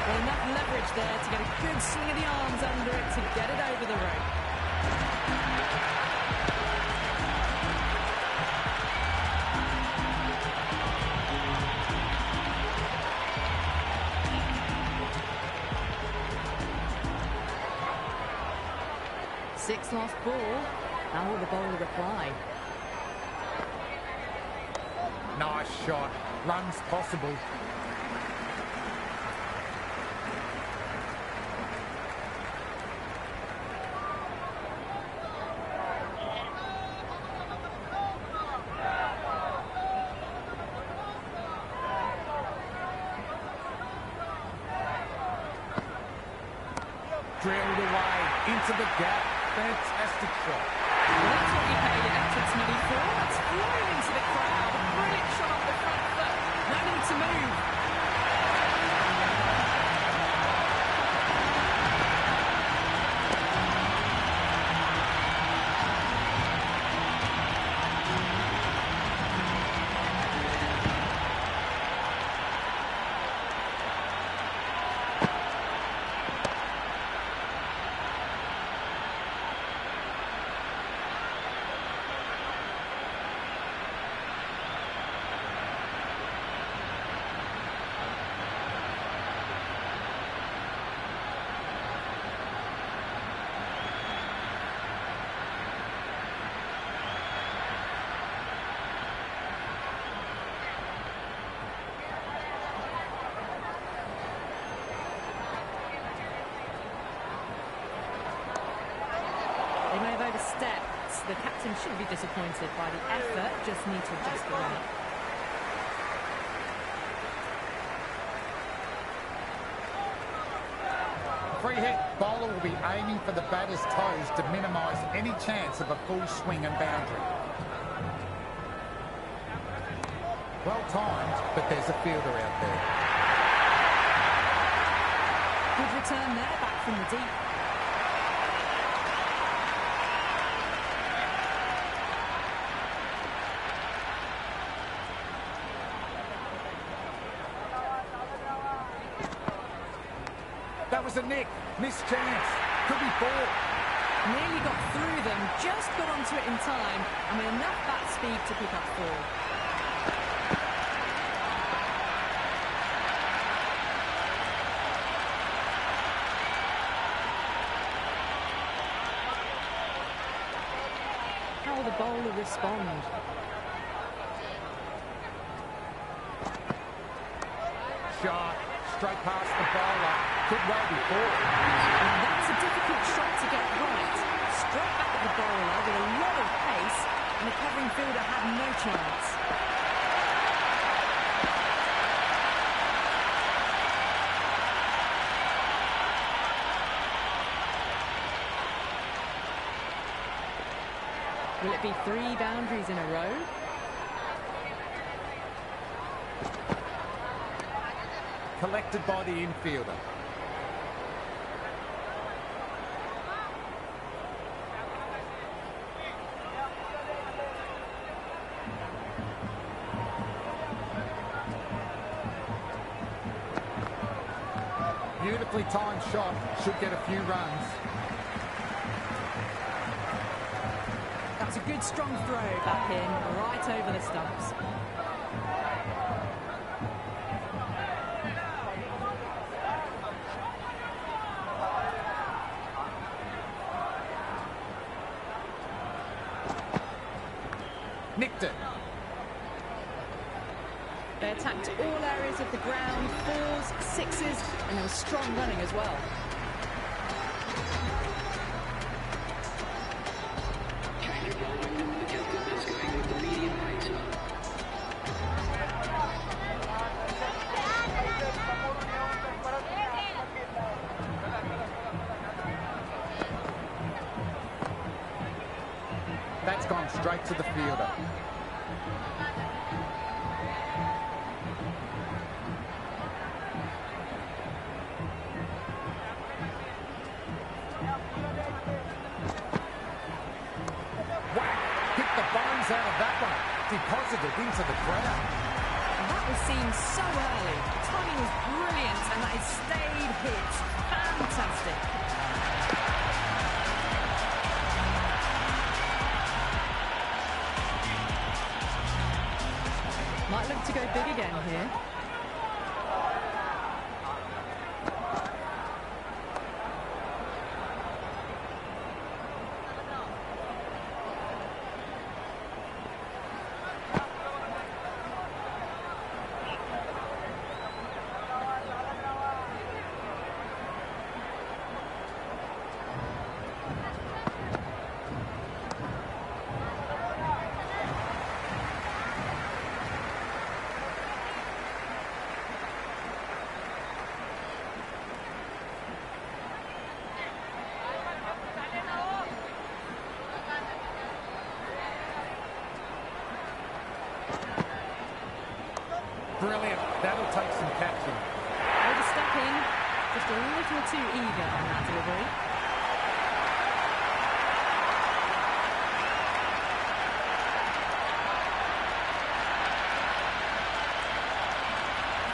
Well, enough leverage there to get a good swing of the arms under it to get it over the rope. 6 lost ball. How will the bowler reply? Nice shot. Runs possible. Drilled away into the gap. Fantastic shot. Well, that's what you pay your entrance money for. That's flying into the crowd. A brilliant shot off the front foot. No need to move. They may have overstepped. The captain shouldn't be disappointed by the effort, just need to adjust the run. Free hit. Bowler will be aiming for the batter's toes to minimise any chance of a full swing and boundary. Well timed, but there's a fielder out there. Good return there, back from the deep. That was a nick. Missed chance. Could be 4. Nearly got through them, just got onto it in time, and with enough bat speed to pick up 4. How will the bowler respond? Shot. Straight past the bowler. Could well be 4. And that's a difficult shot to get right. Straight back at the bowler with a lot of pace, and the covering fielder had no chance. Will it be 3 boundaries in a row? Collected by the infielder. Beautifully timed shot. Should get a few runs. That's a good strong throw back in, right over the stumps. Nicked it. They attacked all areas of the ground, 4s, 6s, and there was strong running as well. The captain is going with the medium right. That's gone straight to the fielder. Out of that one, deposited into the crowd. And that was seen so early. The timing was brilliant, and that is stayed hit. Fantastic. Might look to go big again here.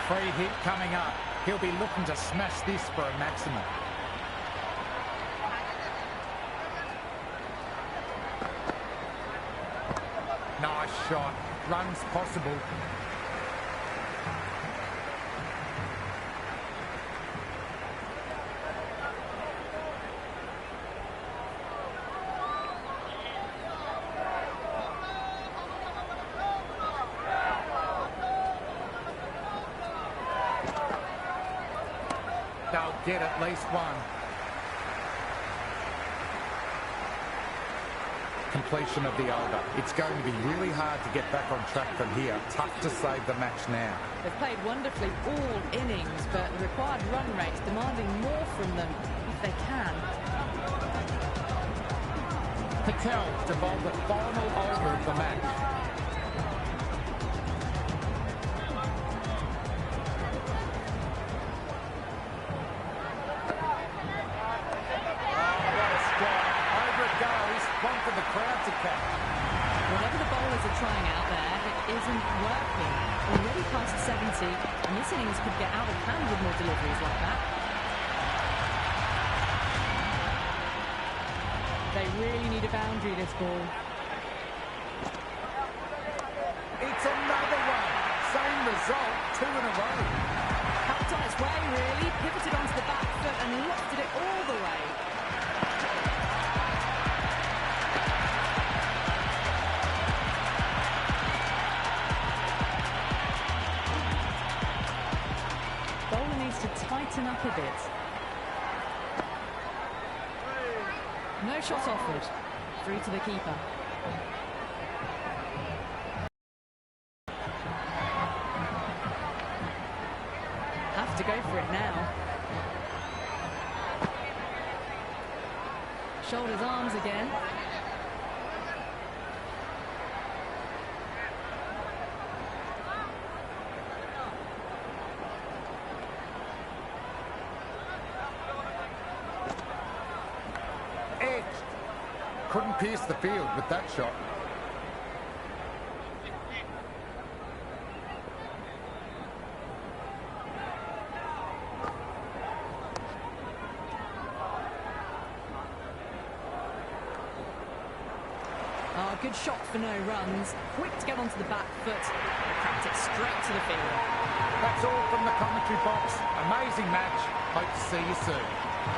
Free hit coming up. He'll be looking to smash this for a maximum. Nice shot. Runs possible. They'll get at least one. Completion of the over. It's going to be really hard to get back on track from here. Tough to save the match now. They've played wonderfully all innings, but the required run rate's demanding more from them if they can. Patel to bowl the final over of the match. One for the crowd to catch. Whatever the bowlers are trying out there, it isn't working. Already past 70, and this innings could get out of hand with more deliveries like that. They really need a boundary, this ball. It's another one. Same result, 2 in a row. Helped on its way, really. Pivoted onto the back foot and lofted it all the way. To tighten up a bit. No shot offered. Through to the keeper. Have to go for it now. Shoulders, arms again. Couldn't pierce the field with that shot. Oh, good shot for no runs. Quick to get onto the back foot. Cracked it straight to the field. That's all from the commentary box. Amazing match. Hope to see you soon.